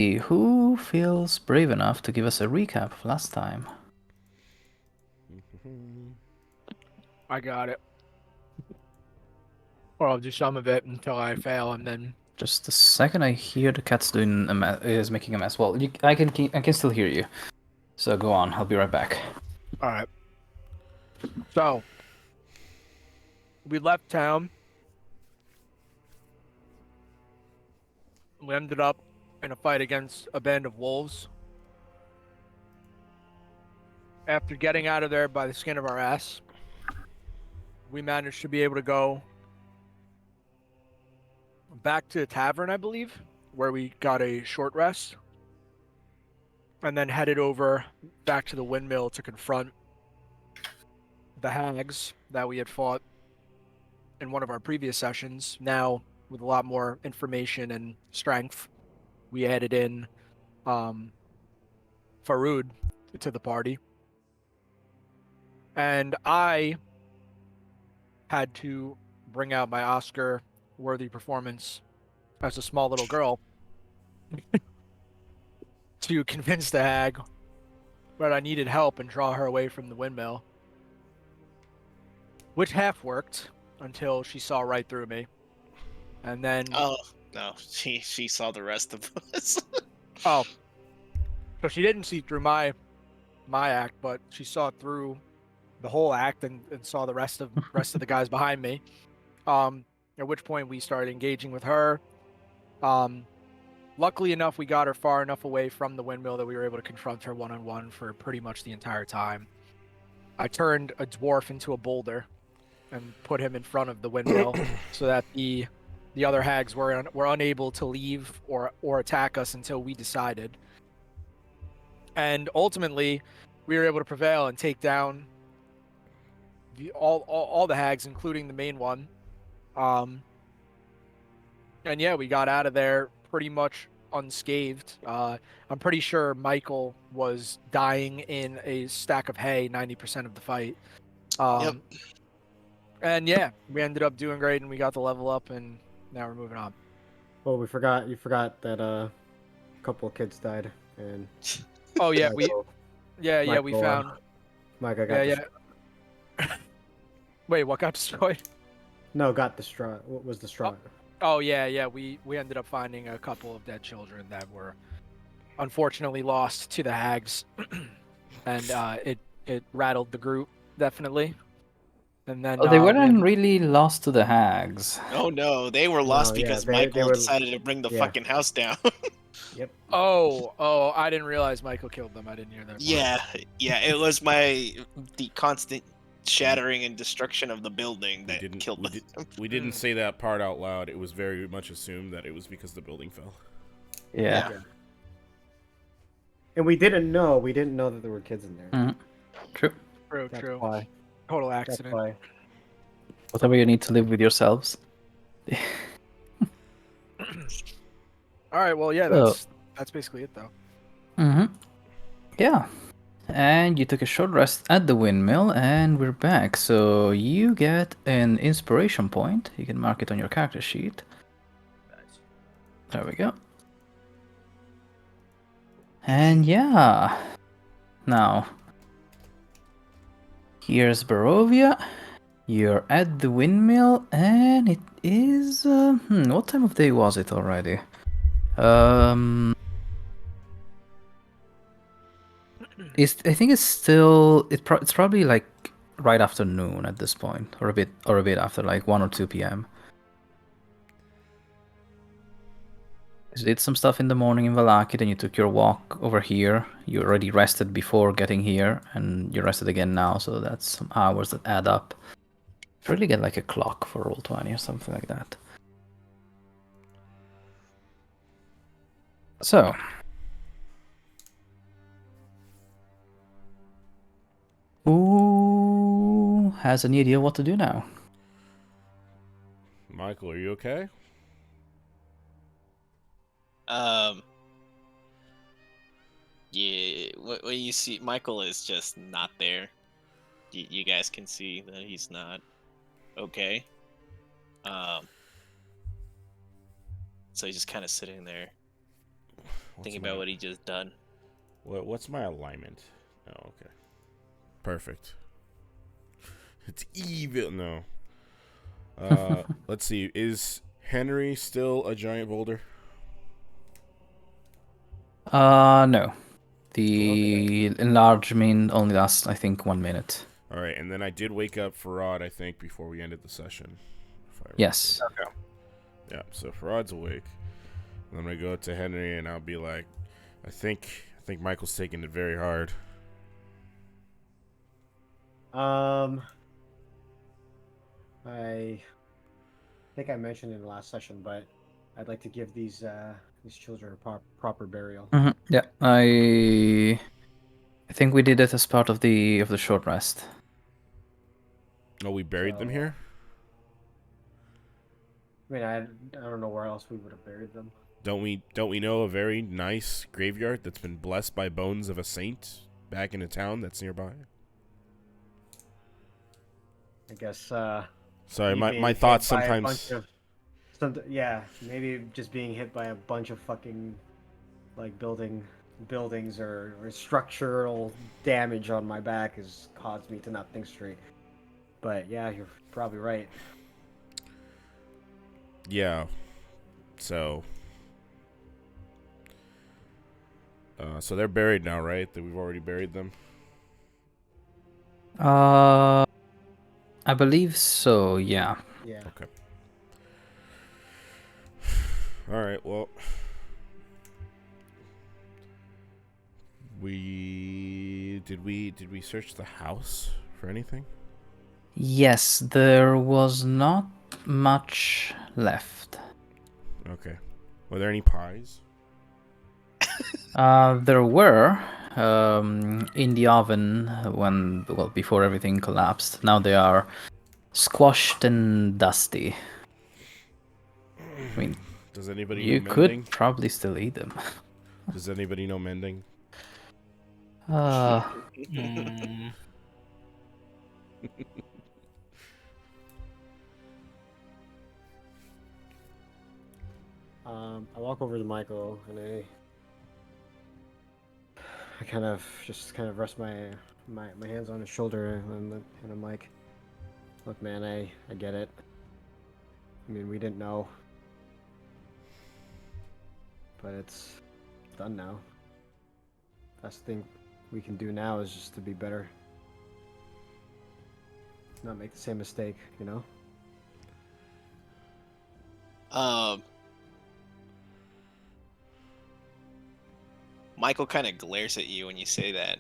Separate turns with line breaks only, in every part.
Who feels brave enough to give us a recap of last time?
I got it. Or I'll do some of it until I fail, and then.
Just a second, I hear the cat's doing a mess, is making a mess. Well, I can still hear you. So go on, I'll be right back.
All right. So we left town. We ended up in a fight against a band of wolves. After getting out of there by the skin of our ass, we managed to be able to go back to the tavern, I believe, where we got a short rest, and then headed over back to the windmill to confront the hags that we had fought in one of our previous sessions. Now, with a lot more information and strength, we added in Faroud to the party. And I had to bring out my Oscar-worthy performance as a small little girl to convince the hag that I needed help and draw her away from the windmill, which half worked until she saw right through me. And then...
Oh, no, she saw the rest of us.
Oh. So she didn't see through my act, but she saw through the whole act and saw the rest of the guys behind me. At which point we started engaging with her. Luckily enough, we got her far enough away from the windmill that we were able to confront her one-on-one for pretty much the entire time. I turned a dwarf into a boulder and put him in front of the windmill so that the other hags were unable to leave or attack us until we decided. And ultimately, we were able to prevail and take down all the hags, including the main one. And yeah, we got out of there pretty much unscathed. I'm pretty sure Michael was dying in a stack of hay 90% of the fight.
Yep.
And yeah, we ended up doing great, and we got the level up, and now we're moving on.
Well, you forgot that a couple of kids died, and
Oh yeah,
Michael,
we found.
Micah got destroyed.
Wait, what got destroyed?
No, got distraught. What was distraught?
Oh yeah. We ended up finding a couple of dead children that were unfortunately lost to the hags, and it rattled the group definitely. And then
They weren't really lost to the hags.
Oh no, they were lost because Michael decided to bring the fucking house down.
Yep.
Oh, I didn't realize Michael killed them. I didn't hear that.
Yeah, it was the constant shattering and destruction of the building that killed them.
We didn't say that part out loud. It was very much assumed that it was because the building fell.
Yeah.
And we didn't know that there were kids in there.
Mm-hmm. True.
That's
True.
Why.
Total accident.
That's why.
Whatever you need to live with yourselves.
All right. Well, yeah, that's basically it, though.
Mm-hmm. Yeah. And you took a short rest at the windmill, and we're back. So you get an inspiration point. You can mark it on your character sheet.
Nice.
There we go. And yeah. Now, here's Barovia. You're at the windmill, and it is... what time of day was it already? I think it's still... It's probably like right after noon at this point, or a bit after, like 1 or 2 p.m. You did some stuff in the morning in Valaki, then you took your walk over here. You already rested before getting here, and you rested again now, so that's some hours that add up. Really get like a clock for Roll20 or something like that. So, who has any idea what to do now?
Michael, are you okay?
Yeah, what you see, Michael is just not there. You guys can see that he's not okay. So he's just kind of sitting there. Thinking about what he just done.
What's my alignment? Oh, okay. Perfect. It's evil. No. Let's see. Is Henry still a giant boulder?
No. The enlargement only lasts, I think, 1 minute.
All right, and then I did wake up Farad, I think, before we ended the session. If I remember.
Yes.
Okay.
Yeah, so Farad's awake. And I'm gonna go to Henry and I'll be like, I think Michael's taking it very hard.
I think I mentioned in the last session, but I'd like to give these children a proper burial.
Yeah, I think we did it as part of the short rest.
Oh, we buried them
So,
here?
I mean, I don't know where else we would have buried them.
Don't we know a very nice graveyard that's been blessed by bones of a saint back in a town that's nearby?
I guess.
Sorry,
me
my
being
thoughts
hit by a
sometimes.
bunch of yeah, maybe just being hit by a bunch of fucking like buildings or structural damage on my back has caused me to not think straight. But yeah, you're probably right.
Yeah. So they're buried now, right? That we've already buried them.
I believe so. Yeah.
Yeah.
Okay. All right. Well, did we search the house for anything?
Yes, there was not much left.
Okay. Were there any pies?
There were in the oven before everything collapsed. Now they are squashed and dusty. I mean,
Does anybody
you
know mending?
could probably still eat them.
Does anybody know mending?
I walk over to Michael and I kind of rest my hands on his shoulder and I'm like, look, man, I get it. I mean, we didn't know, but it's done now. Best thing we can do now is just to be better, not make the same mistake, you know.
Michael kind of glares at you when you say that.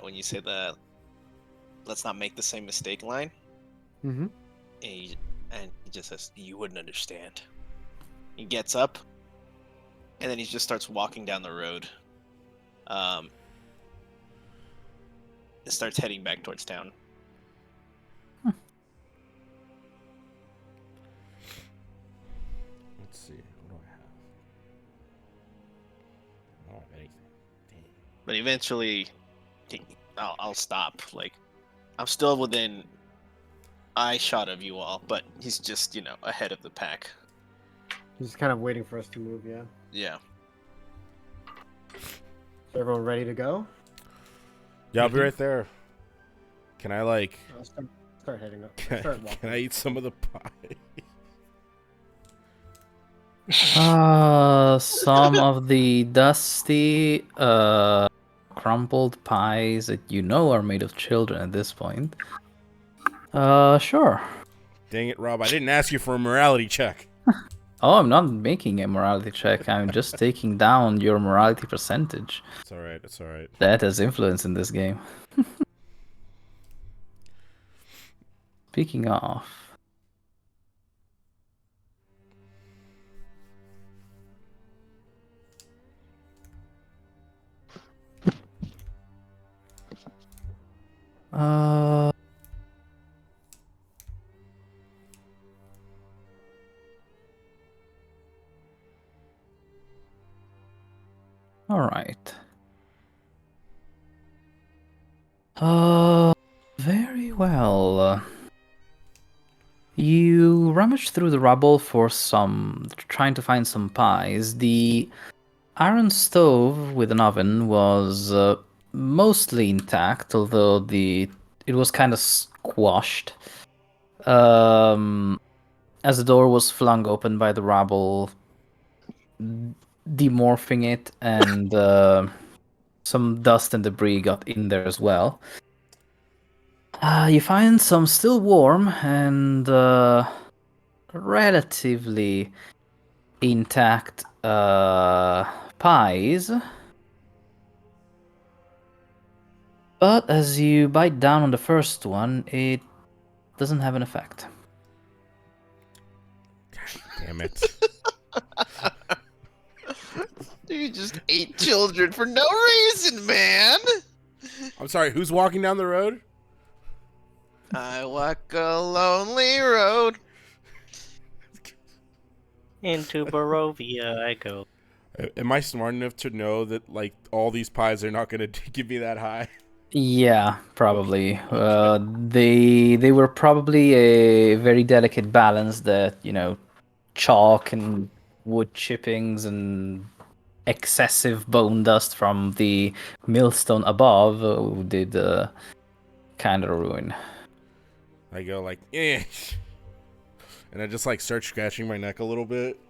When you say the "let's not make the same mistake" line.
Mm-hmm.
And he just says, "You wouldn't understand." He gets up, and then he just starts walking down the road. And starts heading back towards town.
Let's see. What do I have? I don't have anything. Damn.
But eventually, I'll stop. Like, I'm still within eye shot of you all, but he's just, ahead of the pack.
He's kind of waiting for us to move, yeah.
Yeah.
Is everyone ready to go?
Yeah, I'll be right there. Can I
I'll start heading up. Start walking.
can I eat some of the pie?
Some of the dusty, crumpled pies that are made of children at this point. Sure.
Dang it, Rob! I didn't ask you for a morality check.
Oh, I'm not making a morality check. I'm just taking down your morality percentage.
It's all right. It's all right.
That has influence in this game. Speaking of... All right. Very well. You rummage through the rubble for trying to find some pies. The iron stove with an oven was mostly intact, although it was kind of squashed. As the door was flung open by the rabble, demorphing it, and some dust and debris got in there as well. You find some still warm and relatively intact pies. But as you bite down on the first one, it doesn't have an effect.
Damn it.
You just ate children for no reason, man.
I'm sorry, who's walking down the road?
I walk a lonely road.
Into Barovia I go.
Am I smart enough to know that, like, all these pies are not going to give me that high?
Yeah, probably. They were probably a very delicate balance that, chalk and wood chippings and excessive bone dust from the millstone above did kind of ruin.
I go like, eh. And I just, like, start scratching my neck a little bit.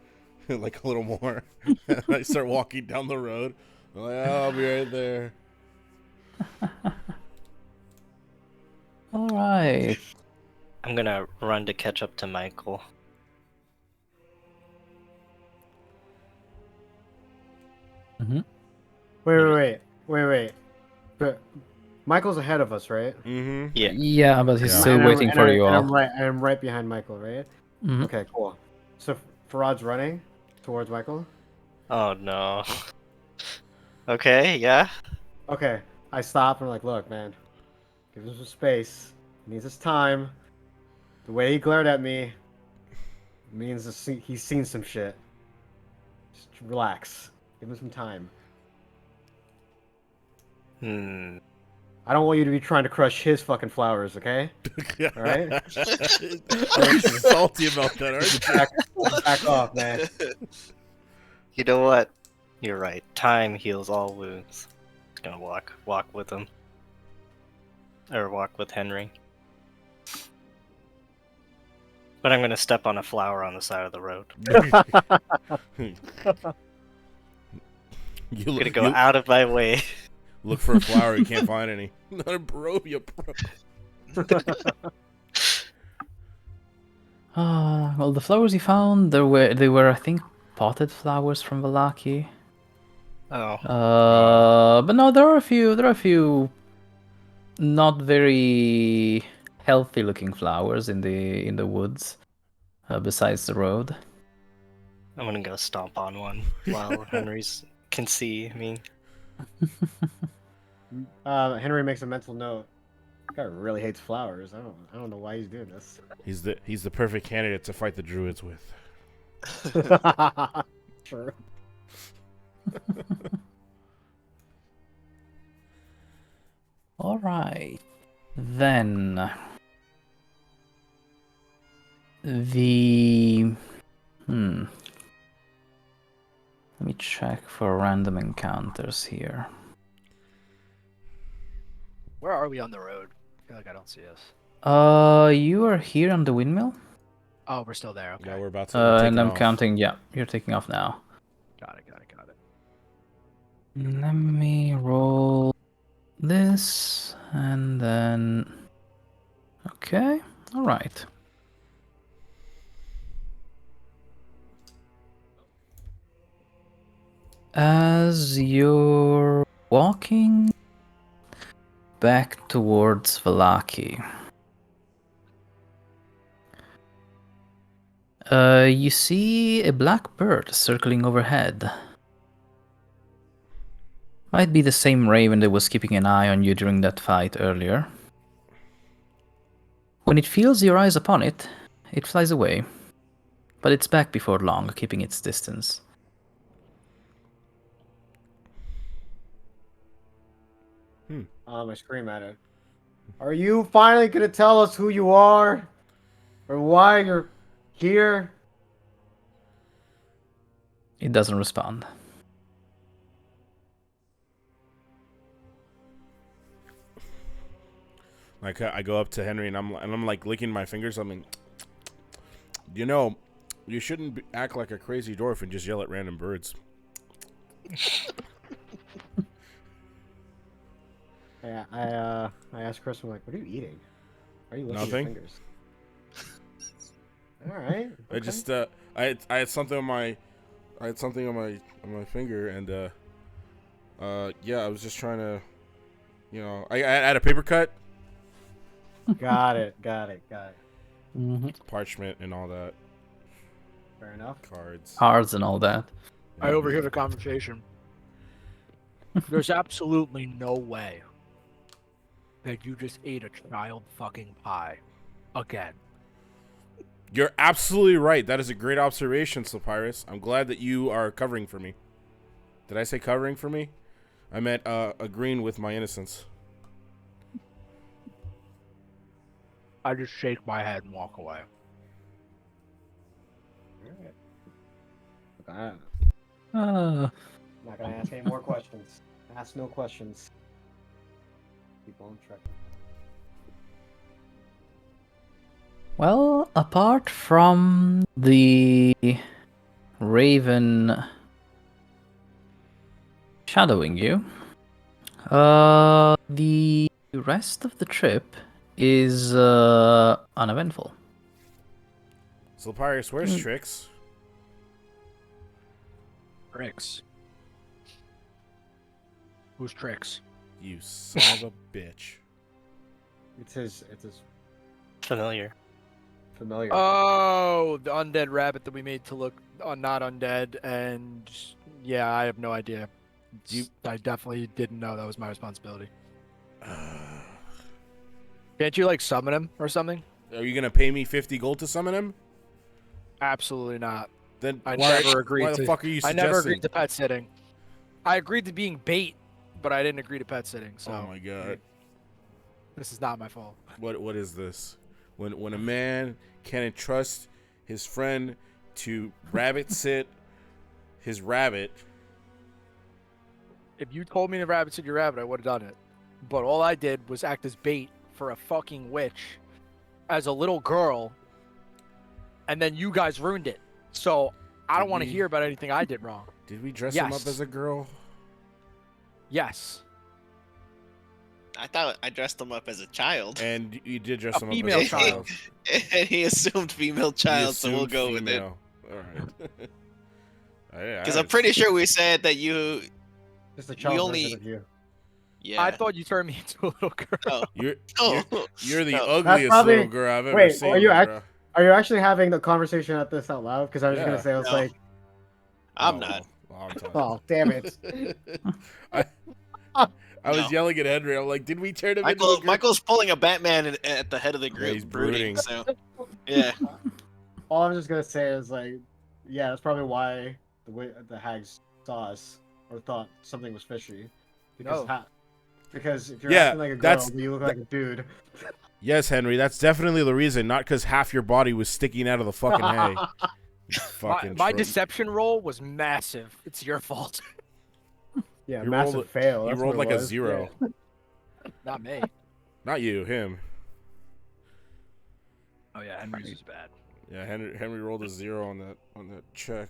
Like, a little more. And I start walking down the road. I'm like, oh, I'll be right there.
All right.
I'm gonna run to catch up to Michael.
Wait. But Michael's ahead of us, right?
Mm-hmm.
Yeah.
Yeah, but he's
Yeah.
still waiting for you all.
I'm right behind Michael, right?
Mhm.
Okay, cool. So Farad's running towards Michael.
Oh no. Okay, yeah.
Okay, I stop and I'm like, look, man, give him some space. He needs his time. The way he glared at me means he's seen some shit. Just relax. Give him some time. I don't want you to be trying to crush his fucking flowers, okay? All right?
Salty about that, aren't you?
Back off, man.
You know what? You're right. Time heals all wounds. Just gonna walk with him. Or walk with Henry. But I'm gonna step on a flower on the side of the road. I'm gonna go out of my way.
Look for a flower, you can't find any. Not a Barovia, bro.
Well, the flowers you found, they were I think potted flowers from Vallaki.
Oh.
But no, there are a few not very healthy looking flowers in the woods besides the road.
I'm gonna go stomp on one while Henry's can see me.
Henry makes a mental note. This guy really hates flowers. I don't know why he's doing this.
He's the perfect candidate to fight the druids with.
Sure.
All right, then the Let me check for random encounters here.
Where are we on the road? I feel like I don't see us.
You are here on the windmill.
Oh, we're still there. Okay.
Yeah, we're about to. We're
And
taking
I'm
off.
counting. Yeah, you're taking off now.
Got it.
Let me roll this, and then... Okay, alright. As you're walking back towards Vallaki, you see a black bird circling overhead. Might be the same raven that was keeping an eye on you during that fight earlier. When it feels your eyes upon it, it flies away, but it's back before long, keeping its distance.
I scream at it. Are you finally gonna tell us who you are? Or why you're here?
It doesn't respond.
Like I go up to Henry and I'm like licking my fingers. I mean, you know, you shouldn't act like a crazy dwarf and just yell at random birds.
Yeah, I asked Chris, I'm like, what are you eating? Why are you licking your
Nothing.
fingers? All right.
I just I had something on my finger and yeah, I was just trying to, you know, I had a paper cut,
Got it.
Mm-hmm.
parchment and all that,
Fair enough.
cards.
Cards and all that.
I overhear the conversation. There's absolutely no way that you just ate a child fucking pie again.
You're absolutely right. That is a great observation, Slopyrious. I'm glad that you are covering for me. Did I say covering for me? I meant agreeing with my innocence.
I just shake my head and walk away.
All right.
Uh,
I'm not gonna ask any more questions. Ask no questions. Keep on trekking.
well, apart from the raven shadowing you, the rest of the trip is uneventful.
Slopyrious, where's Trix?
Tricks. Who's Tricks?
You son of a bitch.
It's his
Familiar.
familiar.
Oh, the undead rabbit that we made to look not undead, and yeah, I have no idea. I definitely didn't know that was my responsibility. Can't you like summon him or something?
Are you gonna pay me 50 gold to summon him?
Absolutely not.
Then
I
why,
never agreed
why
to.
the fuck are you
I
suggesting?
never agreed to pet sitting. I agreed to being bait, but I didn't agree to pet sitting. So
Oh my god.
this is not my fault.
What is this? When a man can't entrust his friend to rabbit sit his rabbit.
If you told me to rabbit sit your rabbit, I would have done it. But all I did was act as bait for a fucking witch as a little girl, and then you guys ruined it. So I don't want to hear about anything I did wrong.
Did we dress him up
Yes.
as a girl?
Yes.
I thought I dressed him up as a child.
And you did dress him up
female
as a child.
And he assumed female
He
child, so we'll
assumed
go with it.
female. All right.
Because I'm pretty sure we said that you.
Just a child
only-
version of you.
Yeah.
I thought you turned me into a little girl.
Oh.
You're
Oh.
you're the
No.
ugliest
probably-
little girl I've ever
Wait,
seen.
are you
bro.
Are you actually having the conversation at this out loud? Because I was
Yeah.
gonna say, I was
No.
like,
I'm
Oh,
not.
well, I'm talking.
oh damn it.
I was
No.
yelling at Henry. I'm like, did we turn him into a girl?
Michael's pulling a Batman at the head of the group,
he's
brooding.
brooding.
So, yeah.
All I'm just gonna say is like, yeah, that's probably why the hags saw us or thought something was fishy. Because
No.
because if you're
Yeah,
acting like a girl,
that's-
but you look like a dude.
Yes, Henry, that's definitely the reason. Not because half your body was sticking out of the fucking hay. You fucking
My
troll.
deception roll was massive. It's your fault.
Yeah,
You
massive
rolled-
fail.
You
that's
rolled
what
like
it
a
was.
0.
Yeah.
Not me.
Not you, him.
Oh yeah, Henry's is bad.
Yeah, Henry rolled a 0 on that check.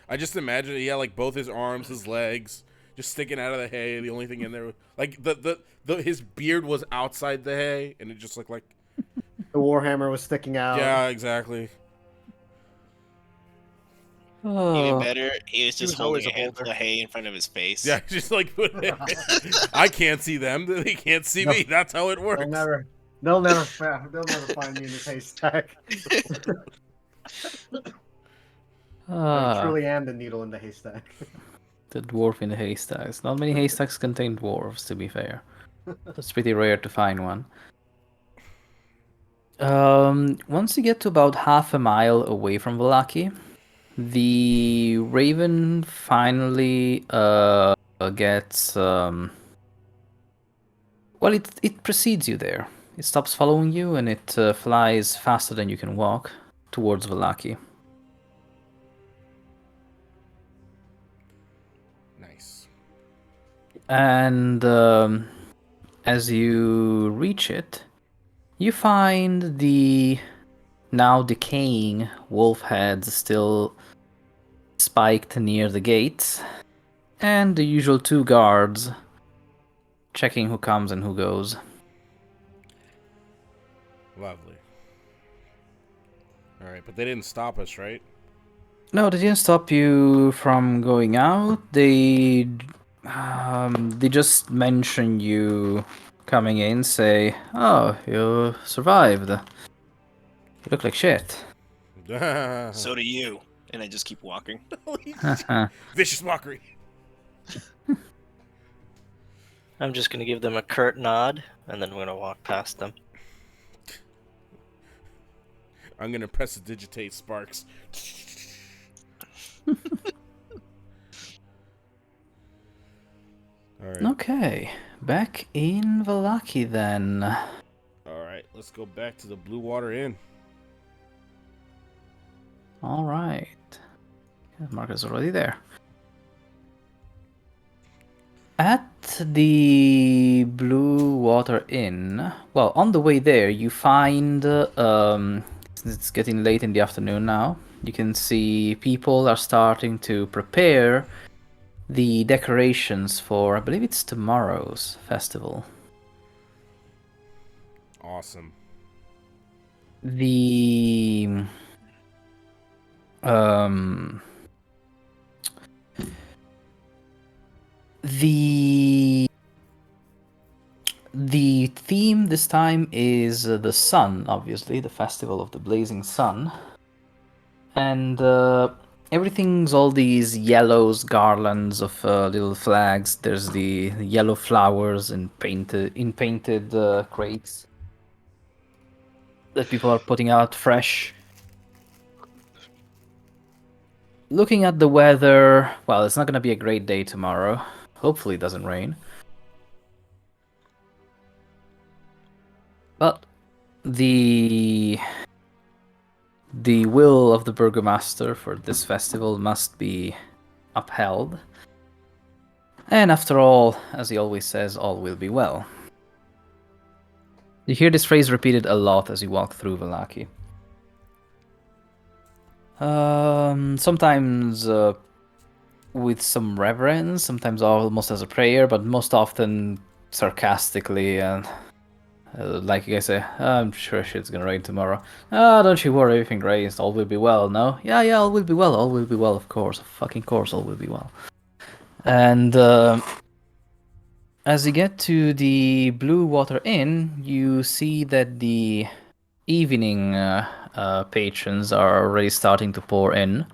I just imagine he had like both his arms, his legs, just sticking out of the hay. The only thing in there, like his beard was outside the hay, and it just looked like.
The warhammer was sticking out.
Yeah, exactly.
Even better, he was just
was always
holding a
a
handful
boulder.
of hay in front of his face.
Yeah, just like I can't see them. They can't see me. That's how it works.
They'll never find me in this haystack. I truly am the needle in the haystack.
The dwarf in the haystacks. Not many haystacks contain dwarves, to be fair. It's pretty rare to find one. Once you get to about half a mile away from Vallaki, the raven finally gets well, it precedes you there. It stops following you and it flies faster than you can walk towards Vallaki.
Nice.
And as you reach it, you find the now decaying wolf heads still spiked near the gates, and the usual 2 guards checking who comes and who goes.
Lovely. All right, but they didn't stop us, right?
No, they didn't stop you from going out. They just mention you coming in, say, "Oh, you survived. You look like shit."
So do you. And I just keep walking.
Vicious mockery.
I'm just gonna give them a curt nod, and then we're gonna walk past them.
I'm gonna prestidigitate Sparks. All right.
Okay, back in Vallaki then.
All right. Let's go back to the Blue Water Inn.
All right, Marcus is already there. At the Blue Water Inn, well, on the way there, you find, since it's getting late in the afternoon now, you can see people are starting to prepare the decorations for, I believe it's tomorrow's festival.
Awesome.
The the theme this time is the sun, obviously, the festival of the blazing sun, and everything's all these yellows, garlands of little flags. There's the yellow flowers in painted crates that people are putting out fresh. Looking at the weather, well, it's not going to be a great day tomorrow. Hopefully it doesn't rain. But the will of the burgomaster for this festival must be upheld. And after all, as he always says, all will be well. You hear this phrase repeated a lot as you walk through Vallaki. Sometimes with some reverence, sometimes almost as a prayer, but most often sarcastically and like you guys say, I'm sure shit's gonna rain tomorrow. Ah, don't you worry, everything rains, all will be well, no? Yeah, all will be well, of course, fucking course, all will be well. And as you get to the Blue Water Inn, you see that the evening patrons are already starting to pour in.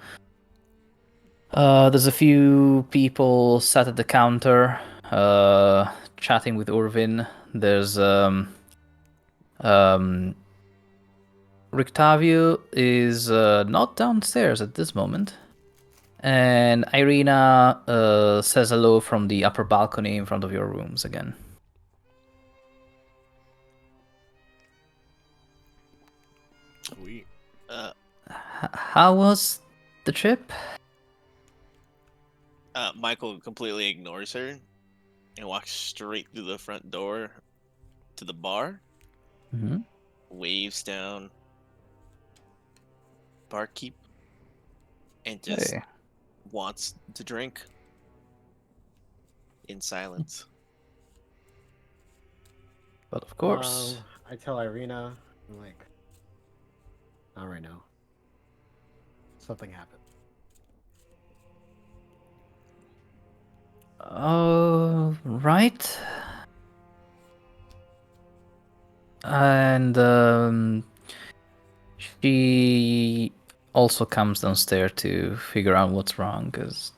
There's a few people sat at the counter, chatting with Urvin. There's Rictavio is not downstairs at this moment. And Irina says hello from the upper balcony in front of your rooms again.
Sweet.
How was the trip?
Michael completely ignores her and walks straight through the front door to the bar.
Mm-hmm.
Waves down barkeep and just wants to drink in silence.
But of course.
I tell Irina, I'm like, not right now. Something happened.
Right. And she also comes downstairs to figure out what's wrong, because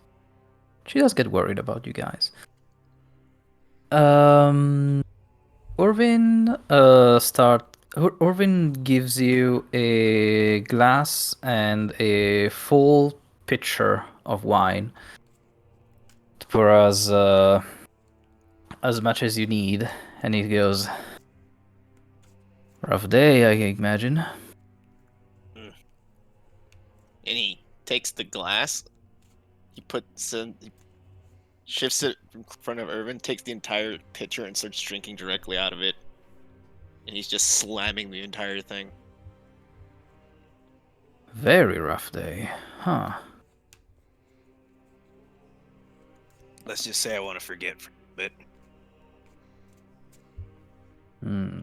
she does get worried about you guys. Orvin gives you a glass and a full pitcher of wine for as much as you need, and he goes, "Rough day, I imagine."
And he takes the glass. He puts shifts it in front of Irvin, takes the entire pitcher and starts drinking directly out of it. And he's just slamming the entire thing.
Very rough day. Huh.
Let's just say I want to forget for a bit.
Hmm.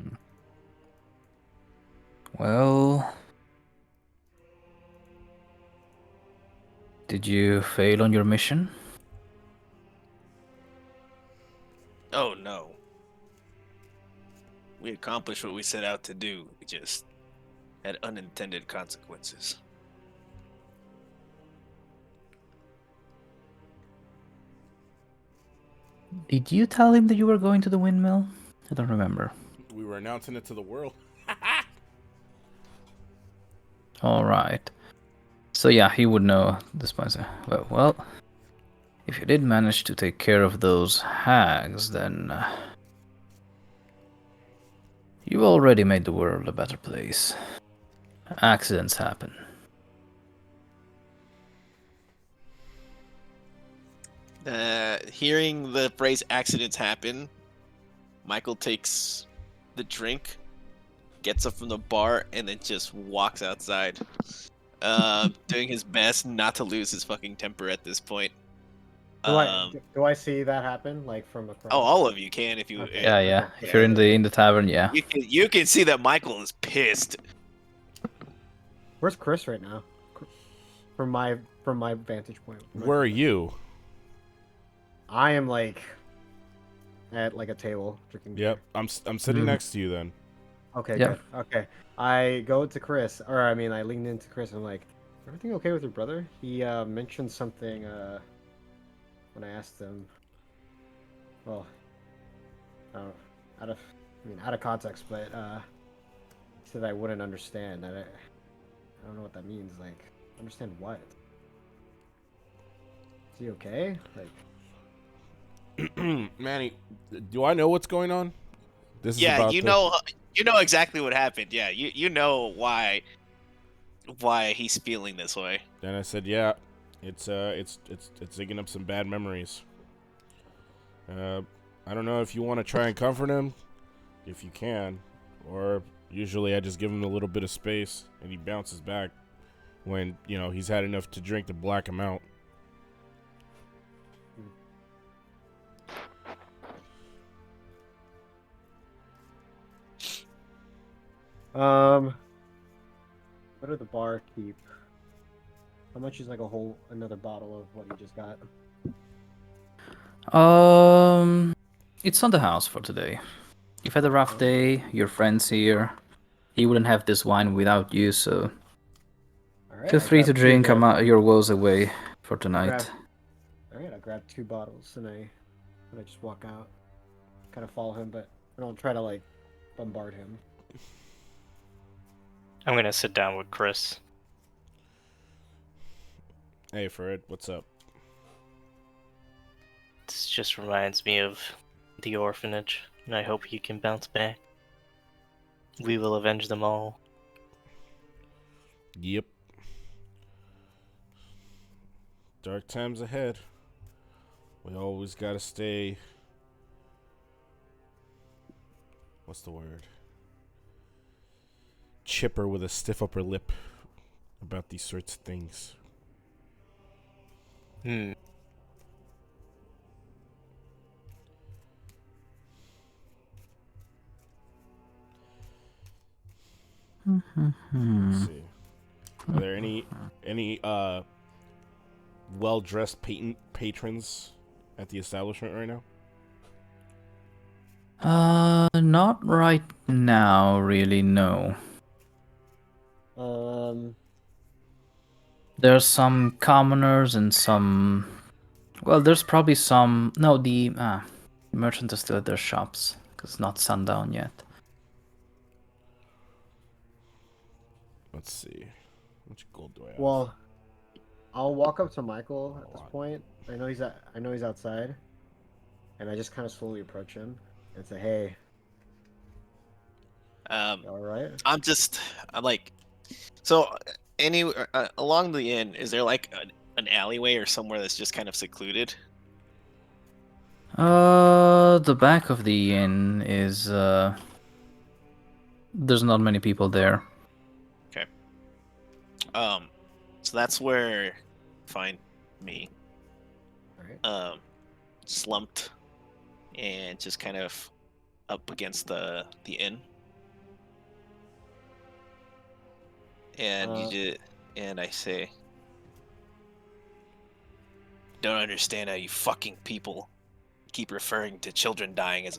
Well... Did you fail on your mission?
Oh no. We accomplished what we set out to do. We just had unintended consequences.
Did you tell him that you were going to the windmill? I don't remember.
We were announcing it to the world.
Alright. So yeah, he would know this point. Well, if you did manage to take care of those hags, then... you've already made the world a better place. Accidents happen.
Hearing the phrase accidents happen, Michael takes the drink, gets up from the bar, and then just walks outside. Doing his best not to lose his fucking temper at this point.
Do I see that happen, like, from across?
Oh, all of you can if you.
Okay.
Yeah. If you're in the tavern, yeah.
You can see that Michael is pissed.
Where's Criss right now? From my vantage point.
Where are you?
I am like at like a table drinking.
Yep, I'm sitting next to you then.
Okay,
Yeah.
good. Okay. I go to Criss, or I mean, I lean into Criss. And I'm like, everything okay with your brother? He mentioned something when I asked him. Well, out of context, but he said I wouldn't understand. I don't know what that means. Like, understand what? Is he okay? Like.
Manny, do I know what's going on? This is
Yeah,
about
you know exactly what happened. Yeah, you know why he's feeling this way.
Then I said, yeah, it's digging up some bad memories. I don't know if you want to try and comfort him, if you can, or usually I just give him a little bit of space and he bounces back when he's had enough to drink to black him out.
What did the bar keep? How much is like another bottle of what you just got?
It's on the house for today. You've had a rough day, your friend's here. He wouldn't have this wine without you, so
Alright,
feel free to drink your woes away for tonight.
Alright, I grab 2 bottles and I just walk out. Kind of follow him, but I don't try to like bombard him.
I'm gonna sit down with Criss.
Hey, Fred, what's up?
This just reminds me of the orphanage, and I hope you can bounce back. We will avenge them all.
Yep. Dark times ahead. We always gotta stay... What's the word? Chipper with a stiff upper lip about these sorts of things.
Hmm.
Let's see. Are there any well-dressed patrons at the establishment right now?
Not right now, really, no. There's some commoners and some... Well, there's probably some... No, the merchants are still at their shops, because it's not sundown yet.
Let's see. How much gold do I have?
Well, I'll walk up to Michael at this point. I know he's outside, and I just kind of slowly approach him and say, "Hey, all right?"
I'm like, so along the inn, is there like an alleyway or somewhere that's just kind of secluded?
The back of the inn is there's not many people there.
So that's where you find me.
Alright.
Slumped and just kind of up against the inn. And and I say, don't understand how you fucking people keep referring to children dying as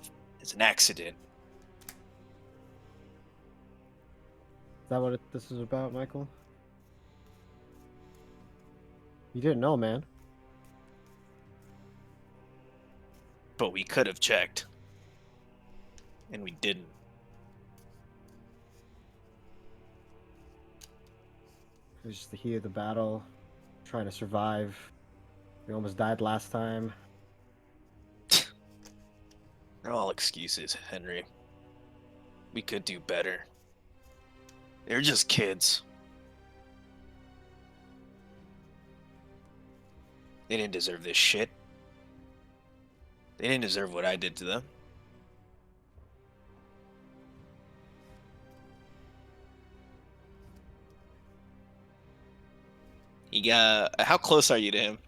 an accident.
Is that what this is about, Michael? You didn't know, man.
But we could have checked. And we didn't.
It was just the heat of the battle, trying to survive. We almost died last time.
They're all excuses, Henry. We could do better. They're just kids. They didn't deserve this shit. They didn't deserve what I did to them. How close are you to him?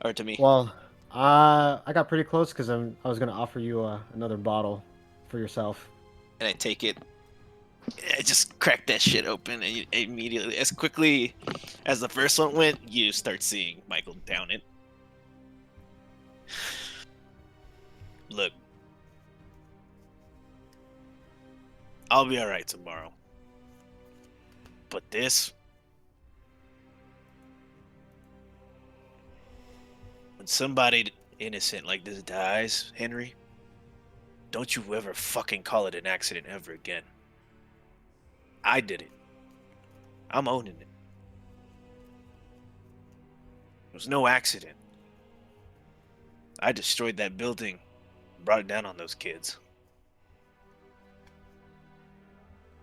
Or to me?
Well, I got pretty close because I was gonna offer you another bottle for yourself.
And I take it. I just crack that shit open, and immediately, as quickly as the first one went, you start seeing Michael down it. Look, I'll be alright tomorrow. But this... When somebody innocent like this dies, Henry, don't you ever fucking call it an accident ever again. I did it. I'm owning it. It was no accident. I destroyed that building, brought it down on those kids.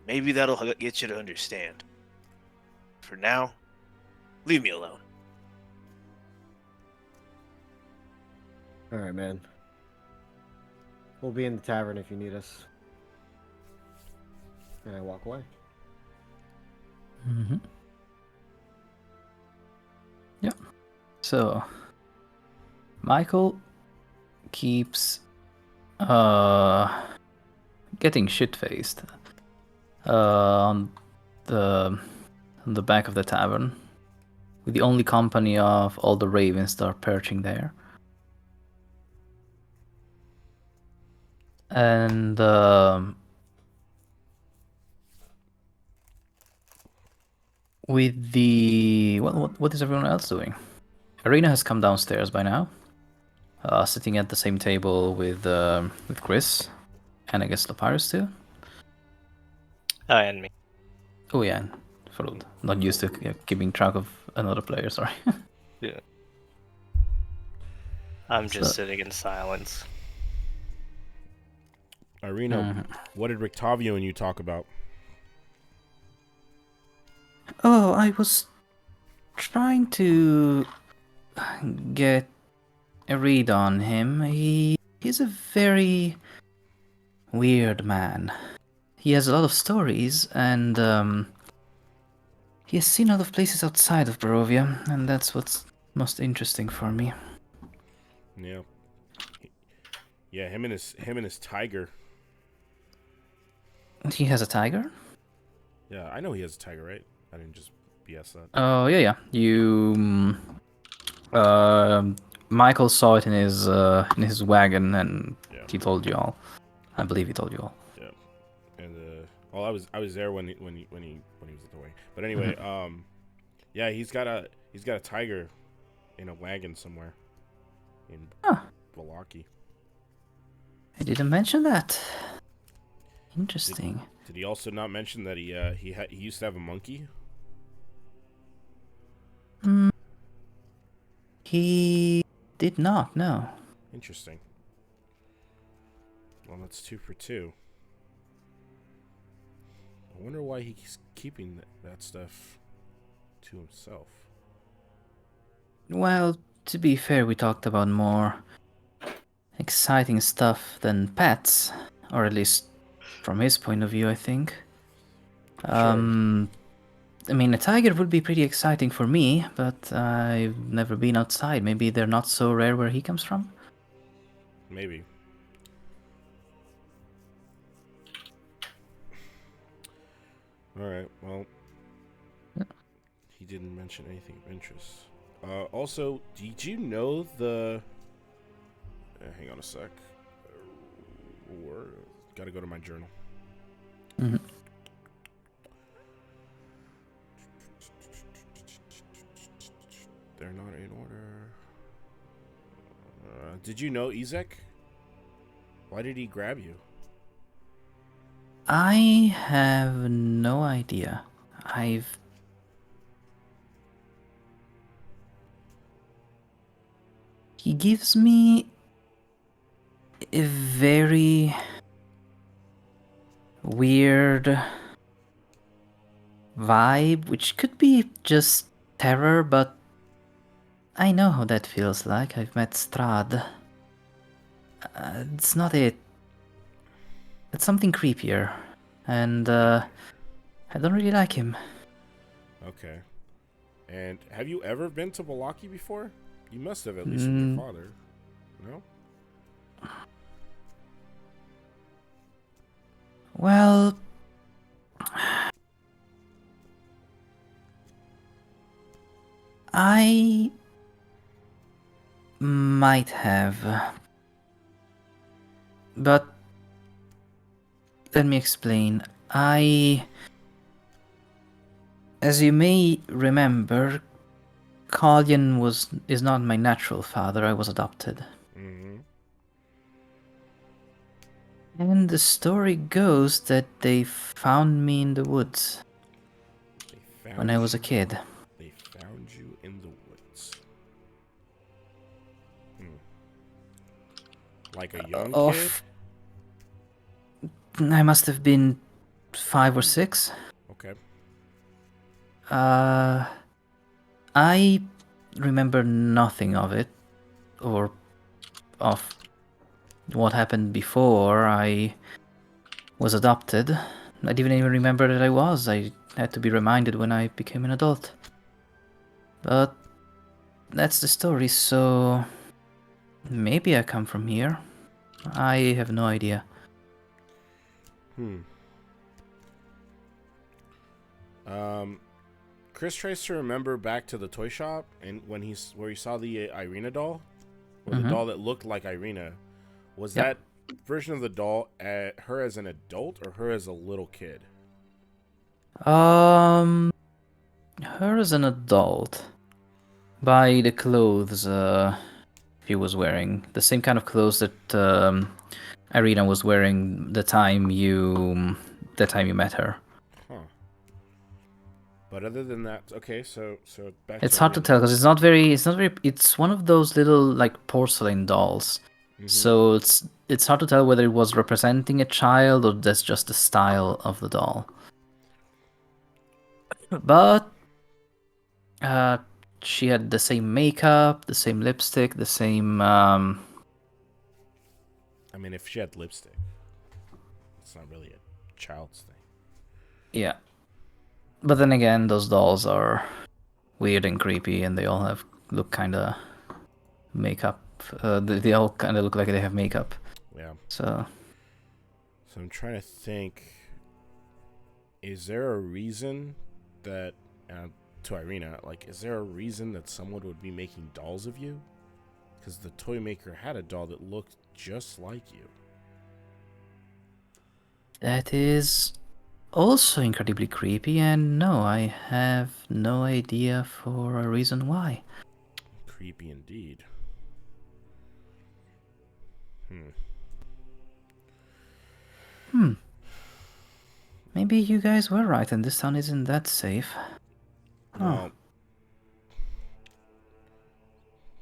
Maybe that'll get you to understand. For now, leave me alone.
Alright, man. We'll be in the tavern if you need us. And I walk away.
Mm-hmm. Yep. So, Michael keeps getting shit-faced on the back of the tavern, with the only company of all the ravens that are perching there. And with the what is everyone else doing? Arena has come downstairs by now, sitting at the same table with Criss, and I guess Slopyrious too.
And me.
Oh yeah, forgot. Not used to keeping track of another player. Sorry.
Yeah. I'm just sitting in silence.
Irina, what did Rictavio and you talk about?
Oh, I was trying to get a read on him. He's a very weird man. He has a lot of stories, and he has seen a lot of places outside of Barovia, and that's what's most interesting for me.
Yeah. Yeah, him and his tiger.
He has a tiger?
Yeah, I know he has a tiger, right? I didn't just BS that.
Oh, yeah. You... Michael saw it in his wagon, and he told you all. I believe he told you all.
Yeah. And well, I was there when he was at the way. But anyway, yeah, he's got a tiger in a wagon somewhere in Valaki.
I didn't mention that. Interesting.
Did he also not mention that he used to have a monkey?
He did not, no.
Interesting. Well, that's 2 for 2. I wonder why he's keeping that stuff to himself.
Well, to be fair, we talked about more exciting stuff than pets, or at least from his point of view, I think. I mean, a tiger would be pretty exciting for me, but I've never been outside. Maybe they're not so rare where he comes from?
Maybe. Alright, well. He didn't mention anything of interest. Also, did you know the... hang on a sec. Gotta go to my journal.
Mm-hmm.
They're not in order. Did you know Ezek? Why did he grab you?
I have no idea. He gives me a very weird vibe, which could be just terror, but I know how that feels like. I've met Strahd. It's not it. It's something creepier, and I don't really like him.
Okay. And have you ever been to Balaki before? You must have, at least with your father. No?
Well, I might have, but let me explain. As you may remember, Kalyan is not my natural father. I was adopted.
Mm-hmm.
And the story goes that they found me in the woods when I was a kid.
They found you in the woods. Like a young kid?
I must have been 5 or 6.
Okay.
I remember nothing of it, or of what happened before I was adopted. I didn't even remember that I was. I had to be reminded when I became an adult. But that's the story, so maybe I come from here. I have no idea.
Criss tries to remember back to the toy shop and where he saw the Irina doll, or the doll that looked like Irina. Was that version of the doll her as an adult or her as a little kid?
Her as an adult. By the clothes he was wearing. The same kind of clothes that Irina was wearing the time you met her.
Huh. But other than that, okay, so back
It's
to
hard to
Irina.
tell because it's one of those little like porcelain dolls. So it's hard to tell whether it was representing a child or that's just the style of the doll. But she had the same makeup, the same lipstick, the same
I mean, if she had lipstick, it's not really a child's thing.
yeah. But then again, those dolls are weird and creepy, and they all look kind of makeup. They all kind of look like they have makeup.
Yeah.
So
I'm trying to think. Is there a reason that to Irina, like, is there a reason that someone would be making dolls of you? Because the toy maker had a doll that looked just like you.
that is also incredibly creepy, and no, I have no idea for a reason why.
Creepy indeed.
Maybe you guys were right, and this town isn't that safe.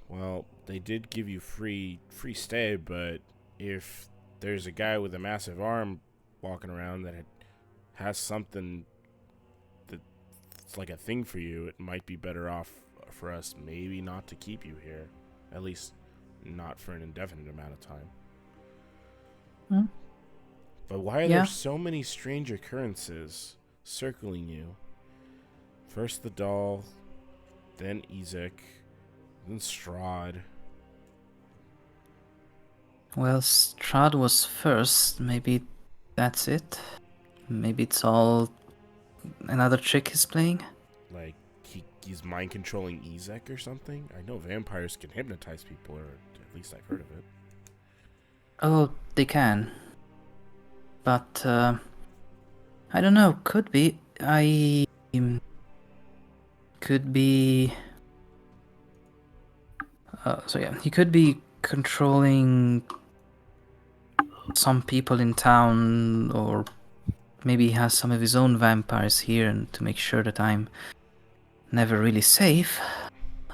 Well, they did give you free stay, but if there's a guy with a massive arm walking around that has something that's like a thing for you, it might be better off for us maybe not to keep you here. At least not for an indefinite amount of time.
Hmm.
But why are
Yeah.
there so many strange occurrences circling you? First the doll, then Ezek, then Strahd.
Well, Strahd was first. Maybe that's it. Maybe it's all another trick he's playing.
Like, he's mind controlling Ezek or something? I know vampires can hypnotize people, or at least I've heard of it.
Oh, they can. But, I don't know, could be. Could be... so yeah, he could be controlling some people in town, or maybe he has some of his own vampires here and to make sure that I'm never really safe.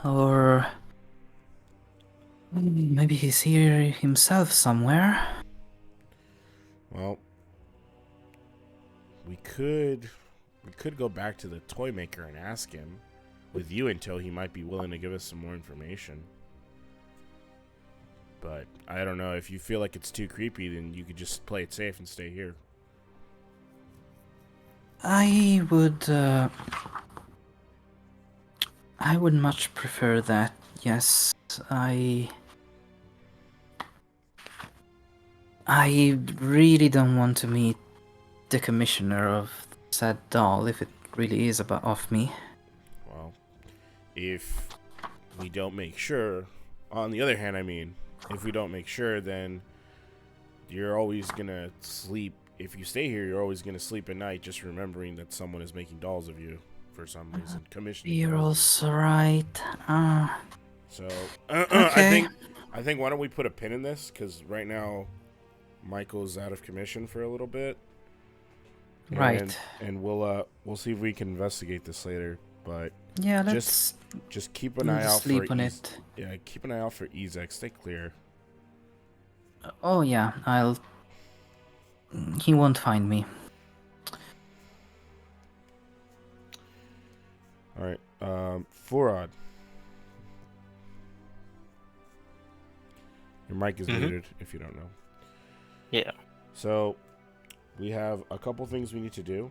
Or maybe he's here himself somewhere.
Well, we could go back to the toy maker and ask him. With you until he might be willing to give us some more information. But I don't know, if you feel like it's too creepy, then you could just play it safe and stay here.
I would much prefer that. Yes, I really don't want to meet the commissioner of said doll if it really is about off me.
Well, if we don't make sure, on the other hand, I mean, if we don't make sure, then you're always gonna sleep. If you stay here, you're always gonna sleep at night just remembering that someone is making dolls of you for some reason. Commissioning
You're
dolls of you.
also right.
So,
Okay.
I think why don't we put a pin in this? Because right now, Michael's out of commission for a little bit.
Right.
And we'll see if we can investigate this later. But
Yeah, let's
just keep an eye out
sleep
for
on it.
Yeah, keep an eye out for Ezek. Stay clear.
Oh yeah, he won't find me.
All right, Furad. Your mic is muted if you don't know.
Yeah.
So, we have a couple things we need to do.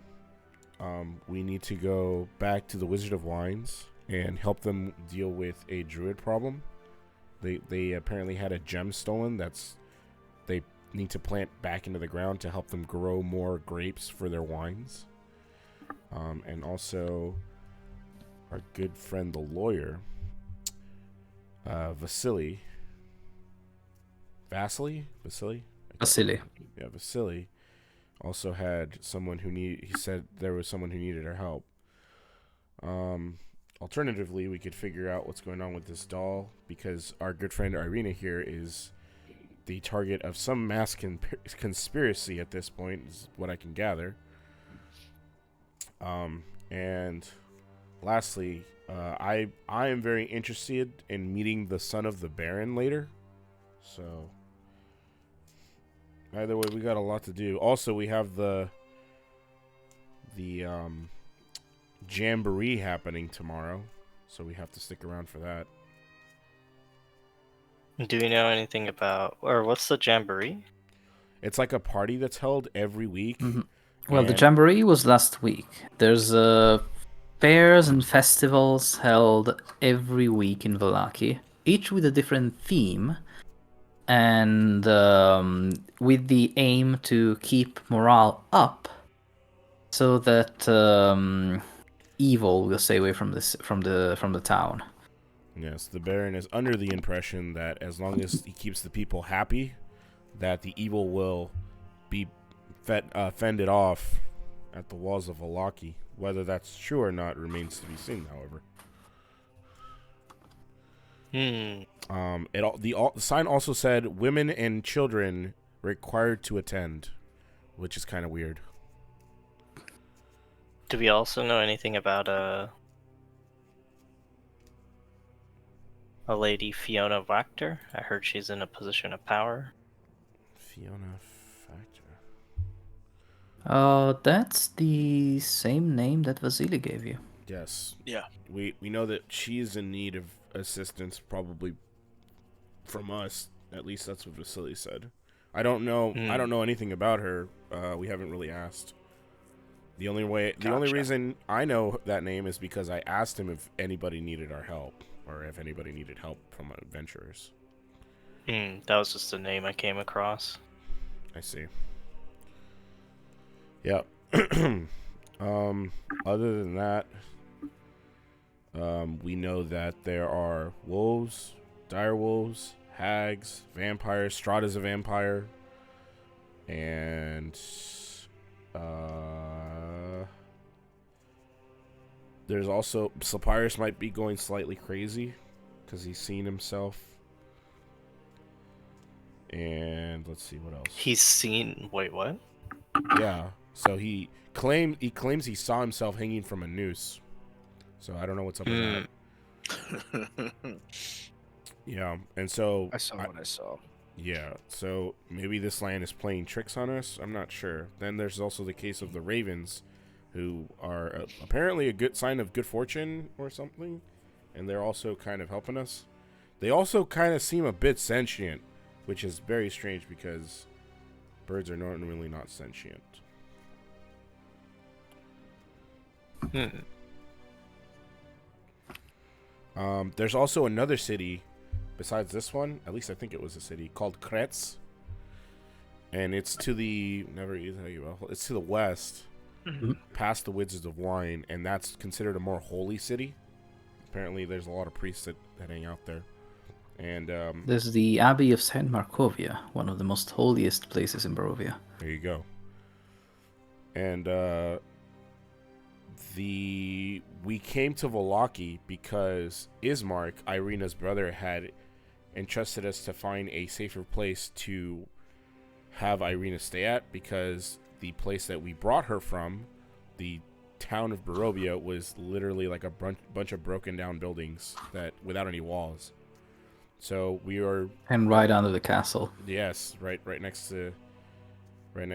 We need to go back to the Wizard of Wines and help them deal with a druid problem. They apparently had a gem stolen they need to plant back into the ground to help them grow more grapes for their wines. And also our good friend the lawyer, Vasily. Yeah, Vasily also had someone he said there was someone who needed our help. Alternatively, we could figure out what's going on with this doll, because our good friend Irina here is the target of some mass conspiracy at this point, is what I can gather. And lastly, I am very interested in meeting the son of the Baron later. So either way, we got a lot to do. Also, we have the jamboree happening tomorrow, so we have to stick around for that.
Do we know anything about, or what's the jamboree?
It's like a party that's held every week.
Mm-hmm. Well, the
and-
jamboree was last week. There's fairs and festivals held every week in Vallaki, each with a different theme, and with the aim to keep morale up, so that evil will stay away from the town.
Yes, the Baron is under the impression that as long as he keeps the people happy, that the evil will be fended off at the walls of Vallaki. Whether that's true or not remains to be seen, however. The sign also said women and children required to attend, which is kind of weird.
Do we also know anything about a lady, Fiona Wachter? I heard she's in a position of power.
Fiona Factor.
That's the same name that Vasily gave you.
Yes.
Yeah.
We know that she's in need of assistance, probably from us. At least that's what Vasily said. I don't know. I don't know anything about her. We haven't really asked. The only
Gotcha.
reason I know that name is because I asked him if anybody needed our help, or if anybody needed help from adventurers.
That was just a name I came across.
I see. Yeah. Other than that, we know that there are wolves, dire wolves, hags, vampires. Strahd is a vampire, and there's also Slopyrious might be going slightly crazy because he's seen himself. And let's see what else.
He's seen. Wait, what?
Yeah. So he claims he saw himself hanging from a noose. So I don't know what's up with that. Yeah, and so
I saw what I saw.
yeah, so maybe this land is playing tricks on us. I'm not sure. Then there's also the case of the ravens, who are apparently a good sign of good fortune or something, and they're also kind of helping us. They also kind of seem a bit sentient, which is very strange because birds are normally not sentient. There's also another city besides this one, at least I think it was a city, called Criss. And it's to the it's to the west, past the Wizards of Wine, and that's considered a more holy city. Apparently there's a lot of priests that hang out there. And
There's the Abbey of Saint Markovia, one of the most holiest places in Barovia.
there you go. And we came to Vallaki because Ismark, Irina's brother, had entrusted us to find a safer place to have Irina stay at, because the place that we brought her from, the town of Barovia, was literally like a bunch of broken down buildings that without any walls. So we were
And right under the castle.
yes, right next to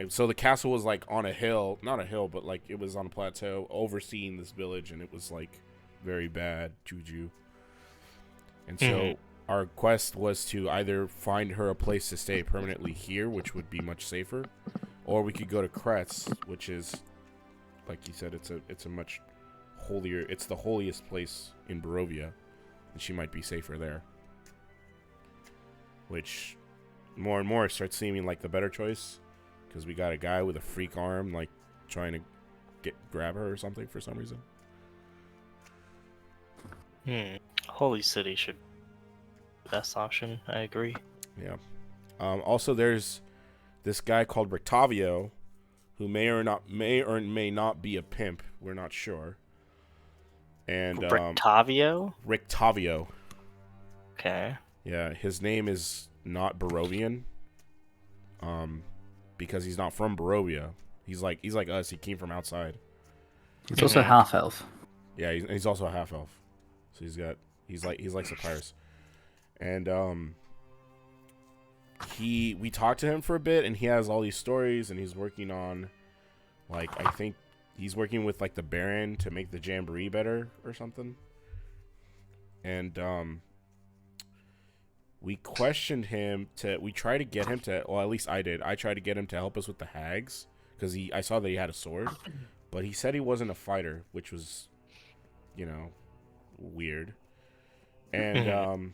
so the castle was like on a hill, not a hill, but like it was on a plateau overseeing this village, and it was like very bad juju. And so our quest was to either find her a place to stay permanently here, which would be much safer, or we could go to Criss, which is, like you said, it's a much holier, it's the holiest place in Barovia, and she might be safer there. Which more and more starts seeming like the better choice, because we got a guy with a freak arm like trying to grab her or something for some reason.
Holy City should be the best option. I agree.
Yeah. Also, there's this guy called Rictavio, who may or may not be a pimp. We're not sure. And
Rictavio?
Rictavio.
Okay.
Yeah, his name is not Barovian. Because he's not from Barovia. He's like us. He came from outside.
He's also half elf.
Yeah, he's also a half elf. So he's like Slopyrious. And we talked to him for a bit, and he has all these stories, and he's working on, like, I think he's working with like the Baron to make the Jamboree better or something. And we questioned him we tried to get him to, well, at least I did. I tried to get him to help us with the hags, because I saw that he had a sword, but he said he wasn't a fighter, which was, weird. And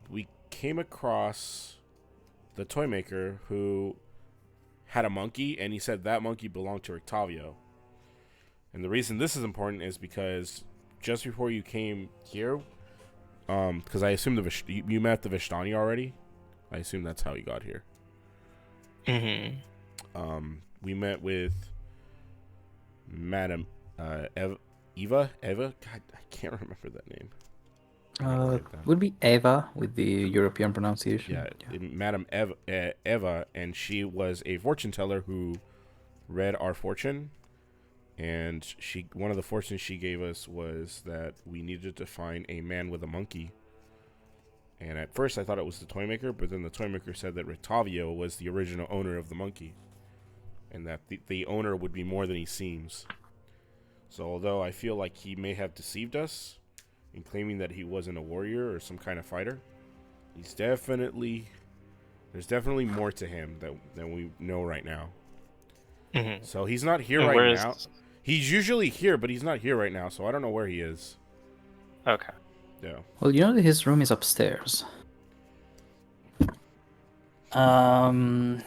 we came across the toy maker who had a monkey, and he said that monkey belonged to Rictavio. And the reason this is important is because just before you came here, because I assume you met the Vishtani already. I assume that's how you got here. We met with Madam Eva. God, I can't remember that name.
Would be Eva with the European pronunciation.
Yeah. Madam Eva, and she was a fortune teller who read our fortune. And one of the fortunes she gave us was that we needed to find a man with a monkey. And at first I thought it was the toy maker, but then the toy maker said that Rictavio was the original owner of the monkey, and that the owner would be more than he seems. So although I feel like he may have deceived us in claiming that he wasn't a warrior or some kind of fighter, He's definitely... There's definitely more to him than we know right now.
Mhm.
So he's not here
And
right
where
now.
is-
He's usually here, but he's not here right now, so I don't know where he is.
Okay.
Yeah.
Well, you know that his room is upstairs. But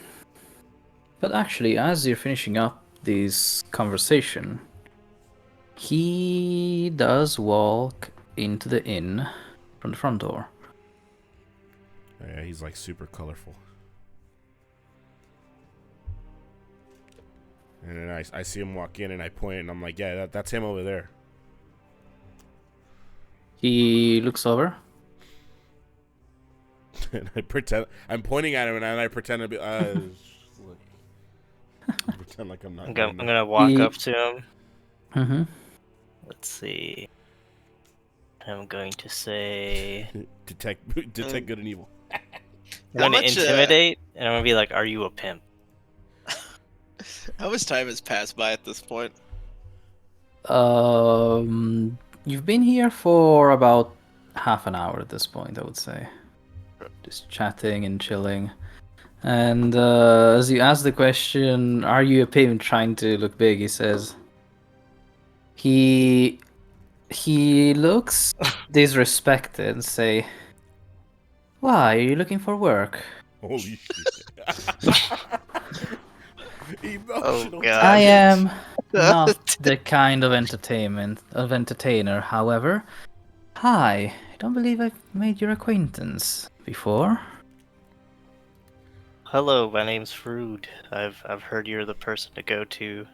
actually, as you're finishing up this conversation, he does walk into the inn from the front door.
Yeah, he's like super colorful. And then I see him walk in and I point and I'm like, yeah, that's him over there.
He looks over.
And I pretend I'm pointing at him and I pretend to be pretend like I'm not.
I'm
doing
gonna walk
He-
up to him.
Mm-hmm.
Let's see. I'm going to say.
that. detect good and evil.
I'm
How
gonna
much,
intimidate, and I'm gonna be like, "Are you a pimp?"
How much time has passed by at this point?
You've been here for about half an hour at this point, I would say. Just chatting and chilling. And as you ask the question, are you a pimp, trying to look big, he says, he looks disrespected and say, why, are you looking for work?
Holy shit! Emotional
God.
I
damage.
am not the kind of entertainer, however. Hi, I don't believe I've made your acquaintance before.
Hello, my name's Frood. I've heard you're the person to go to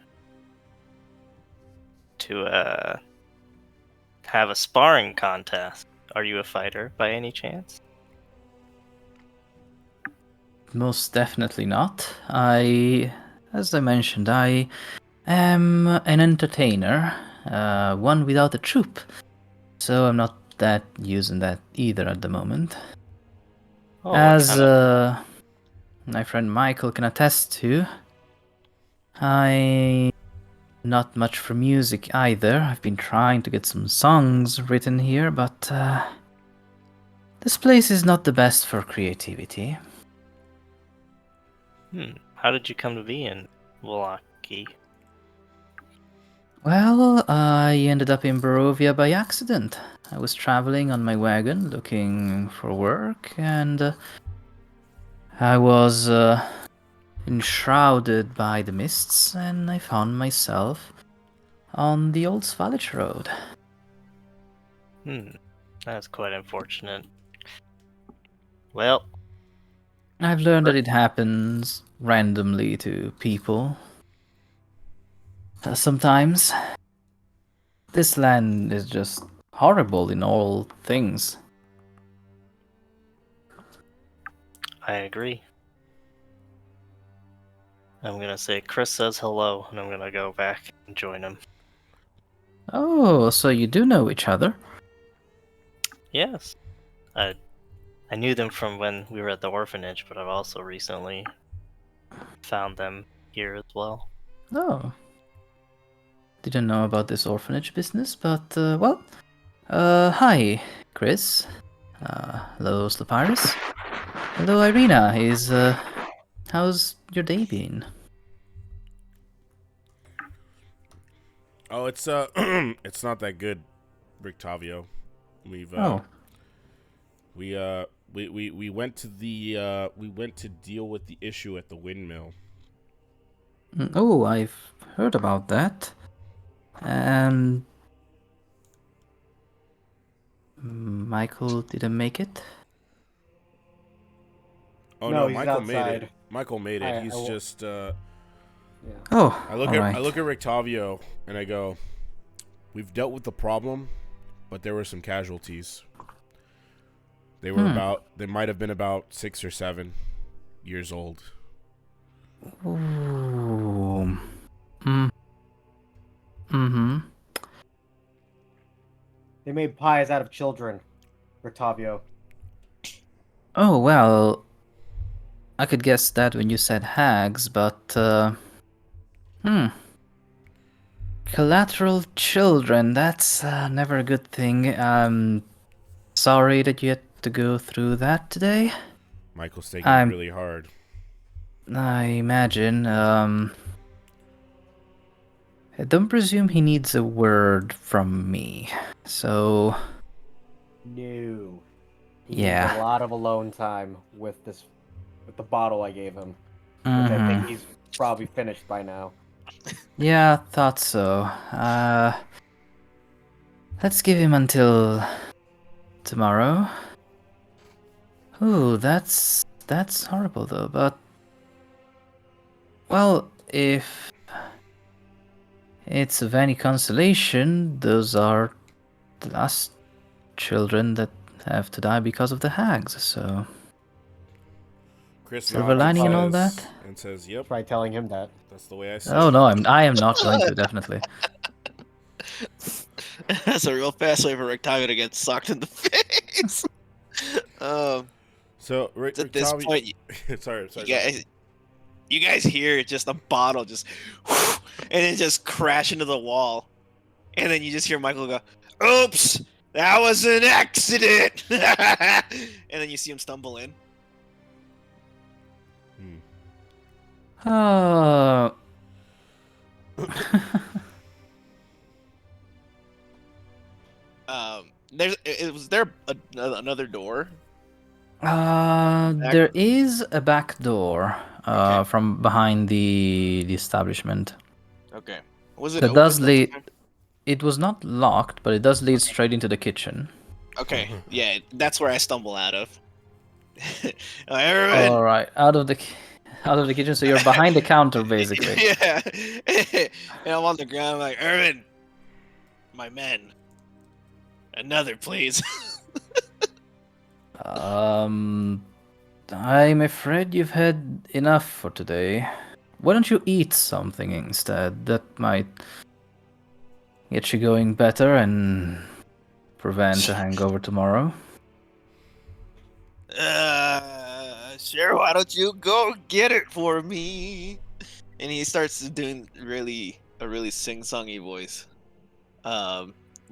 have a sparring contest. Are you a fighter by any chance?
Most definitely not. As I mentioned, I am an entertainer, one without a troupe. So I'm not that using that either at the moment.
Oh, what
As
kind of...
my friend Michael can attest to, I not much for music either. I've been trying to get some songs written here, but this place is not the best for creativity.
How did you come to be in Milwaukee?
Well, I ended up in Barovia by accident. I was traveling on my wagon looking for work, and I was enshrouded by the mists, and I found myself on the old Svalich Road.
That's quite unfortunate. Well,
I've learned that it happens randomly to people. Sometimes this land is just horrible in all things.
I agree. I'm gonna say Criss says hello, and I'm gonna go back and join him.
Oh, so you do know each other?
Yes. I knew them from when we were at the orphanage, but I've also recently found them here as well.
Oh. Didn't know about this orphanage business, but, well. Hi, Criss. Hello, Slopyrious. Hello, Irina. How's your day been?
Oh, it's it's not that good, Rictavio. We've
Oh.
we went to the we went to deal with the issue at the windmill.
Oh, I've heard about that. Michael didn't make it?
Oh
No,
no,
he's
Michael made it.
outside.
Michael made it. He's just
Yeah.
Oh,
I look
alright.
at Rictavio and I go, we've dealt with the problem, but there were some casualties. They were they might have been about 6 or 7 years old.
Ooh. Mm-hmm.
They made pies out of children, Rictavio.
Oh, well, I could guess that when you said hags, but, Collateral children, that's never a good thing. Sorry that you had to go through that today.
Michael's taking
I'm-
it really hard.
I imagine. I don't presume he needs a word from me. So,
No. He
Yeah.
needs a lot of alone time with the bottle I gave him, which I
mhm.
think he's probably finished by now.
Yeah, thought so. Let's give him until tomorrow. Ooh, that's horrible though, but well, if it's of any consolation, those are the last children that have to die because of the hags, so
Criss
Silver
nods
lining and all
says-
that?
and says, "Yep,
Try telling him that.
that's the way I see
Oh
it."
no, I am not going to, definitely.
That's a real fast way for Rectavia to get socked in the face.
So,
At this
Tommy-
point,
sorry.
you guys hear just a bottle just, and it just crash into the wall, and then you just hear Michael go, "Oops, that was an accident," and then you see him stumble in.
Oh.
Was there another door?
There is a back door
Okay.
from behind the establishment.
Okay. Was it
That
open
does
the
lead.
time?
It was not locked, but it does lead straight into the kitchen.
Okay. Yeah, that's where I stumble out of. Everyone.
All right, out of the kitchen. So you're behind the counter, basically.
Yeah. And I'm on the ground. I'm like, Irvin, my men. Another, please.
I'm afraid you've had enough for today. Why don't you eat something instead? That might get you going better and prevent a hangover tomorrow.
Sure, why don't you go get it for me? And he starts doing a really sing-songy voice.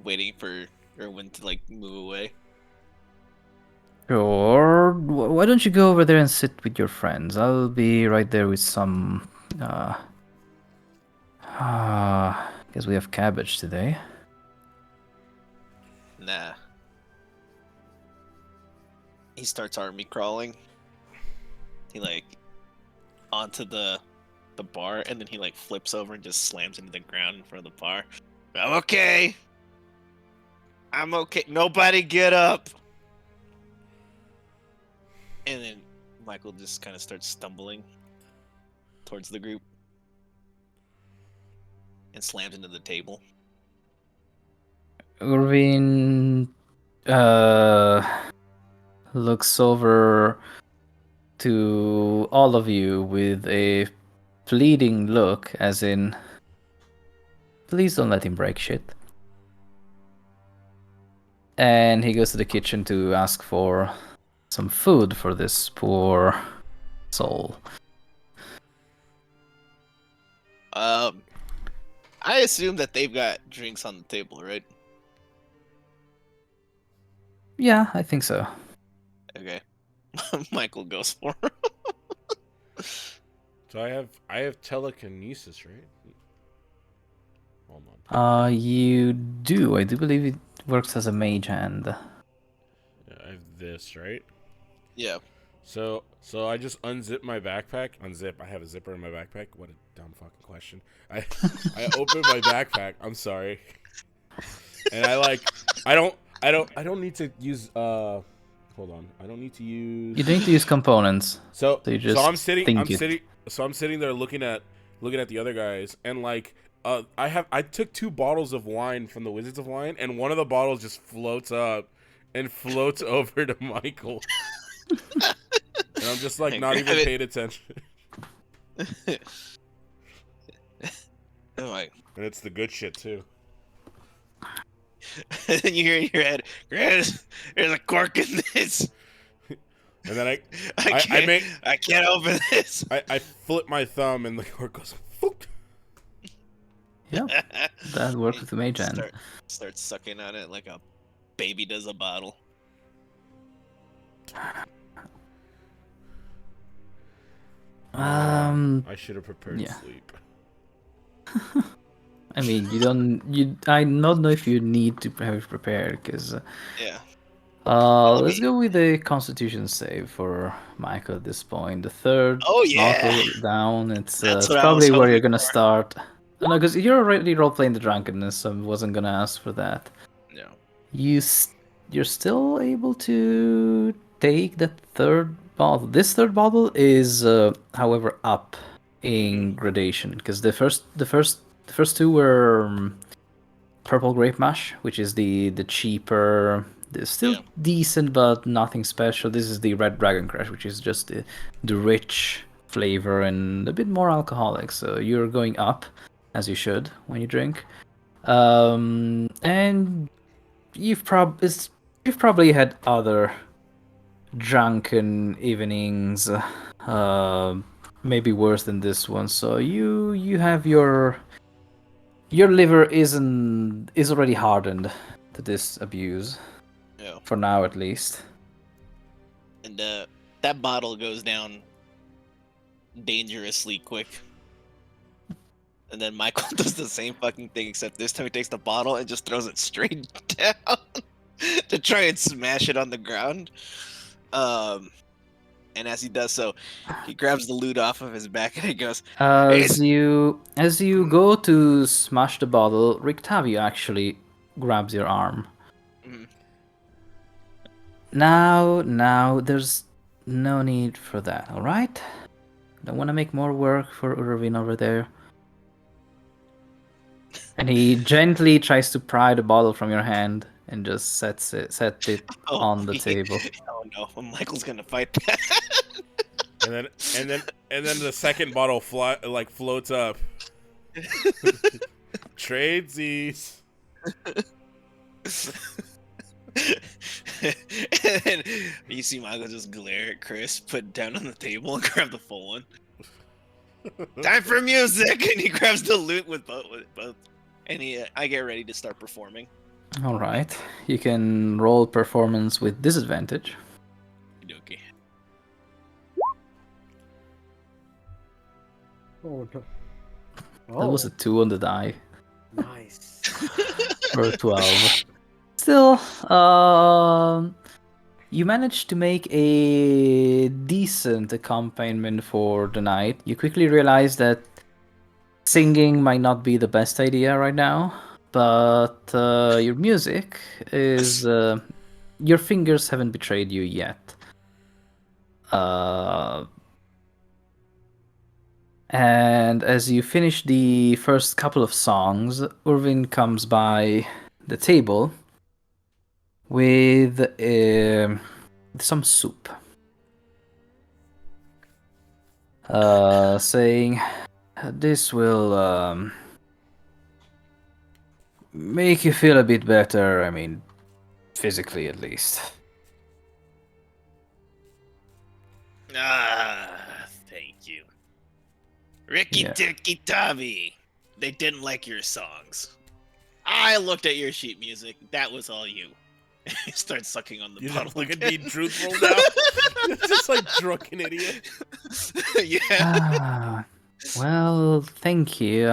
Waiting for Erwin to like move away.
Sure. Why don't you go over there and sit with your friends? I'll be right there with some. Guess we have cabbage today.
Nah. He starts army crawling. He like onto the bar, and then he like flips over and just slams into the ground in front of the bar. I'm okay. I'm okay. Nobody get up. And then Michael just kind of starts stumbling towards the group and slams into the table.
Irvin looks over to all of you with a pleading look, as in, please don't let him break shit. And he goes to the kitchen to ask for some food for this poor soul.
I assume that they've got drinks on the table, right?
Yeah, I think so.
Okay. Michael goes for him.
So I have telekinesis, right? Hold on.
You do. I do believe it works as a mage hand.
Yeah, I have this, right?
Yeah.
So I just unzip my backpack. Unzip. I have a zipper in my backpack. What a dumb fucking question. I open my backpack. I'm sorry. And I don't need to use hold on. I don't need to use
You don't need to use components.
So
you just
I'm sitting
think it.
I'm sitting there looking at the other guys, and like I took 2 bottles of wine from the Wizards of Wine, and one of the bottles just floats up and floats over to Michael. And I'm just like not even paying attention.
Oh my.
And it's the good shit too.
And then you hear in your head, Chris, there's a cork in this.
And then
I can't open this.
I flip my thumb and the cork goes Fook.
Yeah, that works with the mage hand.
Start sucking on it like a baby does a bottle.
I should have prepared
yeah.
sleep.
I mean, you don't. I don't know if you need to have it prepared, because.
Yeah.
Let's go with the Constitution save for Michael at this point. The third
Oh yeah.
bottle down. It's
That's
it's
what I was
probably where you're
hoping
gonna
for.
start. No, because you're already role playing the drunkenness, so I wasn't gonna ask for that.
No.
You're still able to take the third bottle. This third bottle is, however, up in gradation, because the first two were purple grape mash, which is the cheaper. It's still
Yeah.
decent, but nothing special. This is the red dragon crash, which is just the rich flavor and a bit more alcoholic. So you're going up, as you should when you drink. And you've probably had other drunken evenings, maybe worse than this one. So you have your liver is already hardened to this abuse,
Yeah.
for now at least.
And that bottle goes down dangerously quick. And then Michael does the same fucking thing, except this time he takes the bottle and just throws it straight down to try and smash it on the ground. And as he does so, he grabs the loot off of his back and he goes,
As you go to smash the bottle, Rictavio actually grabs your arm.
Mhm.
Now, there's no need for that, alright? Don't want to make more work for Urvin over there. And he gently tries to pry the bottle from your hand and just set it
"Oh,
on the table.
oh no, Michael's gonna fight that."
And then the second bottle floats up. Tradesies.
And then you see Michael just glare at Criss, put it down on the table, and grab the full one. Time for music, and he grabs the loot with both. And I get ready to start performing.
Alright, you can roll performance with disadvantage.
Okay.
Oh no.
That was a 2 on the die.
Nice.
Or 12. Still, you managed to make a decent accompaniment for the night. You quickly realize that singing might not be the best idea right now, but your music is... your fingers haven't betrayed you yet. And as you finish the first couple of songs, Urvin comes by the table with some soup, saying, "This will make you feel a bit better. I mean, physically at least."
Thank you. Ricky
Yeah.
Tikki Tavi. They didn't like your songs. I looked at your sheet music. That was all you. He starts sucking on the
You
bottle.
just look at
again.
being truthful now. Just like drunken idiot.
Yeah.
Ah, well, thank you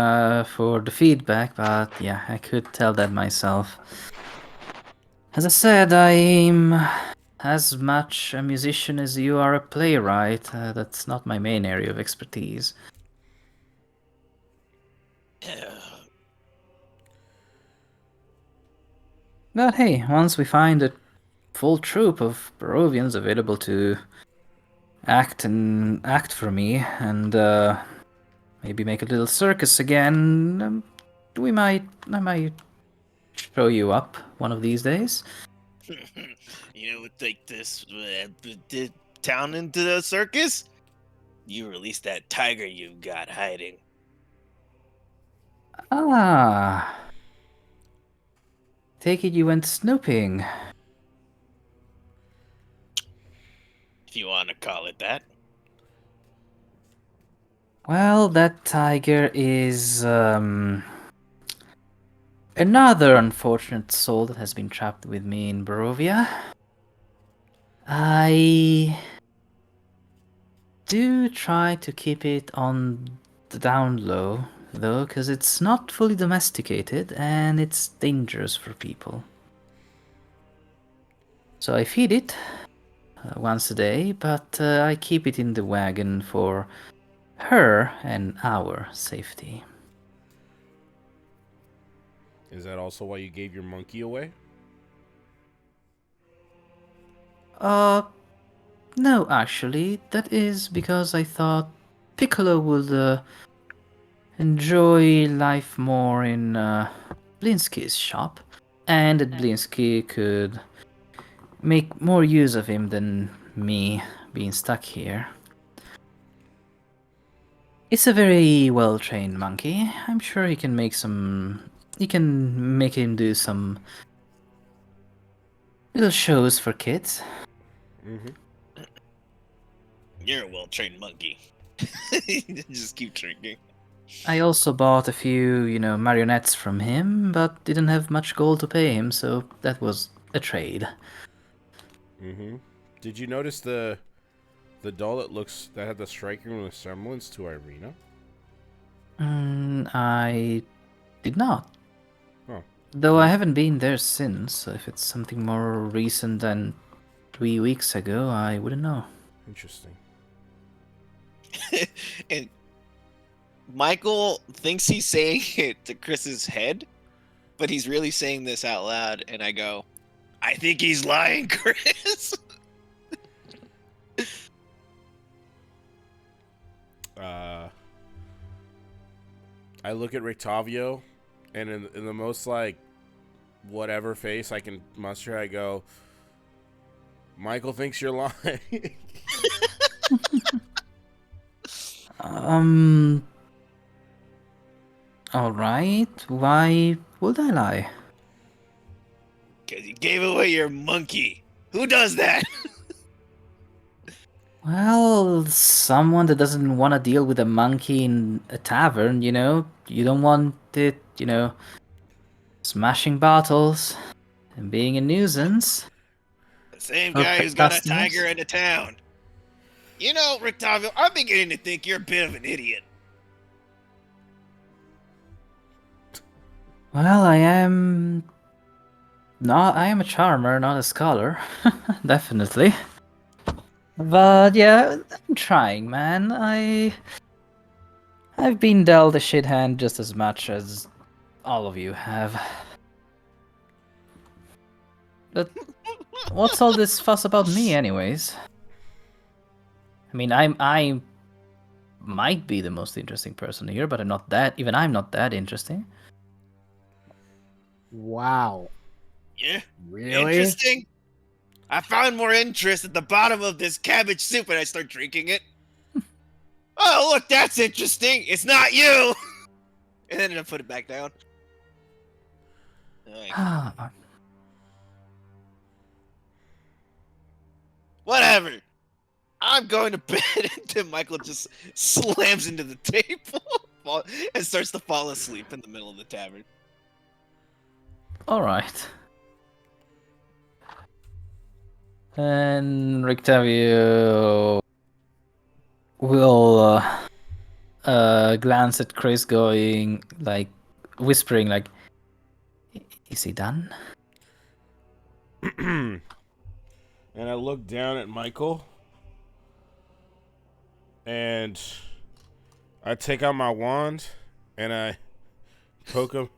for the feedback, but yeah, I could tell that myself. As I said, I'm as much a musician as you are a playwright. That's not my main area of expertise. But hey, once we find a full troupe of Barovians available to act for me, and maybe make a little circus again, I might show you up one of these days.
You know, take this town into the circus. You release that tiger you've got hiding.
Ah. Take it you went snooping.
If you want to call it that.
Well, that tiger is another unfortunate soul that has been trapped with me in Barovia. I do try to keep it on the down low, though, because it's not fully domesticated and it's dangerous for people. So I feed it once a day, but I keep it in the wagon for her and our safety.
Is that also why you gave your monkey away?
No, actually, that is because I thought Piccolo would enjoy life more in Blinsky's shop, and that Blinsky could make more use of him than me being stuck here. It's a very well-trained monkey. I'm sure he can make some... You can make him do some little shows for kids.
Mm-hmm.
You're a well-trained monkey. Just keep drinking.
I also bought a few, marionettes from him, but didn't have much gold to pay him, so that was a trade.
Mm-hmm. Did you notice the doll that had the striking resemblance to Irina?
I did not.
Oh.
Though I haven't been there since, so if it's something more recent than 3 weeks ago, I wouldn't know.
Interesting.
And Michael thinks he's saying it to Chris's head, but he's really saying this out loud, and I go, I think he's lying, Criss.
I look at Rictavio, and in the most, like, whatever face I can muster, I go, Michael thinks you're lying.
Alright, why would I lie?
Because you gave away your monkey. Who does that?
Well, someone that doesn't want to deal with a monkey in a tavern, you don't want it, smashing bottles and being a nuisance.
The same
For
guy who's got a
customers?
tiger in the town. You know, Rictavio, I'm beginning to think you're a bit of an idiot.
Well, I am a charmer, not a scholar. Definitely. But yeah, I'm trying, man. I've been dealt a shit hand just as much as all of you have. But what's all this fuss about me, anyways? I mean, I might be the most interesting person here, but I'm not that interesting.
Wow.
Yeah?
Really?
Interesting? I found more interest at the bottom of this cabbage soup and I start drinking it. Oh, look, that's interesting. It's not you. And then I put it back down. Like, whatever. I'm going to bed until Michael just slams into the table and starts to fall asleep in the middle of the tavern.
Alright. And Rictavio will glance at Criss going, like, whispering, like, is he done?
And I look down at Michael, and I take out my wand, and I poke him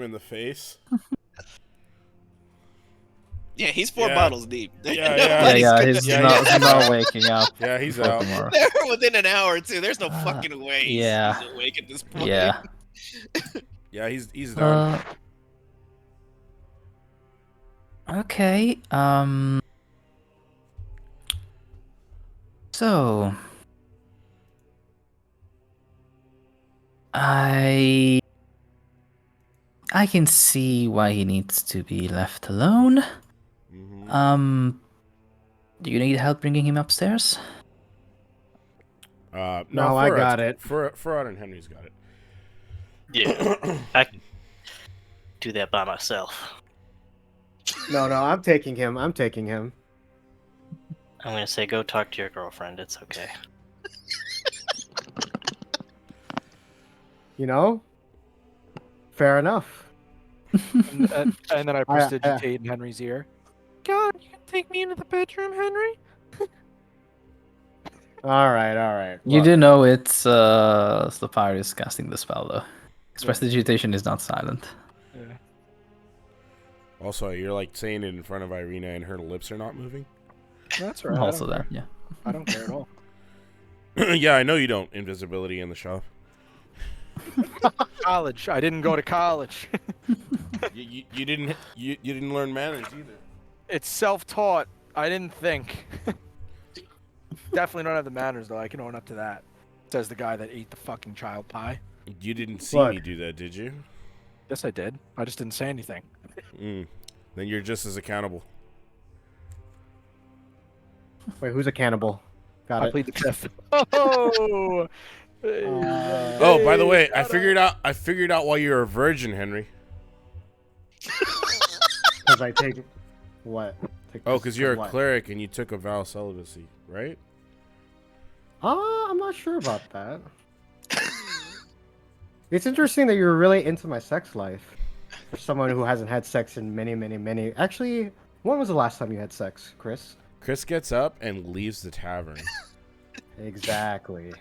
in the face.
Yeah, he's 4 bottles deep.
Yeah,
He's not waking up.
Yeah, he's
before
out.
tomorrow.
They're within an hour or two. There's no fucking way he's
yeah.
awake at this point.
Yeah.
Yeah, he's done.
Okay. So I can see why he needs to be left alone.
Mm-hmm.
Do you need help bringing him upstairs?
No, I got it.
Farad and Henry's got it.
Yeah, I can do that by myself.
No, I'm taking him.
I'm gonna say go talk to your girlfriend. It's okay.
You know, fair enough.
And then I
I-
prestidigitate in Henry's ear. God, you can take me into the bedroom, Henry?
All right.
You
Look,
do know it's Slopyrious casting the spell, though. Because
Yeah.
prestidigitation is not silent.
Yeah.
Also, you're like saying it in front of Irina, and her lips are not moving.
That's right.
Also
I don't
that,
care.
yeah.
I don't care at all.
Yeah, I know you don't. Invisibility in the shop.
College. I didn't go to college.
You didn't learn manners either.
It's self-taught. I didn't think. Definitely don't have the manners, though. I can own up to that. Says the guy that ate the fucking child pie.
You didn't see
Look.
me do that, did you?
Yes, I did. I just didn't say anything.
Then you're just as accountable.
wait, who's a cannibal? Got
I
it.
plead the fifth. Oh!
Oh, by the way, I figured out why you're a virgin, Henry.
Because I take what?
Oh, because you're a
what?
cleric and you took a vow of celibacy, right?
I'm not sure about that. It's interesting that you're really into my sex life. For someone who hasn't had sex in many. Actually, when was the last time you had sex, Chris?
Chris gets up and leaves the tavern.
Exactly.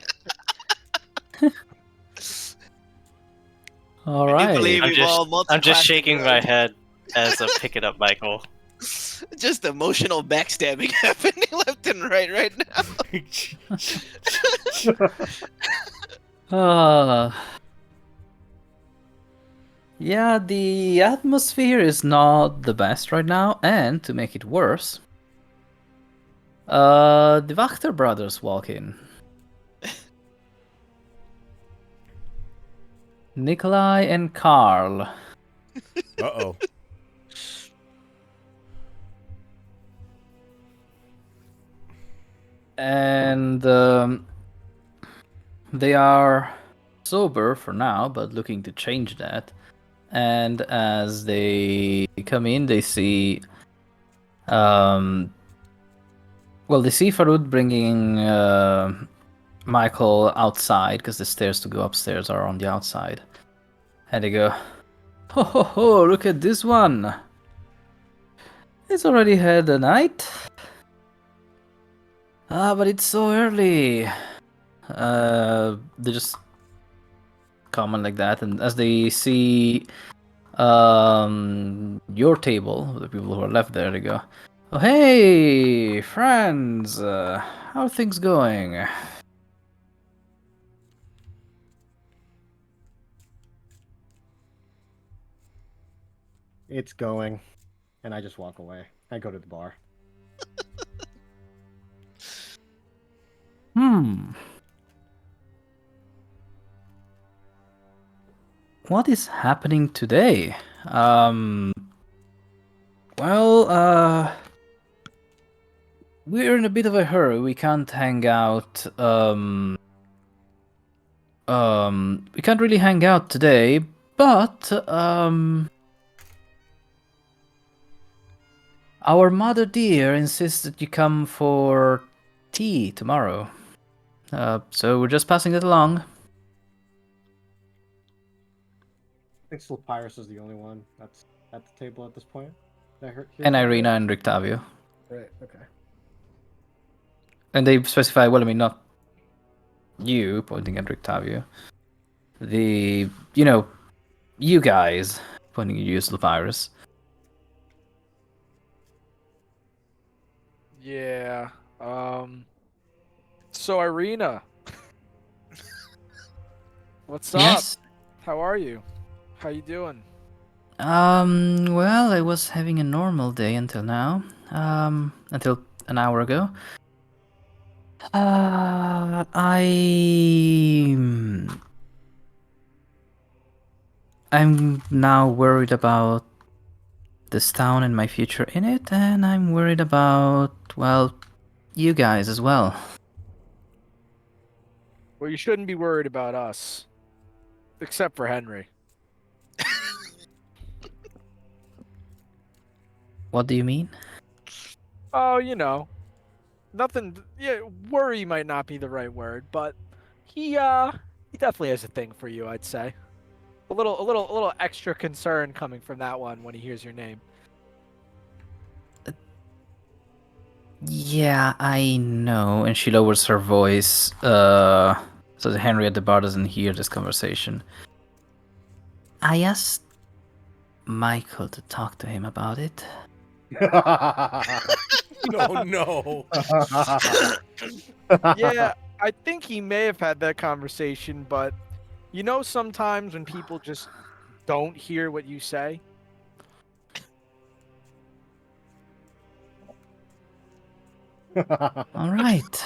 All
I do
right.
believe
I'm
we've all
just, I'm just
multi-classed
shaking
the
my
world.
head as I pick it up, Michael.
Just emotional backstabbing happening left and right now.
Yeah, the atmosphere is not the best right now, and to make it worse, the Wachter brothers walk in. Nikolai and Karl.
Uh-oh.
And they are sober for now, but looking to change that. And as they come in, they see, well, they see Farud bringing Michael outside because the stairs to go upstairs are on the outside. And they go, ho ho ho! Look at this one. It's already had a night. But it's so early. They just comment like that, and as they see your table, the people who are left there, they go, oh hey friends, how are things going?
It's going. And I just walk away. I go to the bar.
What is happening today? Well, we're in a bit of a hurry. We can't hang out. We can't really hang out today, but our mother dear insists that you come for tea tomorrow. So we're just passing it along.
I think Slopyrious is the only one that's at the table at this point. Did I hear
And
that
Irina
right?
and Rictavio.
Right, okay.
And they specify, well, I mean, not you, pointing at Rictavio. You guys, pointing at you, Slopyrious.
Yeah. So Irina. What's up?
Yes?
How are you? How you doing?
Well, I was having a normal day until now. Until an hour ago. I'm now worried about this town and my future in it, and I'm worried about, well, you guys as well.
Well, you shouldn't be worried about us. Except for Henry.
What do you mean?
Oh, you know. nothing. Yeah, worry might not be the right word, but he definitely has a thing for you. I'd say a little extra concern coming from that one when he hears your name.
Yeah, I know. And she lowers her voice, so that Henry at the bar doesn't hear this conversation. I asked Michael to talk to him about it.
No, no.
Yeah, I think he may have had that conversation, but you know, sometimes when people just don't hear what you say.
All right.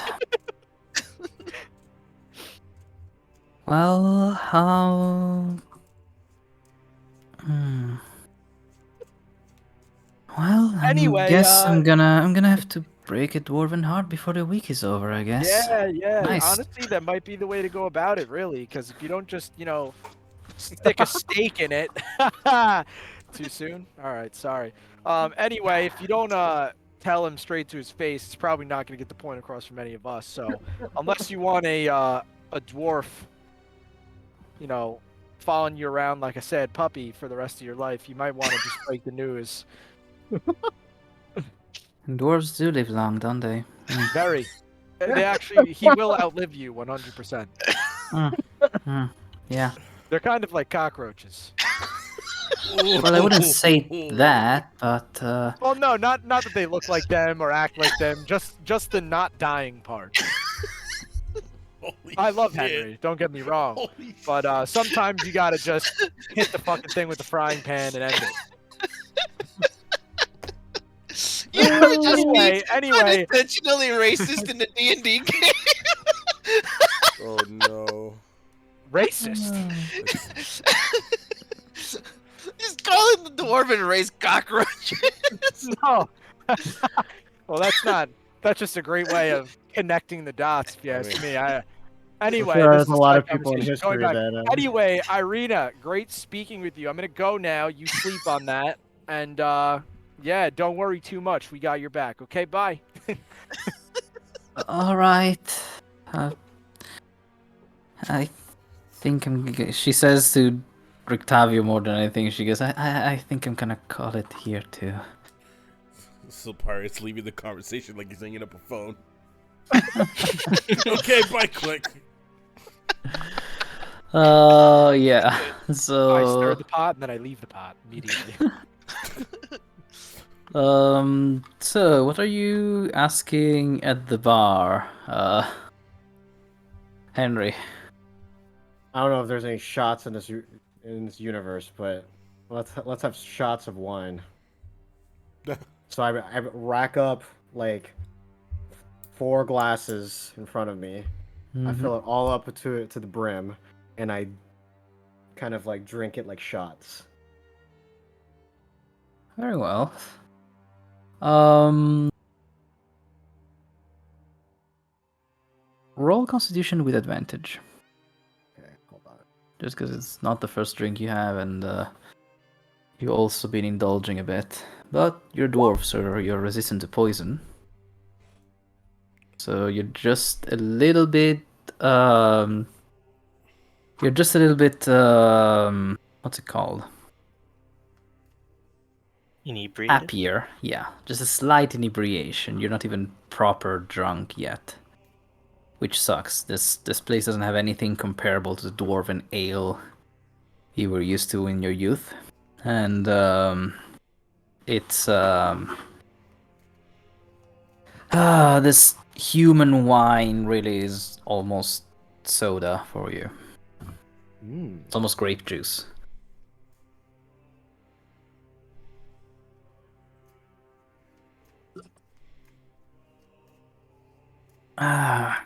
Well, how? Hmm. Well, I
Anyway,
guess I'm gonna have to break a dwarven heart before the week is over. I guess.
yeah.
Nice.
Honestly, that might be the way to go about it, really, because if you don't just, stick a stake in it. Too soon? All right, sorry. Anyway, if you don't tell him straight to his face, it's probably not going to get the point across from any of us. So, unless you want a dwarf, following you around like a sad puppy for the rest of your life, you might want to just break the news.
Dwarves do live long, don't they?
Very. They actually, he will outlive you 100%.
Yeah.
They're kind of like cockroaches.
Well, I wouldn't say that, but
Well, no, not that they look like them or act like them. Just the not dying part.
Holy
I love
shit.
Henry. Don't get me wrong,
Holy
but sometimes you gotta just hit the fucking thing with the frying pan and end it.
You were just being
Anyway,
unintentionally racist in the D&D game.
Oh no.
racist.
He's calling the dwarven race cockroaches.
No. Well, that's just a great way of connecting the dots, if you ask me. Anyway,
sure
this
there's
is
a lot
side
of people in
conversation. Going
history
back.
that.
Anyway, Irina, great speaking with you. I'm gonna go now. You sleep on that, and yeah, don't worry too much. We got your back. Okay, bye.
all right. I think she says to Rictavio more than anything. She goes, I think I'm gonna call it here too.
So Pirate's leaving the conversation like he's hanging up a phone. Okay, bye, click.
Yeah.
I
So
stir the pot and then I leave the pot immediately.
so what are you asking at the bar, Henry?
I don't know if there's any shots in this universe, but let's have shots of wine. So I rack up like 4 glasses in front of me. I fill it all up to the brim, and I kind of like drink it like shots.
Very well. Roll Constitution with advantage.
Okay, hold on.
Just because it's not the first drink you have, and you've also been indulging a bit. But you're dwarf, so you're resistant to poison. So you're just a little bit. You're just a little bit. What's it called?
Inebriated?
Happier. Yeah, just a slight inebriation. You're not even proper drunk yet, which sucks. This place doesn't have anything comparable to the dwarven ale you were used to in your youth, and it's this human wine really is almost soda for you. It's almost grape juice. By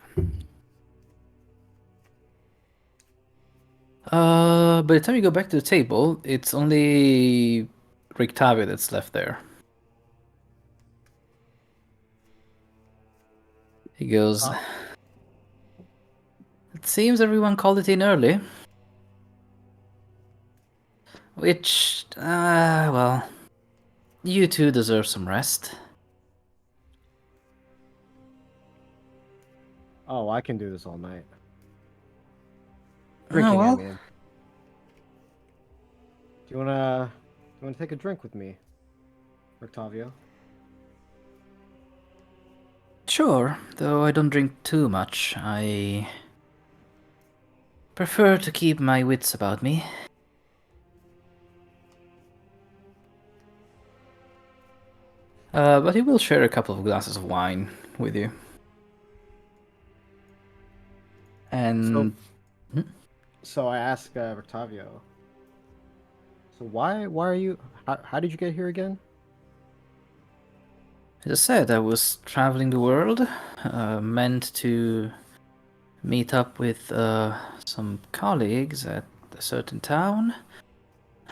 the time you go back to the table, it's only Rictavio that's left there. He goes, it seems everyone called it in early. Which, well, you two deserve some rest.
Oh, I can do this all night.
Oh,
Drinking, I
well,
mean. Do you wanna take a drink with me, Octavio?
sure. Though I don't drink too much. I prefer to keep my wits about me. But he will share a couple of glasses of wine with you. And
So I asked Octavio. So why are you? How did you get here again?
as I said, I was traveling the world, meant to meet up with some colleagues at a certain town.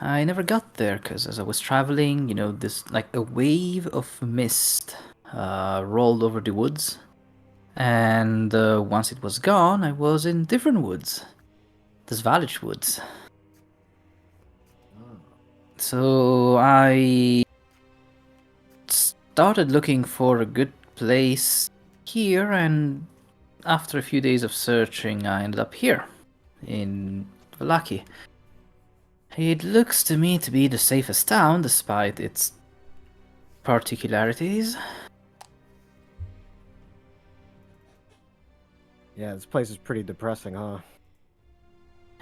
I never got there because as I was traveling, this like a wave of mist rolled over the woods, and once it was gone, I was in different woods, the Svalich woods. So I started looking for a good place here, and after a few days of searching, I ended up here in Vallaki. It looks to me to be the safest town, despite its particularities.
Yeah, this place is pretty depressing, huh?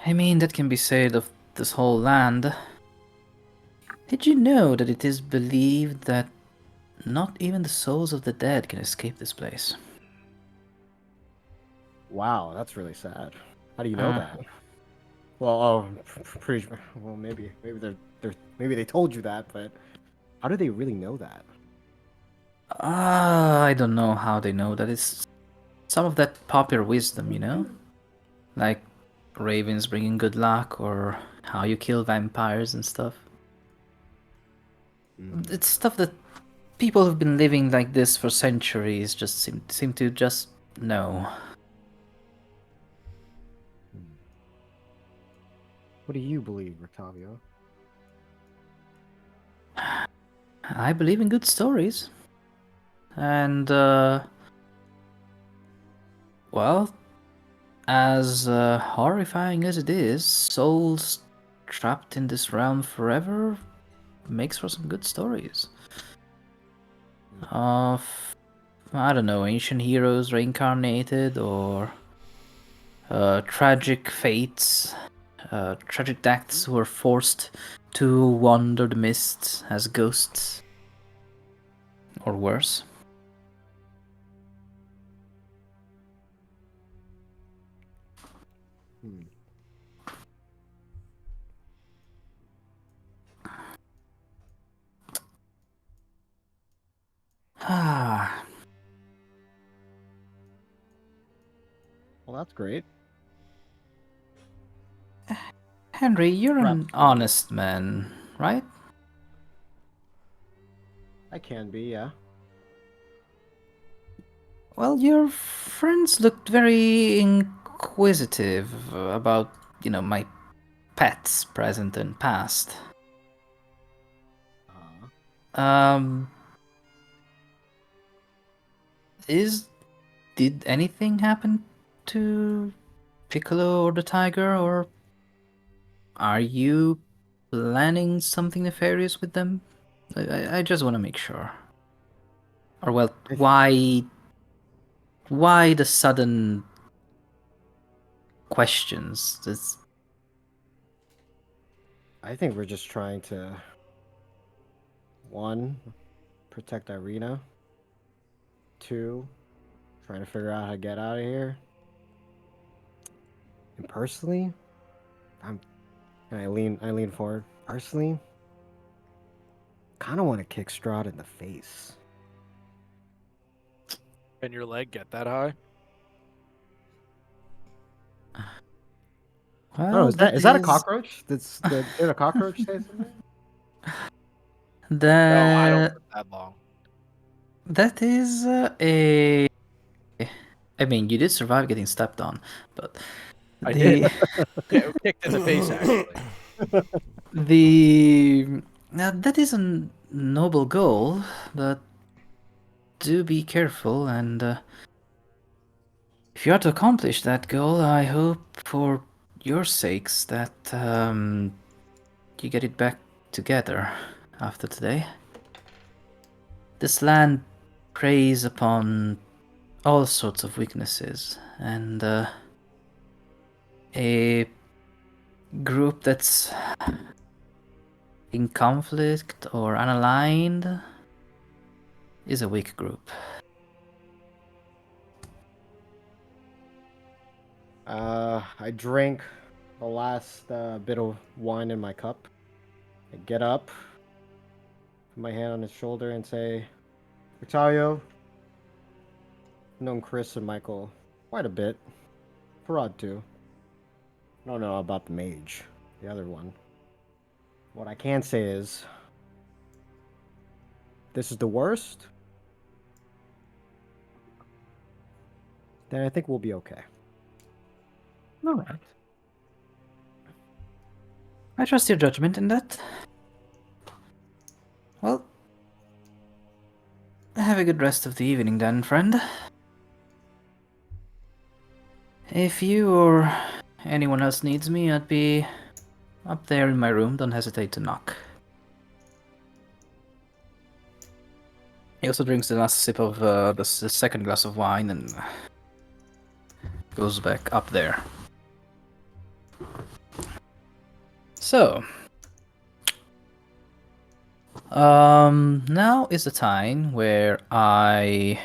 I mean, that can be said of this whole land. Did you know that it is believed that not even the souls of the dead can escape this place?
Wow, that's really sad. How do you know
Uh,
that? Well, oh, pretty. Well, maybe they told you that, but how do they really know that?
I don't know how they know that. It's some of that popular wisdom, Like ravens bringing good luck, or how you kill vampires and stuff. It's stuff that people who've been living like this for centuries just seem to just know.
What do you believe, Octavio?
I believe in good stories. And, well, as horrifying as it is, souls trapped in this realm forever makes for some good stories. Of, I don't know, ancient heroes reincarnated, or tragic fates, tragic deaths who were forced to wander the mists as ghosts, or worse.
Hmm.
Ah,
Well, that's great.
Henry, you're
Perhaps
an honest man, right?
I can be, yeah.
Well, your friends looked very inquisitive about, my pets, present and past. Um, did anything happen to Piccolo or the tiger, or are you planning something nefarious with them? I just want to make sure. Or well, why the sudden questions?
I think we're just trying to one, protect Irina. Two, trying to figure out how to get out of here. And personally, I lean forward. Personally, kind of want to kick Strahd in the face.
Can your leg get that high?
Well,
Is that a cockroach? Did a cockroach say something?
No, I don't
That
live that long.
that is a. I mean, you did survive getting stepped on, but
I
the
did. Kicked in the face, actually.
the now that is a noble goal, but do be careful, and if you are to accomplish that goal, I hope for your sakes that you get it back together after today. This land preys upon all sorts of weaknesses, and a group that's in conflict or unaligned is a weak group.
I drink the last bit of wine in my cup. I get up, put my hand on his shoulder, and say, Octavio, I've known Criss and Michael quite a bit. Parad too. I don't know about the mage, the other one. What I can say is, this is the worst, then I think we'll be okay.
All right. I trust your judgment in that. Well, have a good rest of the evening then, friend. If you or anyone else needs me, I'd be up there in my room. Don't hesitate to knock. He also drinks the last sip of the second glass of wine and goes back up there. So, now is the time where I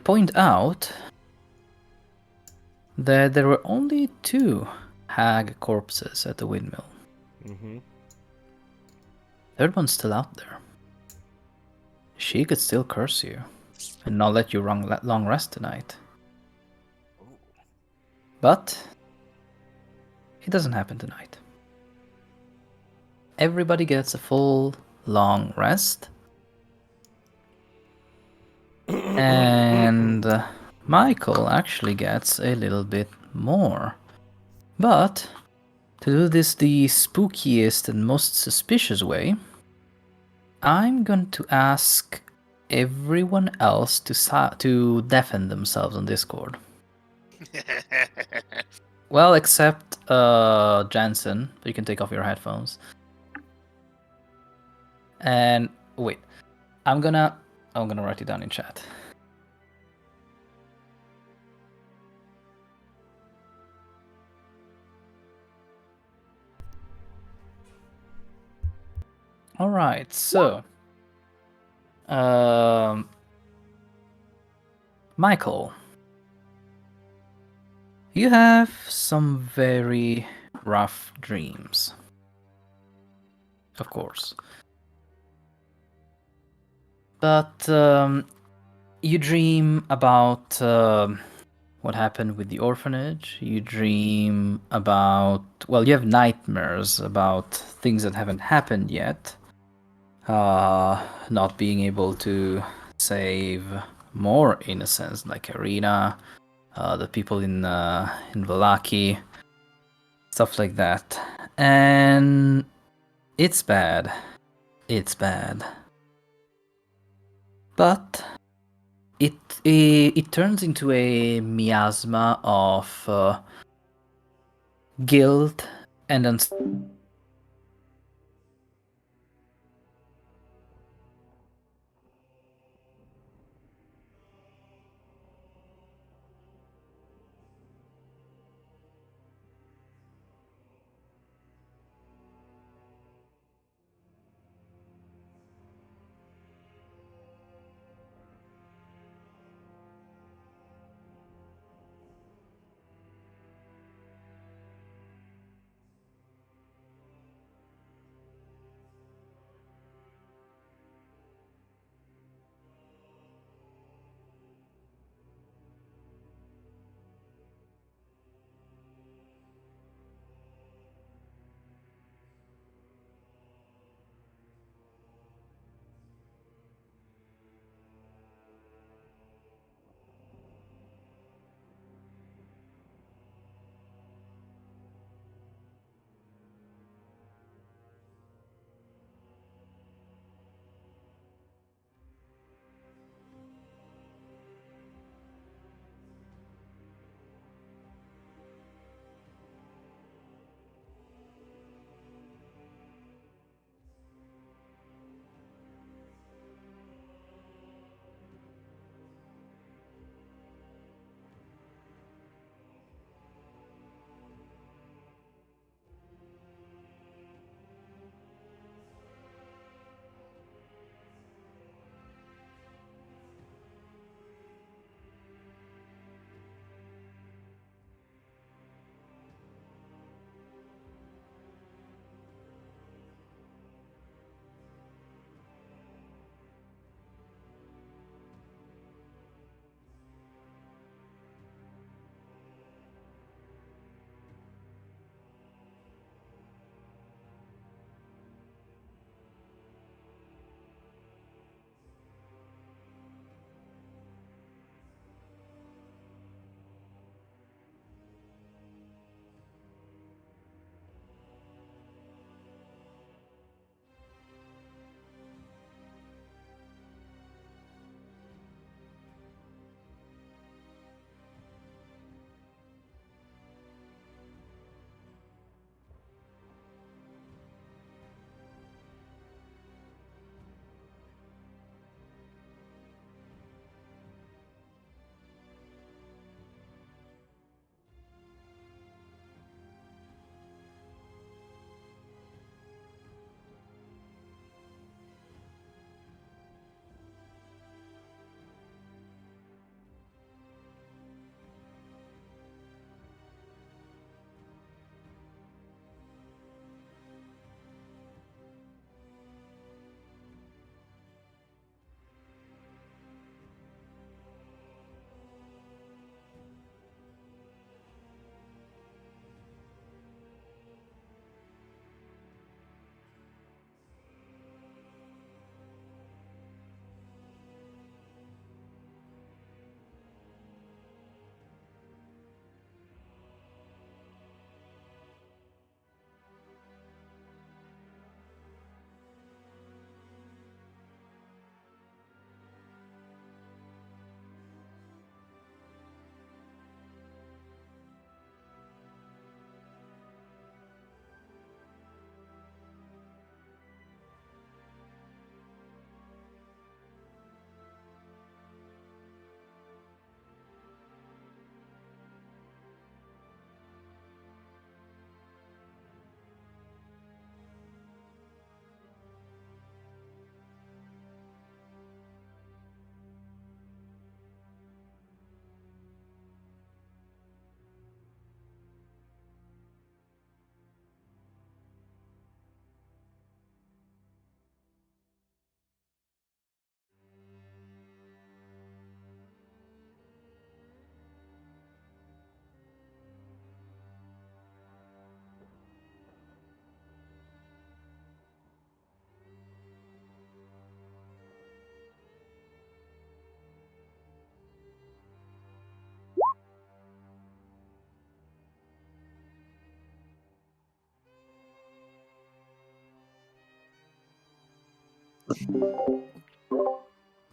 point out that there were only 2 hag corpses at the windmill.
Mm-hmm.
Third one's still out there. She could still curse you and not let you long rest tonight. But it doesn't happen tonight. Everybody gets a full long rest. And Michael actually gets a little bit more. But to do this the spookiest and most suspicious way, I'm going to ask everyone else to deafen themselves on Discord. Well, except Djansen, you can take off your headphones. And wait, I'm gonna write it down in chat. All right, so Michael, you have some very rough dreams. Of course. But you dream about what happened with the orphanage. You dream about, well, you have nightmares about things that haven't happened yet. Not being able to save more innocents like Arena, the people in Valaki, stuff like that. And it's bad. It's bad. But it turns into a miasma of guilt and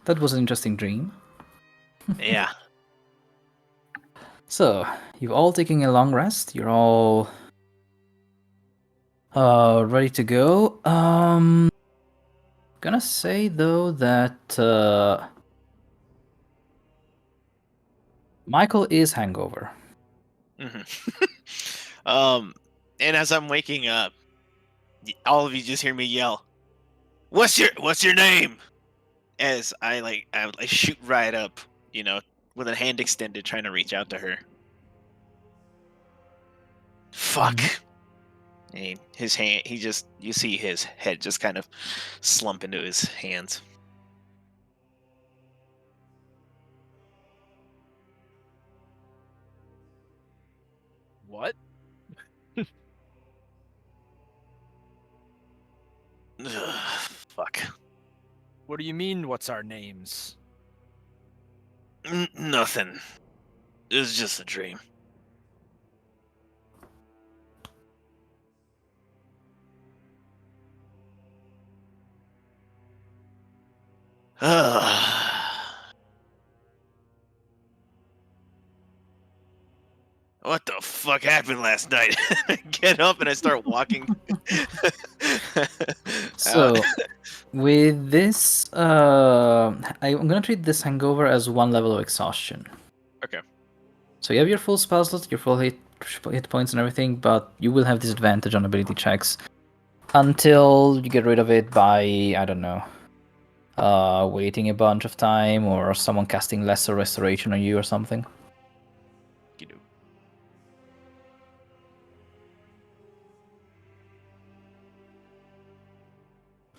That was an interesting dream.
Yeah.
So, you've all taken a long rest. You're all ready to go. Gonna say though that Michael is hangover.
And as I'm waking up, all of you just hear me yell, "What's your name?" As I shoot right up, with a hand extended, trying to reach out to her. Fuck. And his hand, you see his head just kind of slump into his hands.
What?
Fuck.
What do you mean, what's our names?
Nothing. It was just a dream. What the fuck happened last night? I get up and I start walking.
So, with this, I'm gonna treat this hangover as one level of exhaustion.
Okay.
So you have your full spell slot, your full hit points and everything, but you will have disadvantage on ability checks until you get rid of it by, I don't know, waiting a bunch of time or someone casting lesser restoration on you or something.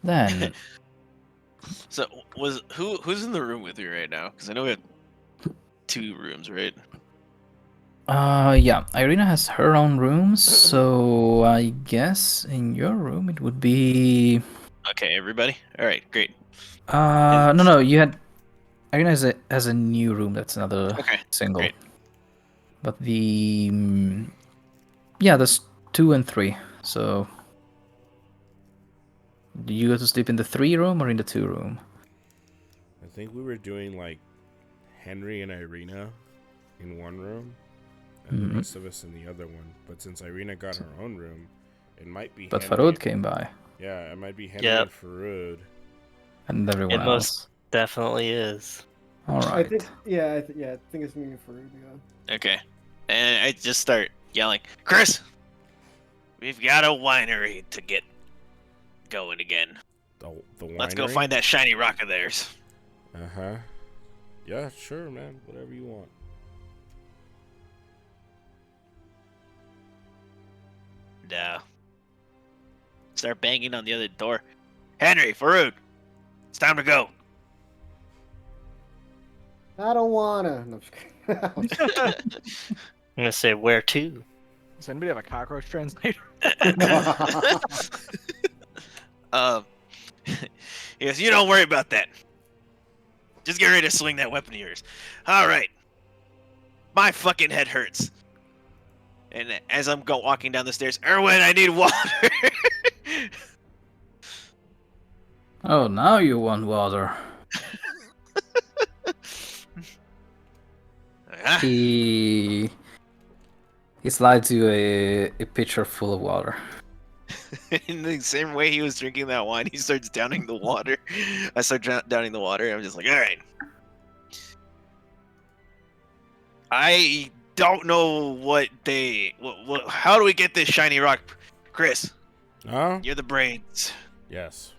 Then,
So who's in the room with you right now? Because I know we have 2 rooms, right?
yeah, Irina has her own rooms, so I guess in your room it would be.
Okay, everybody. All right, great.
No, you had. Irina has a new room. That's another single.
Great.
But yeah, there's 2 and 3. So, do you go to sleep in the 3 room or in the 2 room?
I think we were doing like Henry and Irina in one room, and the rest of us in the other one. But since Irina got her own room, it might be.
But
Henry
Farod came by.
Yeah, it might be Henry and Farod.
And everyone
It
else.
most definitely is.
All right.
I think it's me for
Okay. And I just start yelling, "Criss, we've got a winery to get going again.
The winery?
Let's go find that shiny rock of theirs."
Uh-huh. Yeah, sure, man. Whatever you want.
No. Start banging on the other door. "Henry, Farod, it's time to go."
I don't wanna. No, I'm just kidding.
I'm gonna say where to.
Does anybody have a cockroach translator?
He goes, "You don't worry about that. Just get ready to swing that weapon of yours." All right. My fucking head hurts. And as I'm walking down the stairs, "Erwin, I need water."
Oh, now you want water. He slides you a pitcher full of water.
In the same way he was drinking that wine, he starts downing the water. I start downing the water. I'm just like, all right. I don't know how do we get this shiny rock? Criss, you're the brains.
Yes.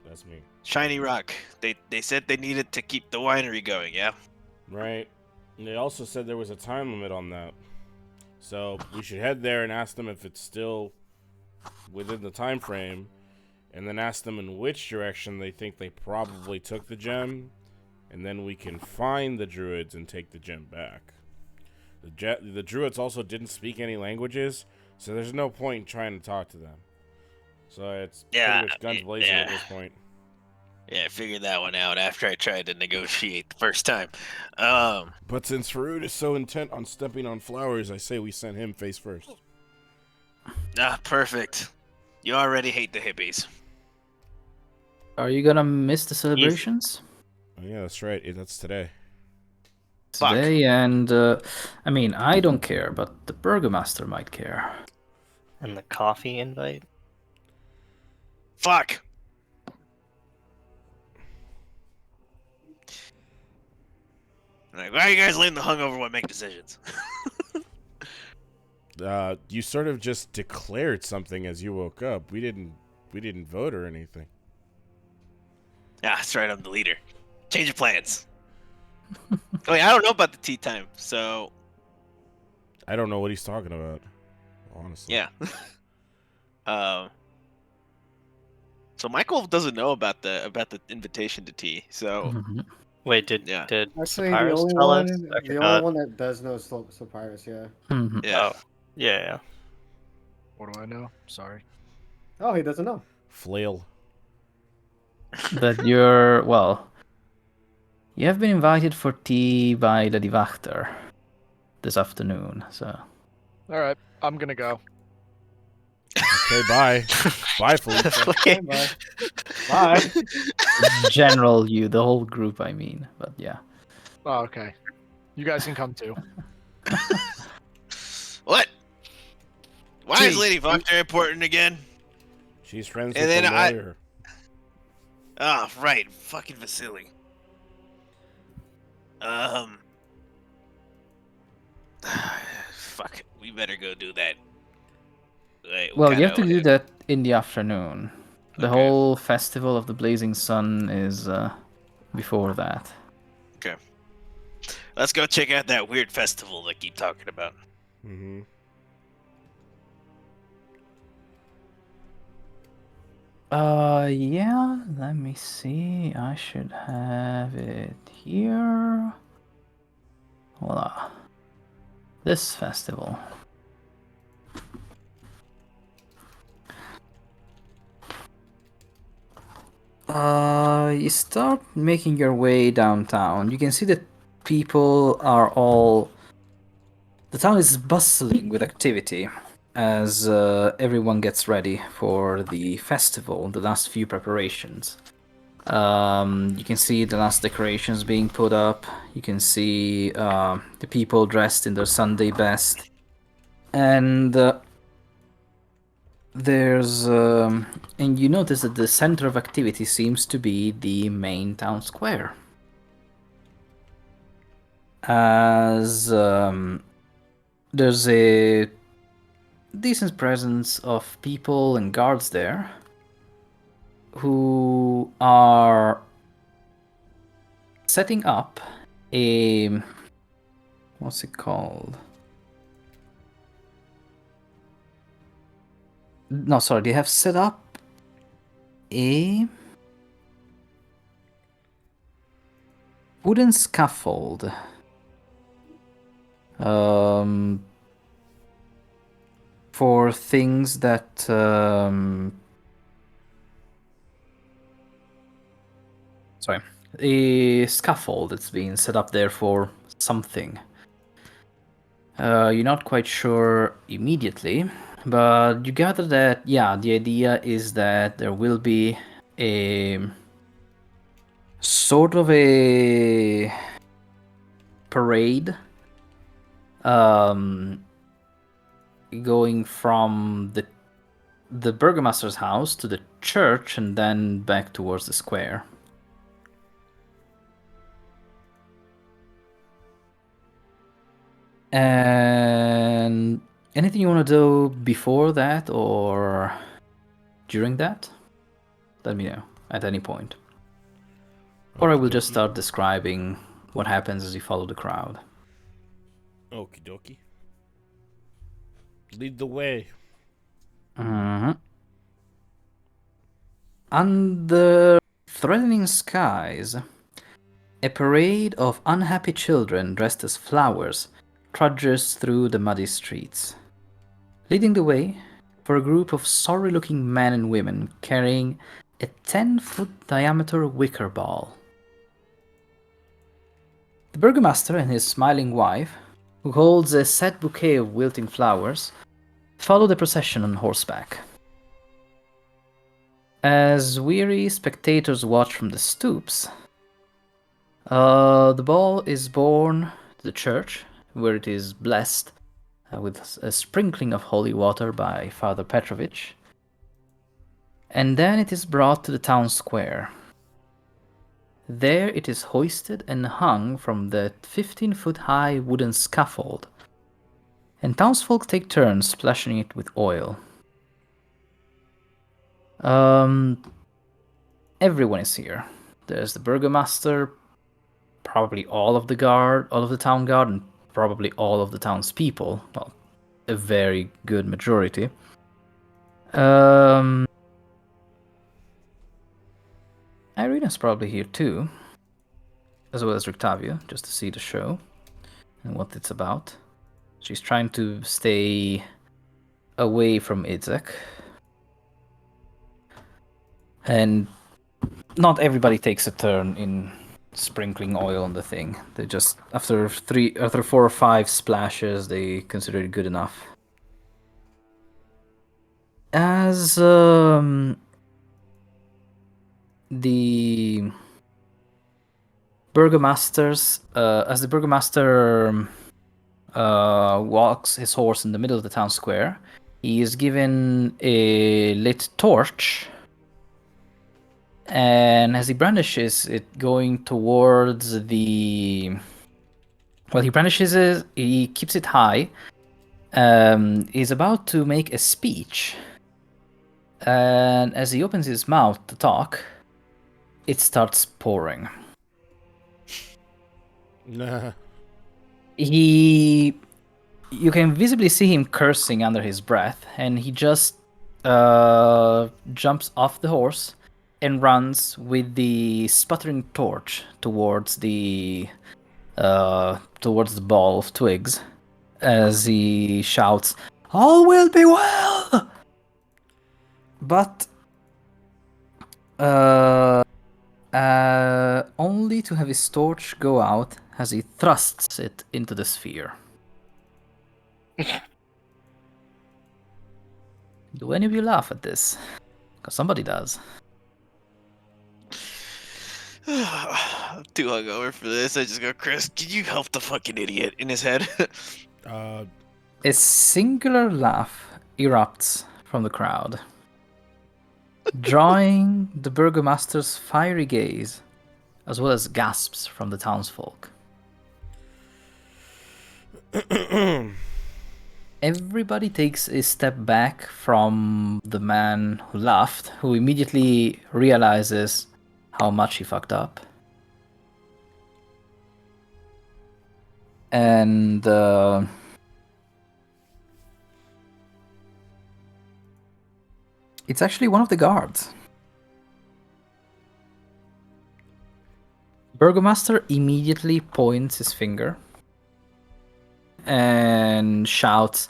That's me.
Shiny rock. They said they needed to keep the winery going, yeah?
Right. And they also said there was a time limit on that. So we should head there and ask them if it's still within the time frame, and then ask them in which direction they think they probably took the gem, and then we can find the druids and take the gem back. The druids also didn't speak any languages, so there's no point in trying to talk to them. So it's pretty much guns blazing at this point.
Yeah, I figured that one out after I tried to negotiate the first time.
But since Farud is so intent on stepping on flowers, I say we send him face first.
Perfect. You already hate the hippies.
Are you gonna miss the celebrations
Oh, yeah, that's right. That's today.
Fuck.
today? And I mean, I don't care, but the Burgomaster might care.
And the coffee invite?
Fuck. Like, why are you guys letting the hungover one make decisions?
You sort of just declared something as you woke up. We didn't vote or anything.
Yeah, that's right. I'm the leader. Change of plans. Oh yeah, I don't know about the tea time, so
I don't know what he's talking about, honestly.
yeah. So Michael doesn't know about the invitation to tea. So
Mhm.
Wait, did
Yeah.
Actually,
Sapphires tell us? I
the
forgot.
only one that does know is Slopyrious, yeah.
Mhm.
yeah.
Oh, yeah.
What do I know? Sorry.
Oh, he doesn't know.
Flail.
That you're, well, you have been invited for tea by the Divachter this afternoon, so.
All right, I'm gonna go.
Okay, bye. Bye, Felicia.
Okay, bye. Bye.
General you, the whole group, I mean, but yeah.
Oh, okay. You guys can come too.
What? Why is
Tea.
Lady Voctor important again?
She's friends
And
with the
then I-
lawyer.
Ah, right. Fucking Vasily. Fuck. We better go do that. Wait,
Well, you have to
kinda-
do that in the afternoon. The
Okay.
whole festival of the Blazing Sun is before that.
Let's go check out that weird festival they keep talking about.
Mm-hmm.
Yeah, let me see. I should have it here. Voila. This festival. You start making your way downtown. You can see that people are all. The town is bustling with activity as everyone gets ready for the festival, the last few preparations. You can see the last decorations being put up. You can see the people dressed in their Sunday best. And and you notice that the center of activity seems to be the main town square. As there's a decent presence of people and guards there who are setting up a, what's it called? No, sorry, they have set up a wooden scaffold. For things that sorry, a scaffold that's being set up there for something. You're not quite sure immediately, but you gather that, yeah, the idea is that there will be a sort of a parade going from the burgomaster's house to the church and then back towards the square. And anything you want to do before that or during that? Let me know at any point. Or I will just start describing what happens as you follow the crowd.
Okie dokie. Lead the way.
Mm-hmm. Under threatening skies, a parade of unhappy children dressed as flowers trudges through the muddy streets, leading the way for a group of sorry-looking men and women carrying a 10-foot diameter wicker ball. The burgomaster and his smiling wife, who holds a set bouquet of wilting flowers, follow the procession on horseback. As weary spectators watch from the stoops, the ball is borne to the church, where it is blessed with a sprinkling of holy water by Father Petrovich, and then it is brought to the town square. There it is hoisted and hung from the 15-foot-high wooden scaffold, and townsfolk take turns splashing it with oil. Everyone is here. There's the burgomaster, probably all of the town guard, and probably all of the townspeople. Well, a very good majority. Irina's probably here too, as well as Rictavia, just to see the show and what it's about. She's trying to stay away from Idzek. And not everybody takes a turn in sprinkling oil on the thing. They just, after 4 or 5 splashes, they consider it good enough. As the burgomaster walks his horse in the middle of the town square, he is given a lit torch, and as he brandishes it going towards the... Well, he brandishes it, he keeps it high, he's about to make a speech, and as he opens his mouth to talk, it starts pouring.
Nah.
You can visibly see him cursing under his breath, and he just jumps off the horse and runs with the sputtering torch towards the ball of twigs, as he shouts, "All will be well!" But only to have his torch go out as he thrusts it into the sphere. Do any of you laugh at this? Because somebody does.
I'm too hungover for this. I just go, Criss, can you help the fucking idiot in his head?
A singular laugh erupts from the crowd, drawing the burgomaster's fiery gaze, as well as gasps from the townsfolk. Everybody takes a step back from the man who laughed, who immediately realizes how much he fucked up. And it's actually one of the guards. Burgomaster immediately points his finger and shouts,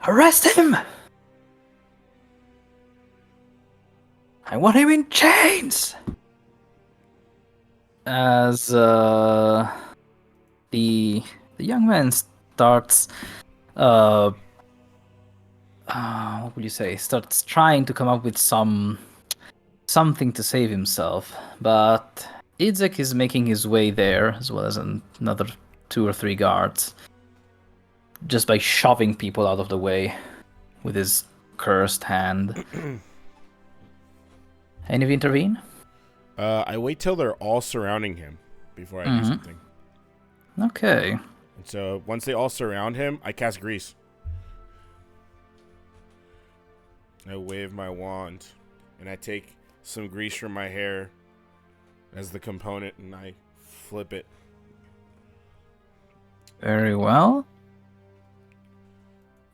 "Arrest him! I want him in chains!" As the young man starts, what would you say? Starts trying to come up with something to save himself, but Idzek is making his way there, as well as another 2 or 3 guards, just by shoving people out of the way with his cursed hand. Any of you intervene?
I wait till they're all surrounding him before I do something.
Okay.
And so once they all surround him, I cast Grease. I wave my wand, and I take some grease from my hair as the component, and I flip it.
Very well.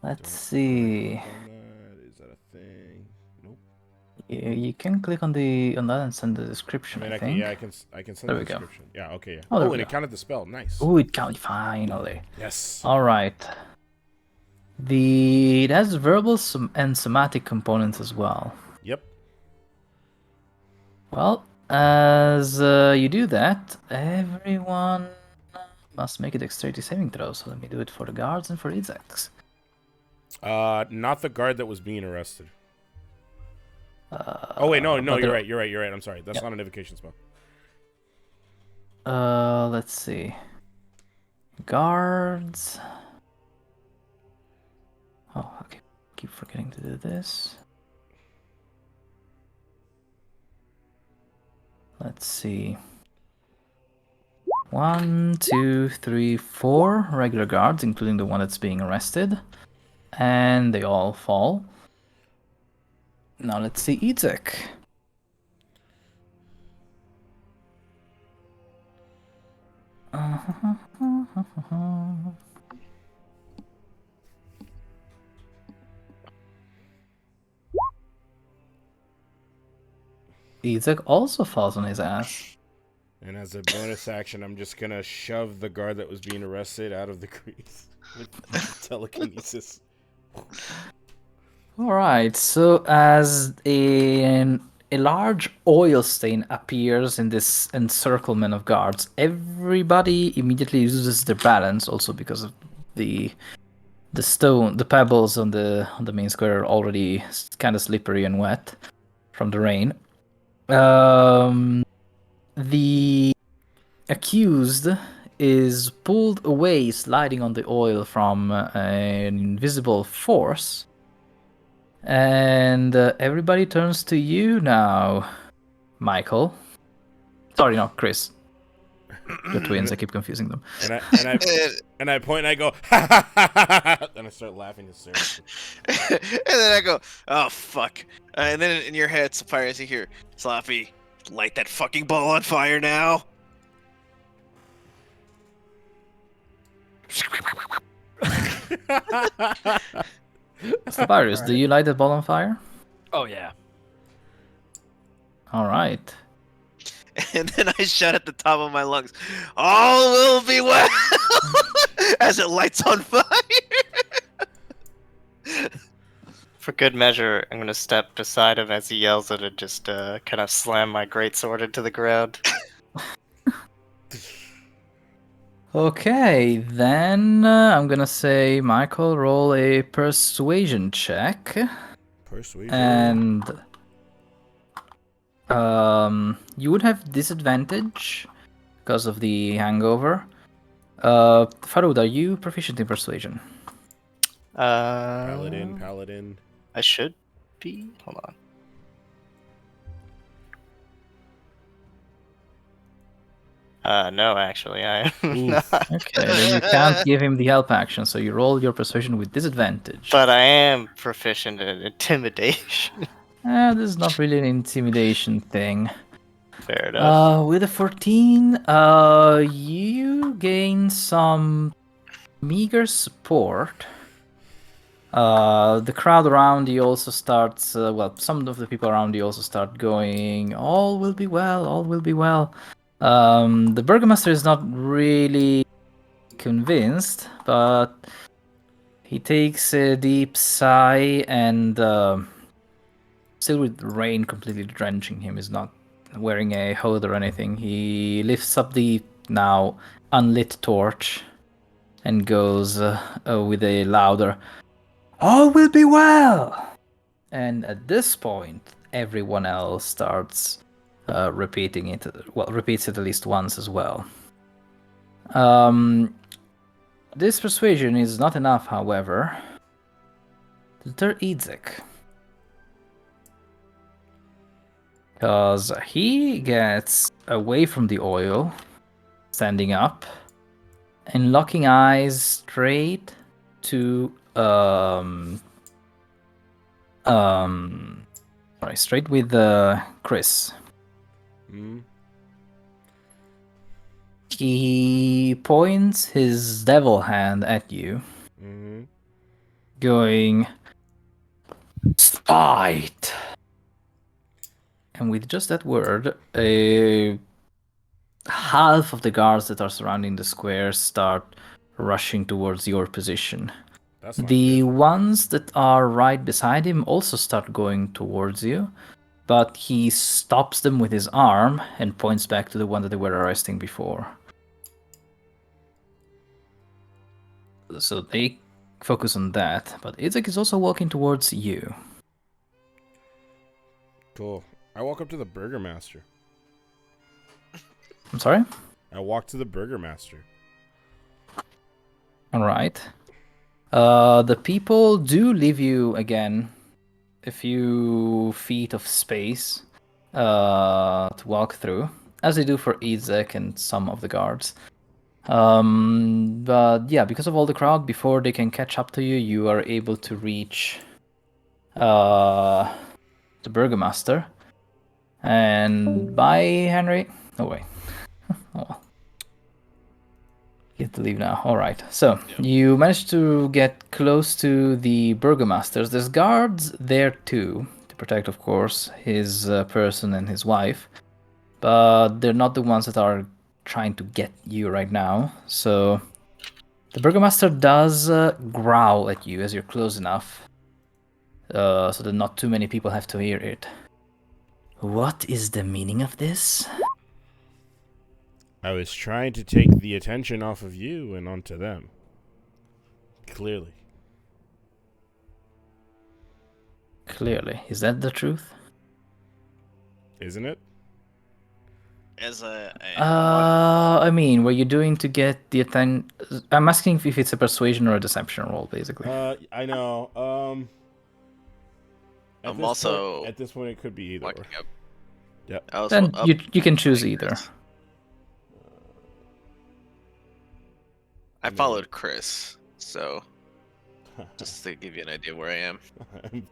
Let's see.
Is that a thing? Nope.
You can click on that and send the description. I think.
I can send
There
the
we go.
description. Yeah, okay, yeah.
Oh, there
Oh,
we
and
go.
it counted the spell. Nice.
Oh, it counted finally.
Yes.
All right. It has verbal and somatic components as well.
Yep.
Well, as you do that, everyone must make a dexterity saving throw. So let me do it for the guards and for Idzeks.
Not the guard that was being arrested. Oh wait, no,
but
you're right. You're right. I'm sorry. That's
Yep.
not an evocation spell.
Let's see. Guards. Oh, okay. Keep forgetting to do this. Let's see. 1, 2, 3, 4 regular guards, including the one that's being arrested. And they all fall. Now let's see Izek. Izek also falls on his ass.
And as a bonus action, I'm just gonna shove the guard that was being arrested out of the crease with telekinesis.
Alright, so as a large oil stain appears in this encirclement of guards, everybody immediately loses their balance, also because of the pebbles on the main square are already kind of slippery and wet from the rain. The accused is pulled away, sliding on the oil from an invisible force. And everybody turns to you now, Michael. Sorry, no, Criss. The twins, I keep confusing them.
And I point and I go, ha ha ha ha ha, and I start laughing hysterically.
And then I go, oh fuck. And then in your head, Slopyrious, you hear, Sloppy, light that fucking ball on fire now.
Slopyrious, do you light the ball on fire?
Oh yeah.
All right.
And then I shout at the top of my lungs, all will be well, as it lights on fire.
For good measure, I'm gonna step beside him as he yells it and just kind of slam my greatsword into the ground.
Okay, then I'm gonna say, Michael, roll a persuasion check.
Persuasion.
And you would have disadvantage because of the hangover. Farud, are you proficient in persuasion?
Paladin.
I should be. Hold on. No, actually, I am not.
Okay, then you can't give him the help action, so you roll your persuasion with disadvantage.
But I am proficient in intimidation.
This is not really an intimidation thing.
Fair enough.
With a 14, you gain some meager support. The crowd around you also starts, some of the people around you also start going, all will be well, all will be well. The burgomaster is not really convinced, but he takes a deep sigh and, still with the rain completely drenching him, is not wearing a hood or anything. He lifts up the now unlit torch and goes with a louder, all will be well! And at this point, everyone else starts repeating it. Well, repeats it at least once as well. This persuasion is not enough, however, to deter Izek. Because he gets away from the oil, standing up, and locking eyes straight to straight with Criss. He points his devil hand at you, going, fight! And with just that word, half of the guards that are surrounding the square start rushing towards your position.
That's not
The
good.
ones that are right beside him also start going towards you, but he stops them with his arm and points back to the one that they were arresting before. So they focus on that, but Izek is also walking towards you.
Cool. I walk up to the Burgermaster.
I'm sorry?
I walk to the Burgermaster.
All right. The people do leave you again a few feet of space to walk through, as they do for Izek and some of the guards. But yeah, because of all the crowd, before they can catch up to you, you are able to reach the Burgomaster. And bye, Henry. Oh, wait. Oh, well. You have to leave now. All right. So you managed to get close to the Burgomasters. There's guards there too to protect, of course, his person and his wife. But they're not the ones that are trying to get you right now. So the Burgomaster does growl at you as you're close enough, so that not too many people have to hear it. What is the meaning of this?
I was trying to take the attention off of you and onto them. Clearly.
Clearly. Is that the truth?
Isn't it?
As a
I mean, were you doing to get the attention? I'm asking if it's a persuasion or a deception roll, basically.
I know.
I'm also
at this point, it could be either.
walking up.
Yep.
I was
Then
up
you can choose
like
either.
Criss. I followed Criss, so just to give you an idea where I am.
I'm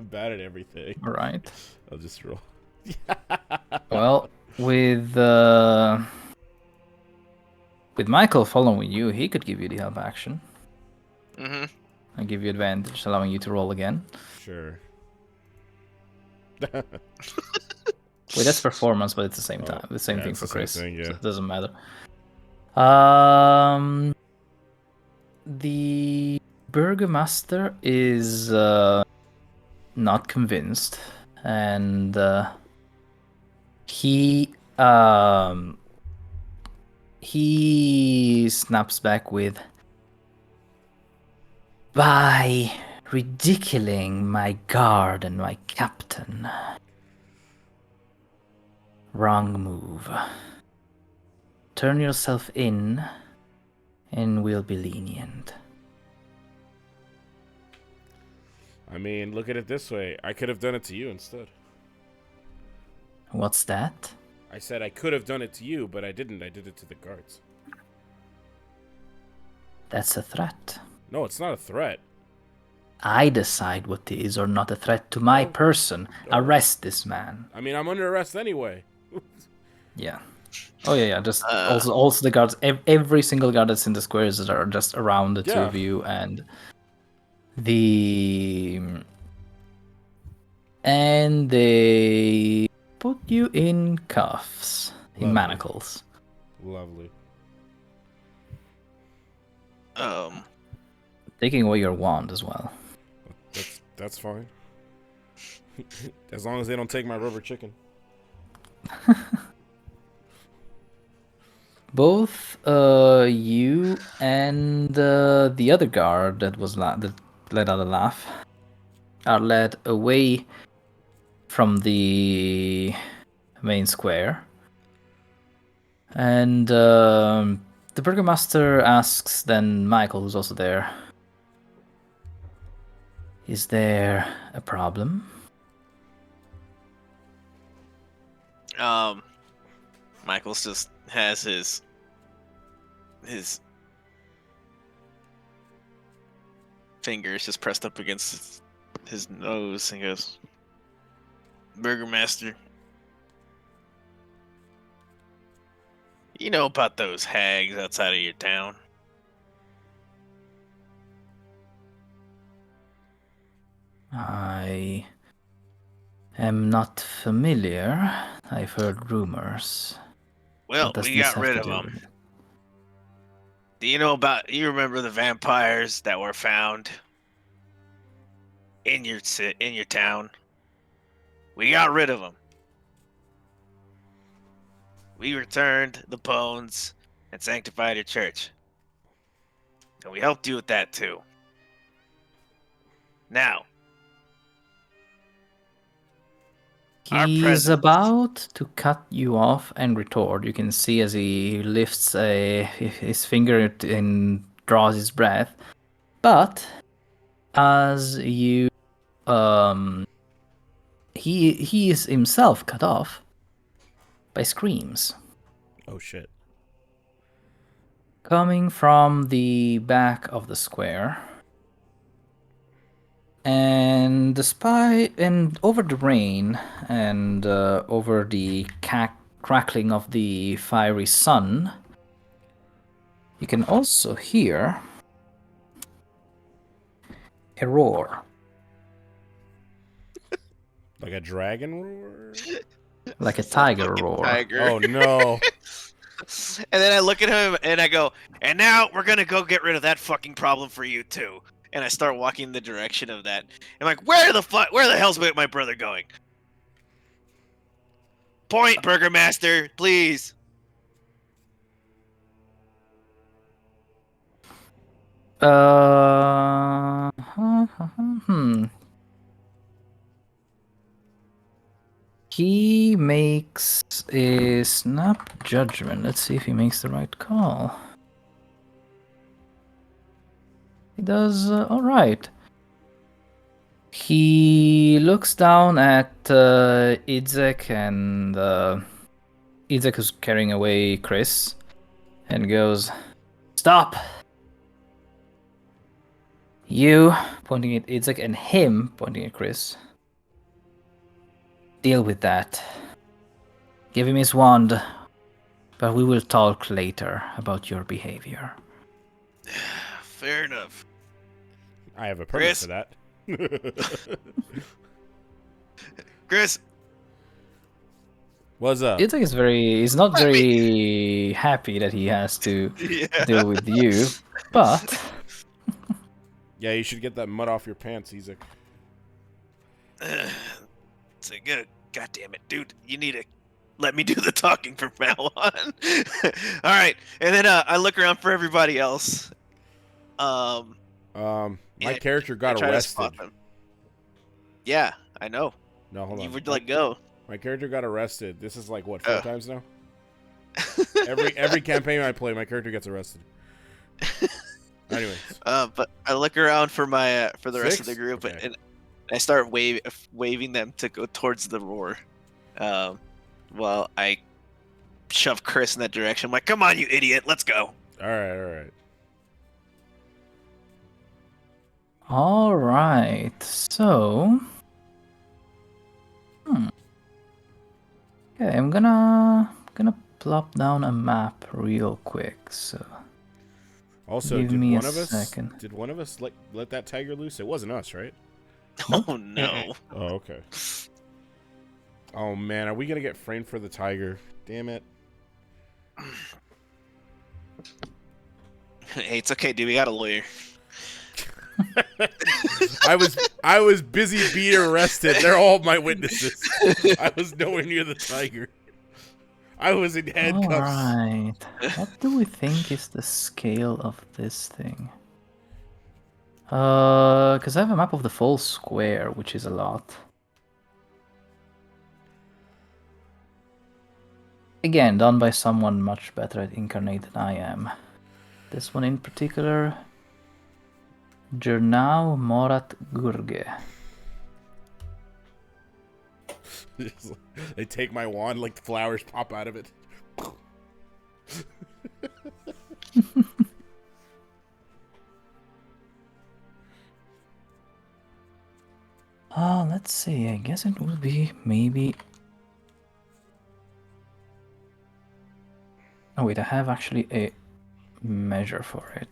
bad at everything.
All right.
I'll just roll.
Well, with Michael following you, he could give you the help action
Mm-hmm.
and give you advantage, allowing you to roll again.
Sure.
Wait, that's performance, but it's the same time. The same
yeah,
thing
it's
for
the same
Criss.
thing, yeah.
So it doesn't matter. The Burgomaster is not convinced, and he snaps back with, "By ridiculing my guard and my captain. Wrong move. Turn yourself in, and we'll be lenient."
I mean, look at it this way. I could have done it to you instead.
What's that?
I said I could have done it to you, but I didn't. I did it to the guards.
That's a threat.
No, it's not a threat.
I decide what is or not a threat to my
No.
person.
No.
Arrest this man.
I mean, I'm under arrest anyway.
Yeah. Oh yeah. Just also the guards. Every single guard that's in the squares are just around the two
Yeah.
of you, and they put you in cuffs, in
Lovely.
manacles.
Lovely.
Taking away your wand as well.
That's fine. As long as they don't take my rubber chicken.
Both you and the other guard that let out a laugh are led away from the main square. And the Burgomaster asks then Michael, who's also there, "Is there a problem?"
Michael's just has his fingers just pressed up against his nose and goes, "Burgermaster, you know about those hags outside of your town?"
I am not familiar. I've heard rumors.
Well,
What does
we
this
got
have
rid
to
of
do
them.
with it?
Do you remember the vampires that were found in your town? We got rid of them. We returned the bones and sanctified your church. And we helped you with that too. Now, Our
He's
presence.
about to cut you off and retort. You can see as he lifts his finger and draws his breath. But as you he is himself cut off by screams
Oh shit.
coming from the back of the square. And over the rain and over the crackling of the fiery sun, you can also hear a roar,
Like a dragon roar?
like a
It's
tiger
fucking
roar.
Tiger.
Oh no.
And then I look at him and I go, and now we're gonna go get rid of that fucking problem for you too. And I start walking in the direction of that. I'm like, where the hell's my brother going? Point, Burger Master, please.
Hmm. He makes a snap judgment. Let's see if he makes the right call. He does all right. He looks down at Idzek, and Idzek is carrying away Criss, and goes, "Stop! You," pointing at Idzek, and him, pointing at Criss. "Deal with that. Give him his wand, but we will talk later about your behavior."
Fair enough.
I have a permit
Criss?
for that.
Criss,
What's up?
Idzek is he's not
Let me-
very happy that he has to
yeah.
deal with you, but
Yeah, you should get that mud off your pants, Ezek.
It's a good. God damn it, dude! You need to let me do the talking from now on. All right, and then I look around for everybody else.
My
Yeah,
character
I
got
try to
arrested.
spot them. Yeah, I know.
No, hold
You
on.
would let go.
My character got arrested. This is like what, 4
Oh.
times now? Every campaign I play, my character gets arrested. Anyways,
But I look around for my for the rest of the
6?
group,
Okay.
and I start waving them to go towards the roar. While I shove Criss in that direction. I'm like, "Come on, you idiot! Let's go."
all right.
all right. So, okay, I'm gonna plop down a map real quick. So,
Also,
Give
did
me a
one of us
second.
let that tiger loose? It wasn't us, right?
Oh no!
Oh, okay. Oh man, are we gonna get framed for the tiger? Damn it.
Hey, it's okay, dude. We got a lawyer.
I was busy being arrested. They're all my witnesses. I was nowhere near the tiger. I was in handcuffs.
all right. What do we think is the scale of this thing? Because I have a map of the full square, which is a lot. Again, done by someone much better at Incarnate than I am. This one in particular, Jernau Morat Gurge.
They take my wand, like flowers pop out of it.
Let's see. I guess it would be maybe. Oh wait, I have actually a measure for it.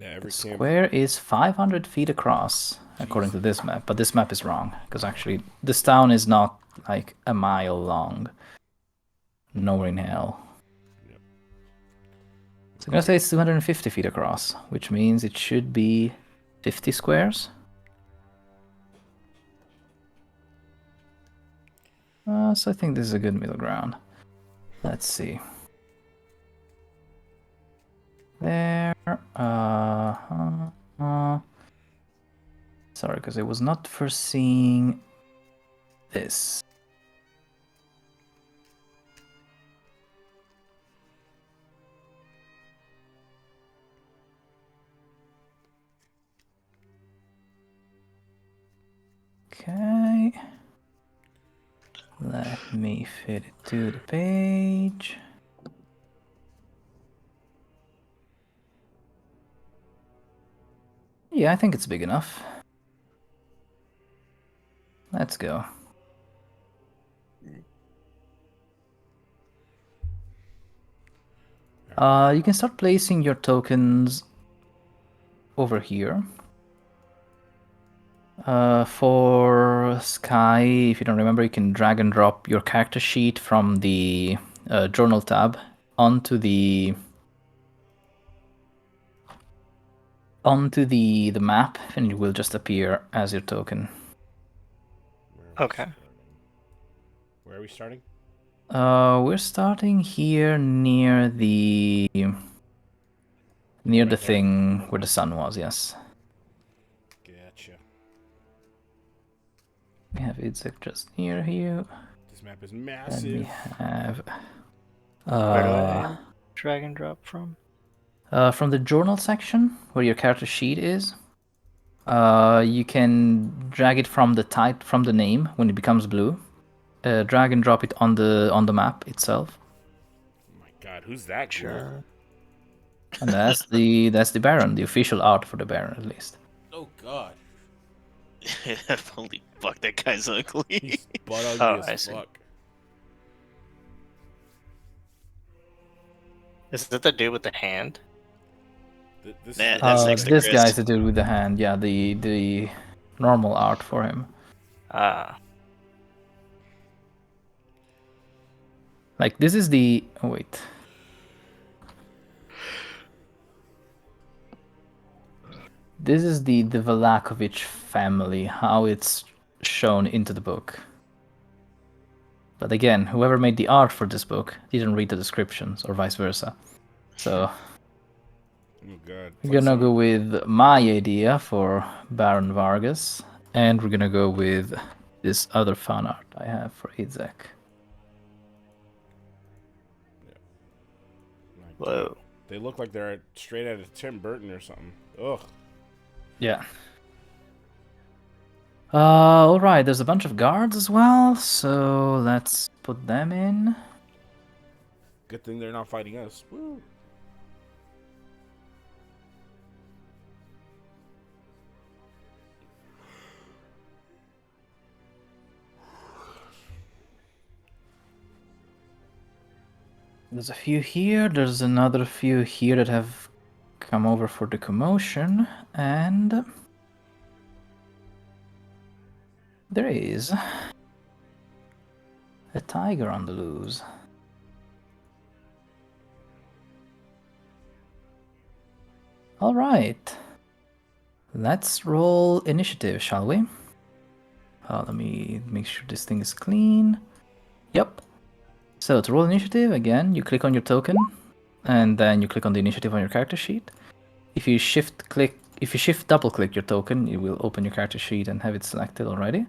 Yeah,
The
every camp.
square is 500 feet across, according to this map. But this map is wrong, because actually this town is not like a mile long. Nowhere in hell.
Yep.
So I'm gonna say it's 250 feet across, which means it should be 50 squares. So I think this is a good middle ground. Let's see. There. Sorry, because I was not foreseeing this. Okay. Let me fit it to the page. Yeah, I think it's big enough. Let's go. You can start placing your tokens over here. For Sky, if you don't remember, you can drag and drop your character sheet from the journal tab onto the map, and it will just appear as your token.
Okay.
Where are we starting?
We're starting here near the
Right there?
thing where the sun was. Yes,
Gotcha.
we have Idzek just near you.
This map is
Then we
massive.
have
Where do I drag and drop from?
from the journal section where your character sheet is. You can drag it from the name when it becomes blue. Drag and drop it on the map itself,
Oh my god, who's that ghoul?
Sure.
and that's the Baron, the official art for the Baron at least.
Oh god.
Holy fuck, that guy's ugly.
He's butt ugly
Oh,
as
I see.
fuck.
Is it the dude with the hand?
This
Nah,
is
that's next to
This
Criss.
guy's the dude with the hand. Yeah, the normal art for him.
Ah.
Like this is the wait. This is the Vlahovic family, how it's shown into the book. But again, whoever made the art for this book didn't read the descriptions, or vice versa. So
Oh god.
we're gonna go with my idea for Baron Vargas, and we're gonna go with this other fan art I have for Idzek.
Whoa.
They look like they're straight out of Tim Burton or something. Ugh.
Yeah. Alright, there's a bunch of guards as well, so let's put them in.
Good thing they're not fighting us. Woo.
There's a few here, there's another few here that have come over for the commotion, and there is a tiger on the loose. Alright, let's roll initiative, shall we? Let me make sure this thing is clean. Yep. So to roll initiative, again, you click on your token, and then you click on the initiative on your character sheet. If you shift double click your token, it will open your character sheet and have it selected already.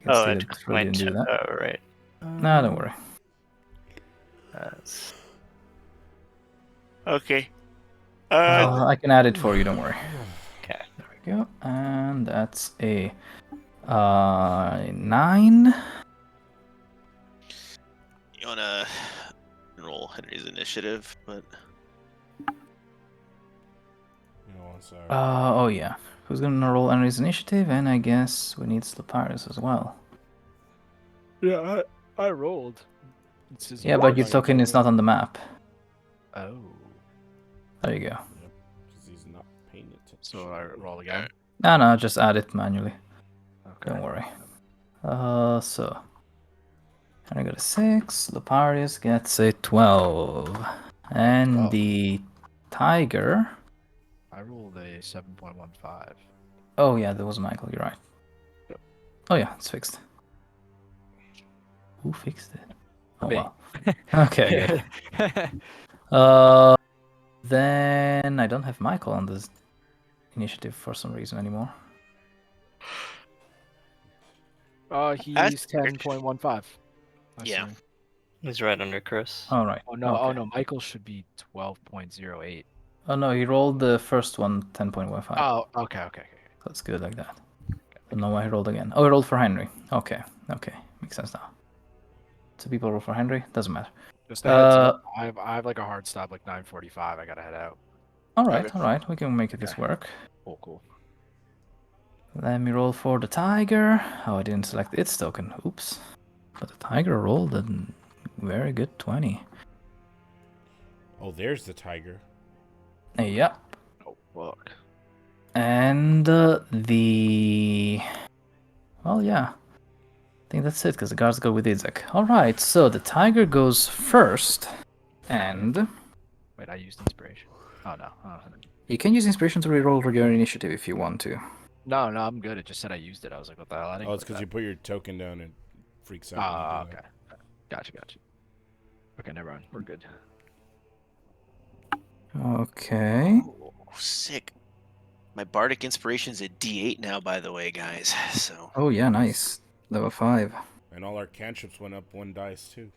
Oh, I took my
didn't do that.
Oh, right.
No, don't worry.
That's...
Okay.
I can add it for you, don't worry.
Okay.
There we go. And that's a 9.
You wanna roll Henry's initiative, but
Sorry.
Oh yeah. Who's gonna roll Henry's initiative? And I guess we need Slopyrious as well.
Yeah, I rolled.
Yeah, but your token is not on the map.
Oh.
There you go.
Because he's not paying attention.
So I roll again.
No, just add it manually.
Okay.
Don't worry. So I got a 6. Slopyrious gets a 12, and
12.
the tiger.
I rolled a 7.15.
Oh yeah, that was Michael. You're right.
Yep.
Oh yeah, it's fixed. Who fixed it? Oh
Me.
wow. Okay. Good. Then I don't have Michael on this initiative for some reason anymore.
He's 10.15.
Yeah.
He's right under Chris.
All right.
Oh no,
Okay.
oh no, Michael should be 12.08.
Oh no, he rolled the first one 10.15.
Oh, okay.
That's good like that. Don't know why he rolled again. Oh, he rolled for Henry. Okay. Makes sense now. So people roll for Henry? Doesn't matter.
Just a heads up. I have like a hard stop, like 9:45. I gotta head out.
Alright. We can make this
Okay.
work.
Cool.
Let me roll for the tiger. Oh, I didn't select its token. Oops. But the tiger rolled a very good 20.
Oh, there's the tiger.
Yeah.
Oh fuck.
And well, yeah. I think that's it, because the guards go with Izek. Alright, so the tiger goes first. And
Wait, I used inspiration. Oh no.
you can use inspiration to reroll your initiative if you want to.
No, I'm good. It just said I used it. I was like, what the hell? I didn't
Oh, it's
click
because you put your token down and freaks out.
Ah,
when you do
okay. Gotcha. Okay, never mind. We're good.
Okay.
Oh, sick. My bardic inspiration's at D8 now, by the way, guys. So
Oh yeah, nice. Level 5.
that. And all our cantrips went up 1 dice too.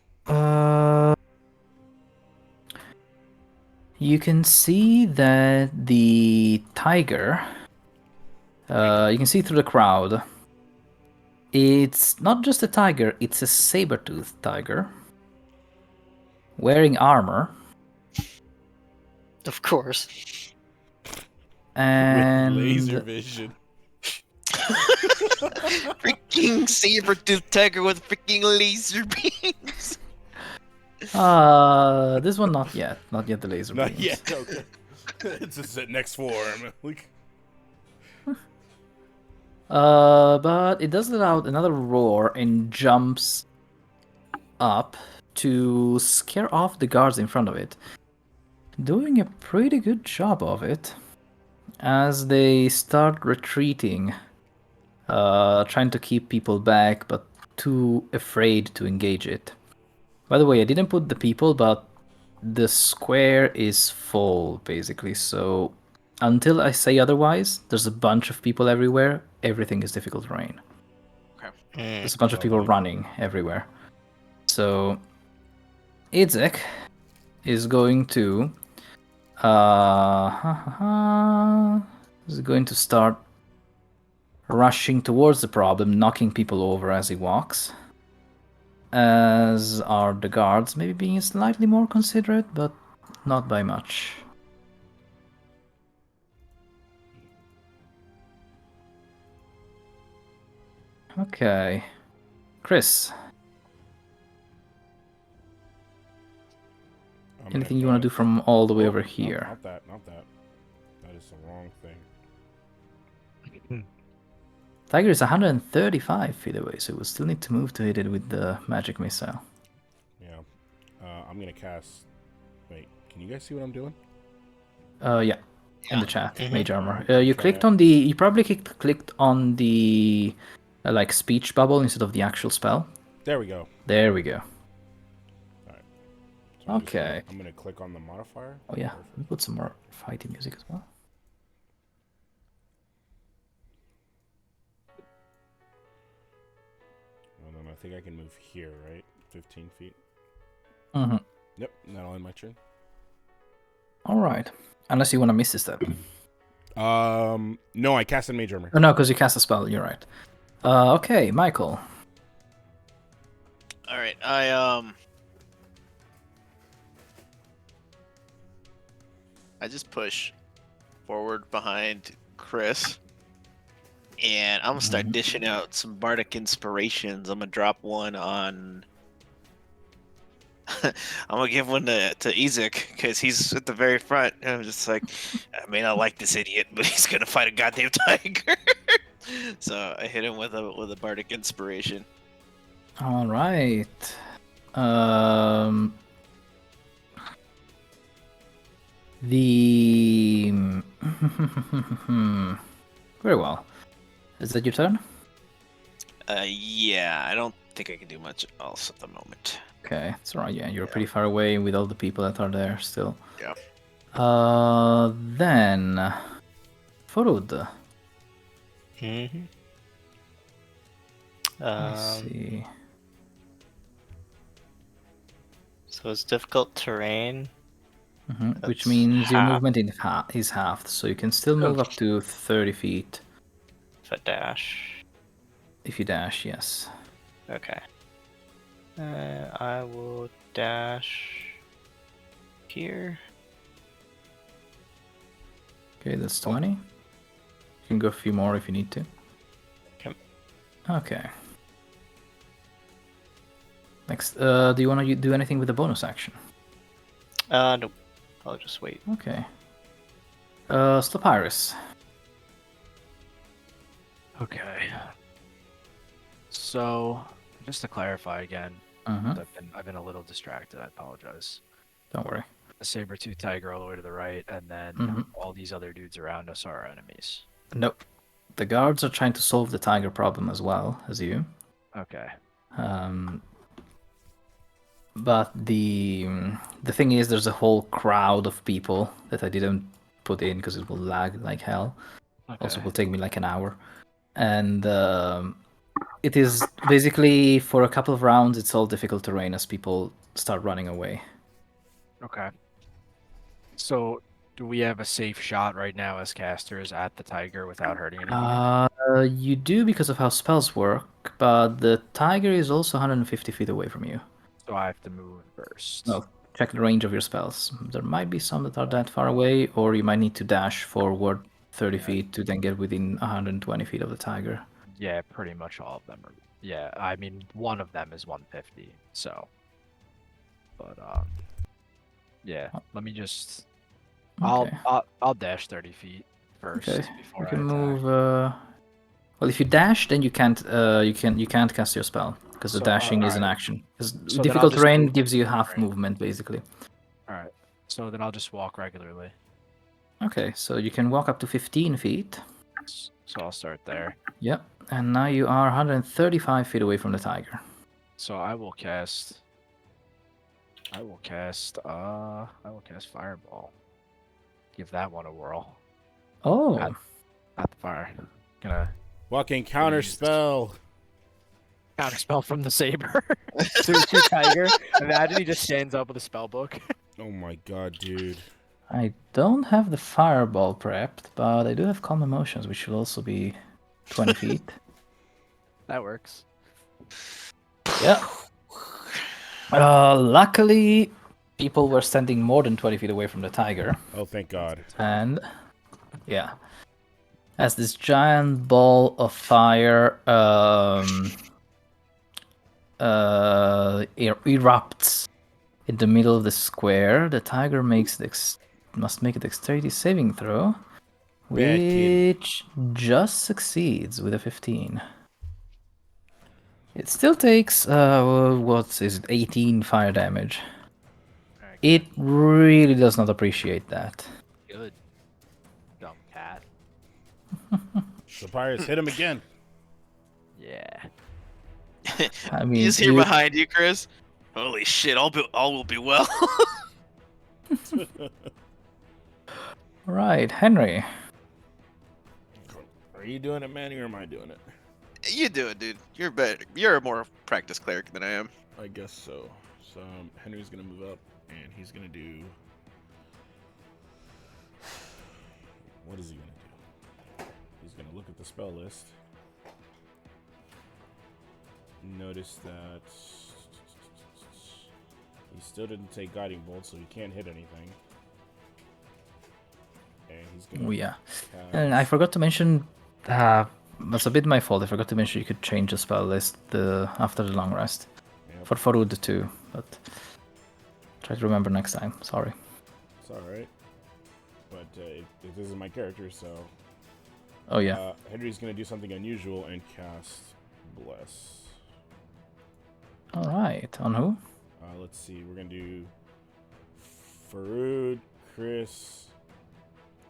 You can see that the tiger, you can see through the crowd. It's not just a tiger, it's a saber-toothed tiger. Wearing armor.
Of course.
And
With laser vision.
freaking saber-toothed tiger with freaking laser beams.
this one not yet. Not yet the laser
Not
beams.
yet. Okay. It's just the next form. Like,
But it does let out another roar and jumps up to scare off the guards in front of it. Doing a pretty good job of it as they start retreating, trying to keep people back, but too afraid to engage it. By the way, I didn't put the people, but the square is full, basically, so until I say otherwise, there's a bunch of people everywhere. Everything is difficult terrain. There's a bunch of people running everywhere. So, Idzek is going to start rushing towards the problem, knocking people over as he walks. As are the guards, maybe being slightly more considerate, but not by much. Okay. Criss, anything you want to do from all the way over here?
Not that. That is the wrong thing.
Tiger is 135 feet away, so we'll still need to move to hit it with the magic missile.
Yeah. I'm gonna cast. Wait, can you guys see what I'm doing?
Yeah. In the chat,
Mhm.
mage armor. You
Try
clicked
it.
on the. You probably clicked on the like speech bubble instead of the actual spell.
There we go.
There we go.
So
Okay.
I'm gonna click on the modifier.
Oh yeah, we'll put some more fighting music as well.
And then I think I can move here, right? 15 feet.
Mm-hmm.
Yep, that'll end my turn.
All right. Unless you want to miss this step.
No, I casted mage armor.
Oh no, because you cast a spell. You're right. Okay, Michael.
All right, I just push forward behind Criss, and I'm gonna start dishing out some bardic inspirations. I'm gonna drop one on. I'm gonna give one to Ezek because he's at the very front. And I'm just like, I may not like this idiot, but he's gonna fight a goddamn tiger. So I hit him with a bardic inspiration.
All right. The very well. Is that your turn?
Yeah, I don't think I can do much else at the moment.
Okay, it's alright. Yeah, you're pretty far away with all the people that are there still.
Yeah.
Then Forud.
Mm-hmm.
Let's see.
So it's difficult terrain.
Which
That's
means your
half.
movement is halved, so you can still move up to 30 feet
If I dash.
if you dash, yes.
Okay. I will dash here.
Okay, that's 20. You can go a few more if you need to.
Okay.
Okay. Next, do you want to do anything with the bonus action?
Nope. I'll just wait.
Okay. Slopyrious.
Okay. So, just to clarify again,
Mm-hmm.
I've been a little distracted. I apologize.
Don't worry.
The saber-tooth tiger all the way to the right, and then
Mhm.
all these other dudes around us are our enemies.
Nope. The guards are trying to solve the tiger problem as well as you.
Okay.
But the thing is, there's a whole crowd of people that I didn't put in because it will lag like hell.
Okay.
Also, will take me like an hour, and it is basically for a couple of rounds. It's all difficult terrain as people start running away.
Okay. So, do we have a safe shot right now as casters at the tiger without hurting anyone?
You do because of how spells work, but the tiger is also 150 feet away from you.
So I have to move first.
No, check the range of your spells. There might be some that are that far away, or you might need to dash forward 30 feet to then get within 120 feet of the tiger.
Yeah, pretty much all of them are. Yeah, I mean, one of them is 150. So, but yeah. Let me just.
Okay.
I'll dash 30 feet first
Okay.
before
You can
I attack.
move. Well, if you dash, then you can't cast your spell because the
So,
dashing is an
alright.
action. Because
So then I'll
difficult
just
terrain
move
gives you half
terrain.
movement basically.
All right. So then I'll just walk regularly.
Okay, so you can walk up to 15 feet.
So I'll start there.
Yep, and now you are 135 feet away from the tiger.
So I will cast. I will cast Fireball. Give that one a whirl.
Oh,
At the fire. Gonna
Walking counter spell.
counterspell from the saber to tiger. Imagine he just stands up with a spell book.
Oh my god, dude.
I don't have the fireball prepped, but I do have calm emotions, which should also be 20 feet.
That works.
Yeah. Luckily, people were standing more than 20 feet away from the tiger.
Oh, thank god.
And, yeah. As this giant ball of fire erupts in the middle of the square, the tiger must make a dexterity saving throw,
Bad kid.
which just succeeds with a 15. It still takes, 18 fire damage.
Alright,
It really does not appreciate that.
good. Dumb cat.
The pirates hit him again.
Yeah.
I mean,
He's here behind you, Chris. Holy shit! All will be well.
Right, Henry.
Are you doing it, Manny, or am I doing it?
You do it, dude. You're better. You're a more practiced cleric than I am.
I guess so. So Henry's gonna move up, and he's gonna do. What is he gonna do? He's gonna look at the spell list. Notice that he still didn't take guiding bolt, so he can't hit anything. And he's gonna.
Oh, yeah.
cast-
And I forgot to mention, that's a bit my fault. I forgot to mention you could change the spell list after the long rest.
Yep,
For Farud too, but try to remember next time. Sorry.
it's all right. But this is my character, so.
Oh yeah.
Henry's gonna do something unusual and cast Bless.
All right. On who?
Let's see. We're gonna do Farud, Criss,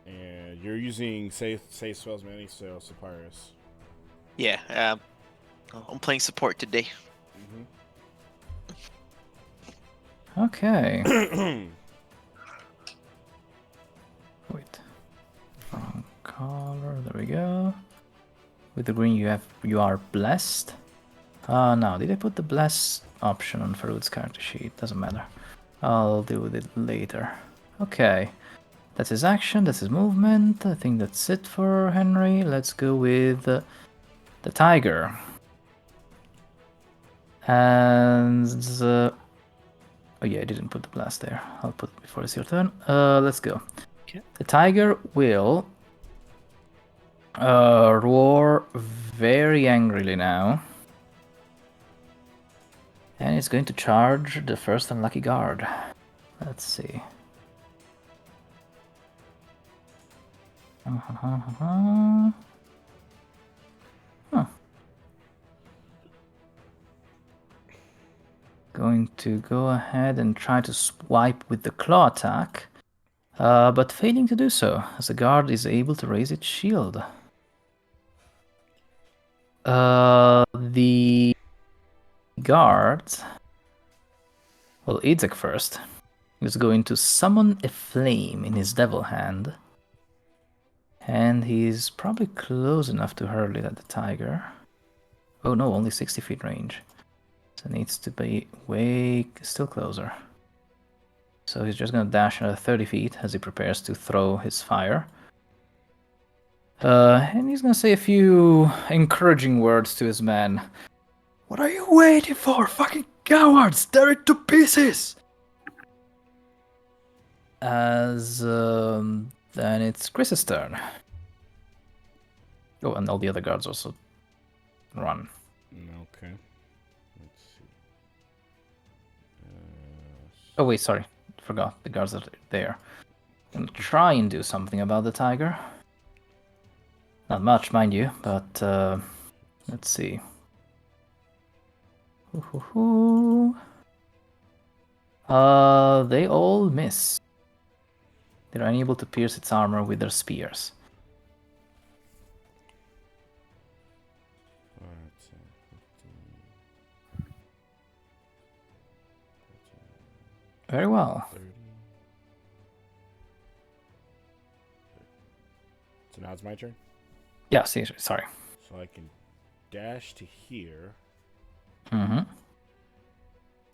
and you're using safe spells, Manny. So Slopyrious.
Yeah. I'm playing support today.
Okay.
Mm-hmm.
Wait. Wrong color. There we go. With the green, you are blessed. No, did I put the bless option on Faroud's character sheet? Doesn't matter. I'll deal with it later. Okay. That's his action, that's his movement. I think that's it for Henry. Let's go with the tiger. And... oh yeah, I didn't put the blast there. I'll put it before it's your turn. Let's go.
Okay.
The tiger will roar very angrily now. And it's going to charge the first unlucky guard. Let's see. Huh. Going to go ahead and try to swipe with the claw attack, but failing to do so, as the guard is able to raise its shield. The guard, well, Idzek first, is going to summon a flame in his devil hand. And he's probably close enough to hurl it at the tiger. Oh no, only 60 feet range. So it needs to be way still closer. So he's just gonna dash another 30 feet as he prepares to throw his fire. And he's gonna say a few encouraging words to his men. What are you waiting for? Fucking cowards! Tear it to pieces! As then it's Criss's turn. Oh, and all the other guards also run.
Okay. Let's see.
Oh wait, sorry. Forgot. The guards are there. I'm gonna try and do something about the tiger. Not much, mind you, but let's see. They all miss. They're unable to pierce its armor with their spears. Very well.
30. So now it's my turn?
Yeah, sorry.
So I can dash to here,
Mm-hmm.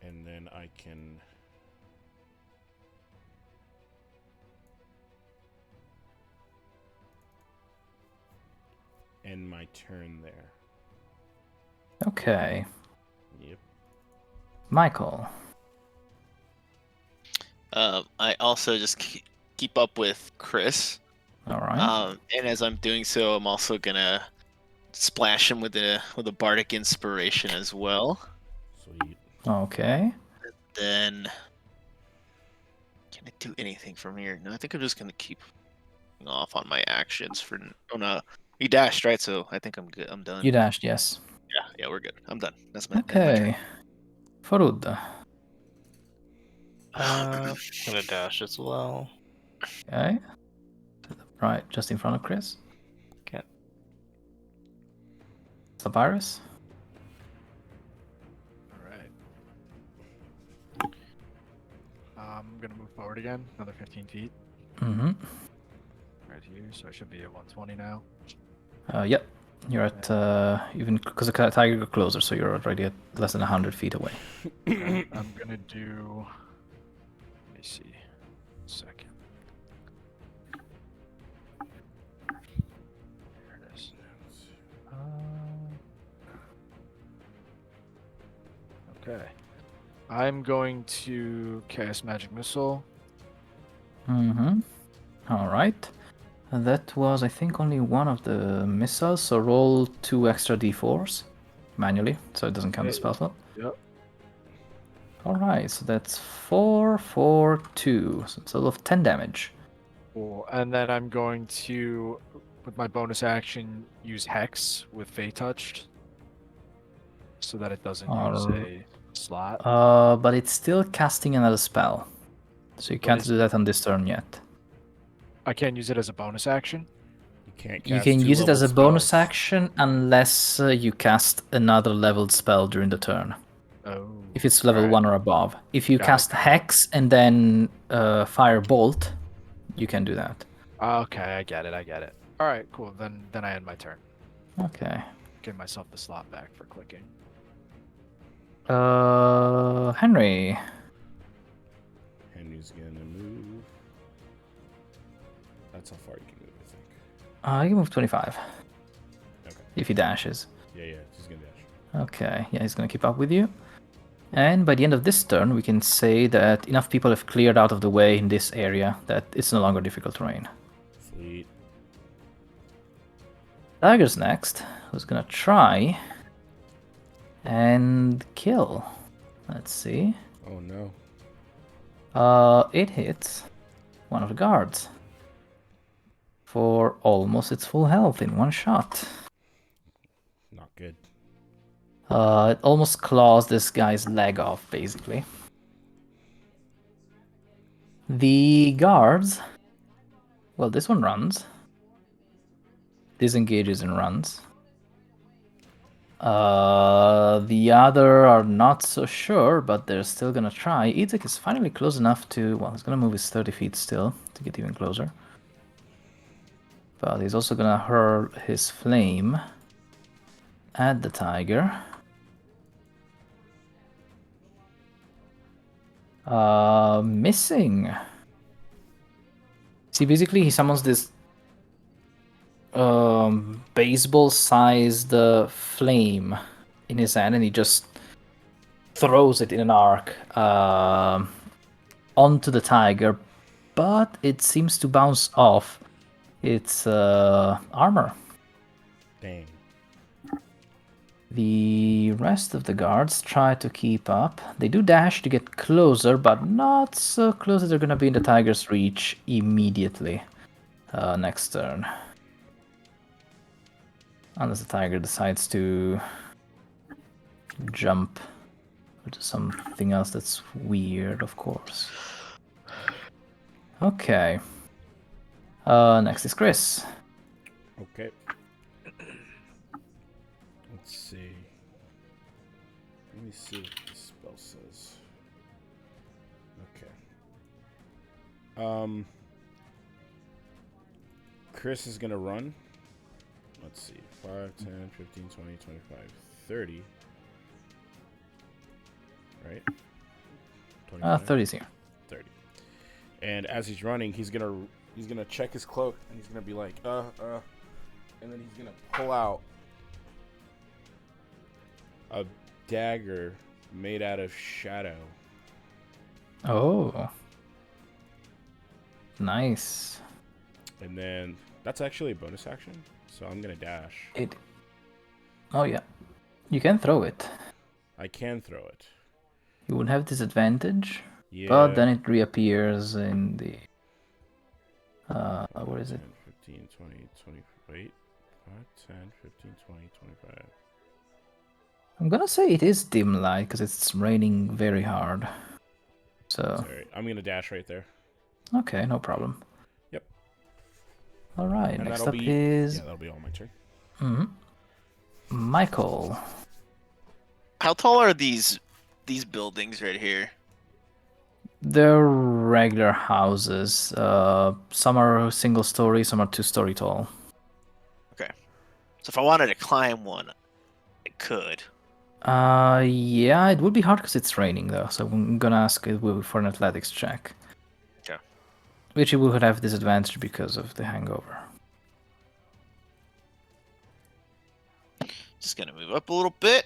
and then I can... end my turn there.
Okay.
Yep.
Michael.
I also just keep up with Criss.
All right.
And as I'm doing so, I'm also gonna splash him with a bardic inspiration as well.
Sweet.
Okay.
Then, can I do anything from here? No, I think I'm just gonna keep off on my actions for. Oh no, you dashed, right? So I think I'm good. I'm done.
You dashed, yes.
Yeah, we're good. I'm done. That's my
Okay. Farud.
I'm gonna dash as well.
Okay. Right, just in front of Criss.
Okay.
Slopyrious.
Alright. I'm gonna move forward again, another 15 feet.
Mm-hmm.
Right here, so I should be at 120 now.
Yep. You're at, even because the tiger got closer, so you're already at less than 100 feet away.
Okay, I'm gonna do. Let me see. Second. There it is. Okay. I'm going to cast Magic Missile.
Mm-hmm. Alright. That was, I think, only one of the missiles, so roll 2 extra d4s manually, so it doesn't count the spell slot.
Yep.
Alright, so that's 4, 4, 2, so it's a total of 10 damage.
Cool. And then I'm going to, with my bonus action, use Hex with Fey Touched, so that it doesn't use a slot.
But it's still casting another spell, so you can't do that on this turn yet.
I can't use it as a bonus action?
You can't
You
cast
can use it as a
two-level
bonus
spells.
action unless you cast another leveled spell during the turn.
Oh.
If it's level
Alright.
1 or above. If you
Got it,
cast
got it.
Hex and then Fire Bolt, you can do that.
Okay, I get it. Alright, cool. Then I end my turn.
Okay.
Give myself the slot back for clicking.
Henry.
Henry's gonna move. That's how far you can move, I think.
You can move 25
Okay.
if he dashes.
Yeah, he's gonna dash.
Okay, yeah, he's gonna keep up with you. And by the end of this turn, we can say that enough people have cleared out of the way in this area that it's no longer difficult terrain.
Sweet.
Tiger's next, who's gonna try and kill. Let's see.
Oh no.
It hits one of the guards for almost its full health in one shot.
Not good.
It almost claws this guy's leg off, basically. The guards... Well, this one runs. Disengages and runs. The other are not so sure, but they're still gonna try. Izek is finally close enough to... Well, he's gonna move his 30 feet still to get even closer. But he's also gonna hurl his flame at the tiger. Missing. See, basically he summons this baseball-sized flame in his hand, and he just throws it in an arc onto the tiger, but it seems to bounce off its armor.
Dang.
The rest of the guards try to keep up. They do dash to get closer, but not so close that they're going to be in the tiger's reach immediately next turn. Unless the tiger decides to jump or do something else that's weird, of course. Okay. Next is Criss.
Okay. Let's see. Let me see what the spell says. Okay. Criss is gonna run. Let's see. 5, 10, 15, 20, 25, 30. Right?
30's here.
30. And as he's running, he's gonna check his cloak and he's gonna be like, and then he's gonna pull out a dagger made out of shadow.
Oh. Nice.
And then that's actually a bonus action, so I'm gonna dash.
Oh yeah. You can throw it.
I can throw it.
You would have disadvantage,
Yeah.
but then it reappears in the... what is it?
15, 20, 20, wait. 5, 10, 15, 20, 25.
I'm gonna say it is dim light, because it's raining very hard. So...
Sorry, I'm gonna dash right there.
Okay, no problem.
Yep.
Alright,
And
next
that'll
up
be,
is...
Yeah, that'll be all my turn.
Michael.
How tall are these buildings right here?
They're regular houses. Some are single story, some are 2-story tall.
Okay. So if I wanted to climb one, I could.
Yeah, it would be hard because it's raining though, so I'm gonna ask it for an athletics check.
Okay.
Which you would have disadvantage because of the hangover.
Just gonna move up a little bit.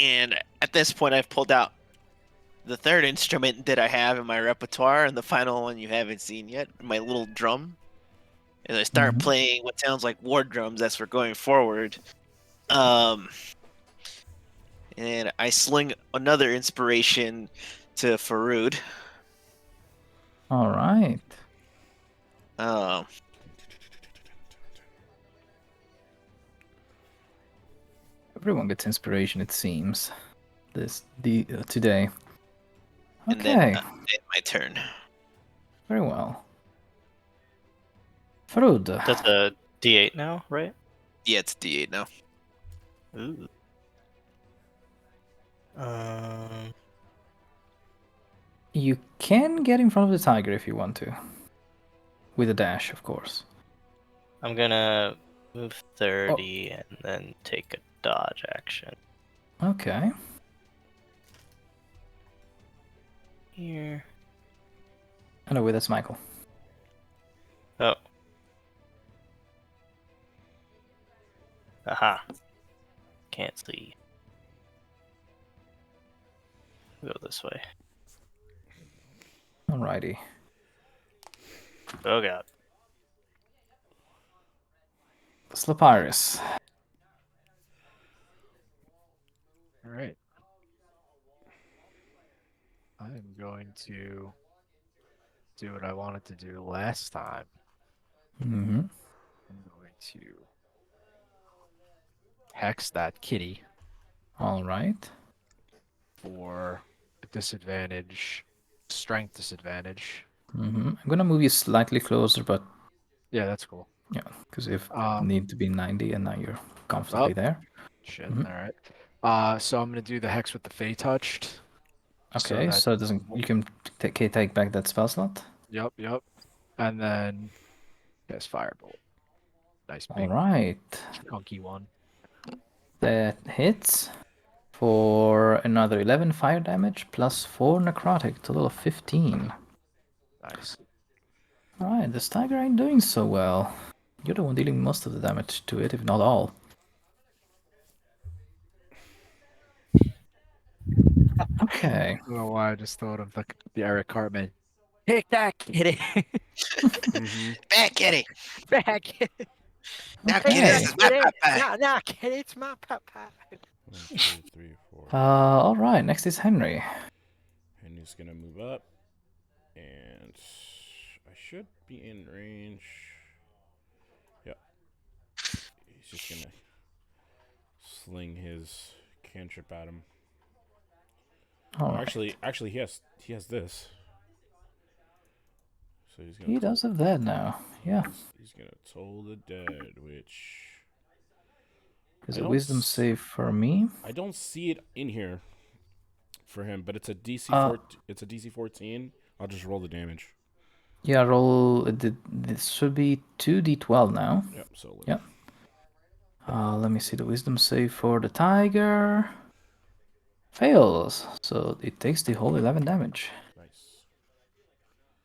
And at this point, I've pulled out the third instrument that I have in my repertoire, and the final one you haven't seen yet, my little drum. As I start playing what sounds like war drums as we're going forward. And I sling another inspiration to Faroud.
Alright. Everyone gets inspiration, it seems. Today.
And
Okay.
then my turn.
Very well. Faroud.
That's a D8 now, right?
Yeah, it's D8 now.
Ooh.
You can get in front of the tiger if you want to. With a dash, of course.
I'm gonna move 30 and then take a dodge action.
Okay.
Here.
Oh, no, wait, that's Michael.
Oh. Aha. Can't see. Go this way.
Alrighty.
Oh god.
Slopyrious.
All right. I'm going to do what I wanted to do last time.
Mm-hmm.
I'm going to hex that kitty
Alright.
for a disadvantage, strength disadvantage.
Mm-hmm. I'm gonna move you slightly closer, but
Yeah, that's cool.
yeah, because if
Um,
need to be 90 and now you're comfortably there.
Shit.
Mhm.
All right. So I'm gonna do the hex with the Fey touched.
Okay,
that.
so it doesn't you can take back that spell slot.
Yep. And then yes, firebolt. Nice big
Alright.
chunky one.
That hits for another 11 fire damage plus 4 necrotic, total of 15.
Nice.
Alright, this tiger ain't doing so well. You're the one dealing most of the damage to it, if not all. Okay.
I don't know why I just thought of the Eric Cartman. Take that, kitty.
Mm-hmm.
Back, kitty.
Back. Kitty.
Now,
Okay.
kitty, this is my papa.
No, kitty, it's my papa.
1, 2, 3, 4.
Alright, next is Henry.
And he's gonna move up. And I should be in range. Yep. He's just gonna sling his cantrip at him.
Alright.
Actually, he has this. So he's gonna.
He does have that now. Yeah.
He's gonna toll the dead, which
Is
I
a
don't
wisdom save for me?
I don't see it in here for him, but it's a DC
Uh,
14. It's a DC 14. I'll just roll the damage.
Yeah, roll. This should be 2d12 now.
Yep. So
Yep. Let me see the wisdom save for the tiger. Fails, so it takes the whole 11 damage.
Nice.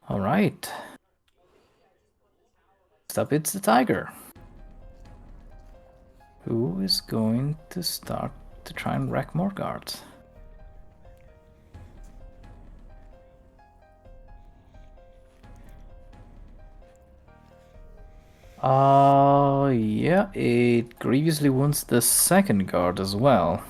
Alright. Next up, it's the tiger. Who is going to start to try and wreck more guards? Yeah, it grievously wounds the second guard as well.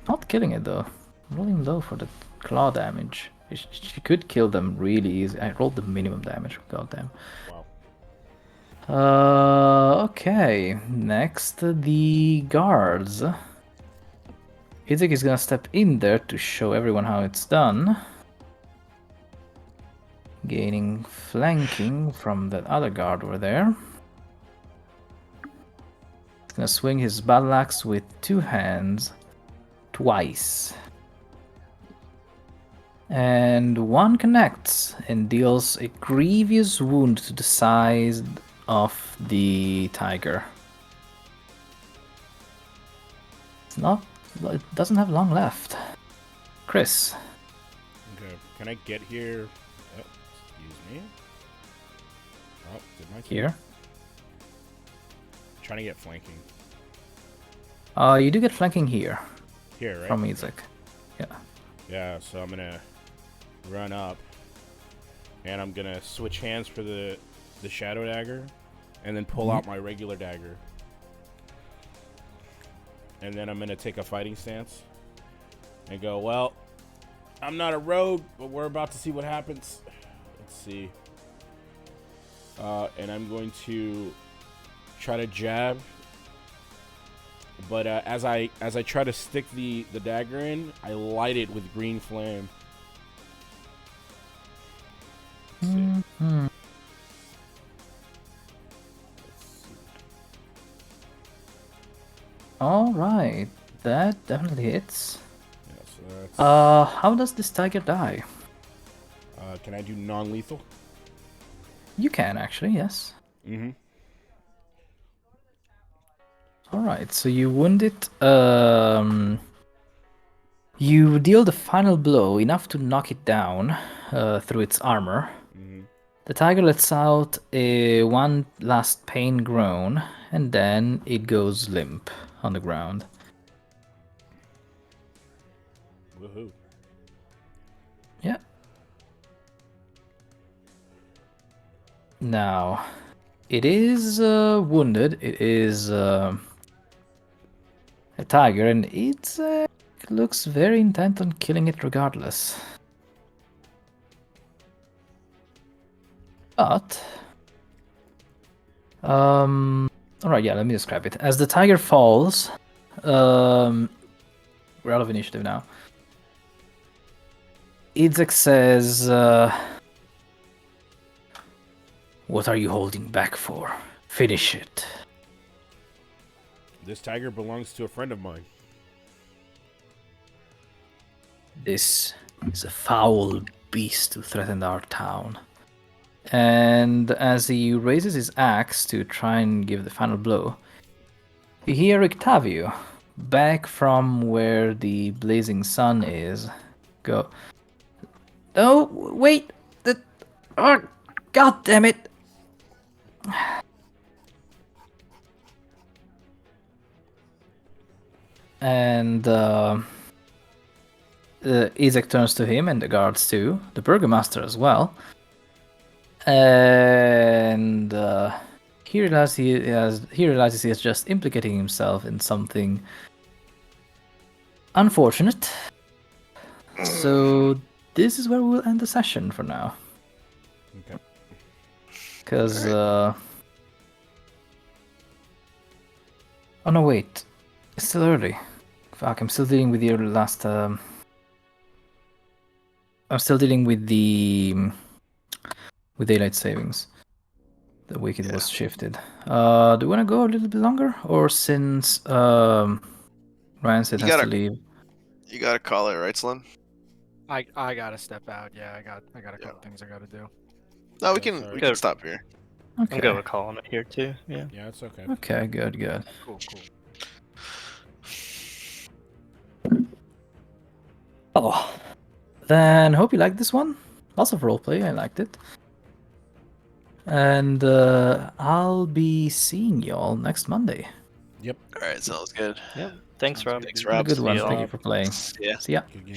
Not killing it though. Rolling low for the claw damage. She could kill them really easy. I rolled the minimum damage, goddamn.
Wow.
Okay. Next, the guards. Izek is gonna step in there to show everyone how it's done. Gaining flanking from that other guard over there. He's gonna swing his battle axe with 2 hands twice. And 1 connects and deals a grievous wound to the side of the tiger. It doesn't have long left. Criss.
Okay. Can I get here? Oh, excuse me. Oh, did my
Here.
Trying to get flanking.
You do get flanking here
Here, right?
from Izek. Yeah.
Yeah, so I'm gonna run up, and I'm gonna switch hands for the shadow dagger, and then pull out my regular dagger, and then I'm gonna take a fighting stance and go, well, I'm not a rogue, but we're about to see what happens. Let's see. And I'm going to try to jab, but as I try to stick the dagger in, I light it with green flame. Let's see.
Mhm. Alright, that definitely hits.
Yeah, so that's,
How does this tiger die?
can I do non-lethal?
You can actually, yes.
Mm-hmm.
Alright. Alright, so you wound it. You deal the final blow, enough to knock it down through its armor.
Mm-hmm.
The tiger lets out one last pain groan, and then it goes limp on the ground.
Woohoo.
Yeah. Now, it is wounded. It is a tiger, and it looks very intent on killing it regardless. But, alright, yeah, let me describe it. As the tiger falls, we're out of initiative now. Idzek says, what are you holding back for? Finish it.
This tiger belongs to a friend of mine.
This is a foul beast who threatened our town. And as he raises his axe to try and give the final blow, you hear Octavio, back from where the blazing sun is, go, "Oh, wait! Oh, God damn it!" And Isaac turns to him and the guards too, the burgomaster as well. And he realizes he is just implicating himself in something unfortunate. So this is where we'll end the session for now.
Okay.
Because oh no, wait, it's still early. Fuck, I'm still dealing with your last. I'm still dealing with the with daylight savings. The week it was shifted. Do we want to go a little bit longer, or since Rancid has to leave?
You gotta call it, right, Slim?
I gotta step out. Yeah, I got a couple things I gotta do.
No, we
Yeah,
can
sorry.
we can stop here.
Okay.
I'm good with calling it here too. Yeah.
Yeah, it's okay.
Okay, good.
Cool.
Oh, then hope you liked this one. Lots of roleplay. I liked it. And I'll be seeing y'all next Monday.
All right, sounds good.
Yep. Thanks, Rob.
Thanks,
Have a
Rob.
good one.
See
Thank you
y'all.
for playing.
Yeah.
See ya.
Good game.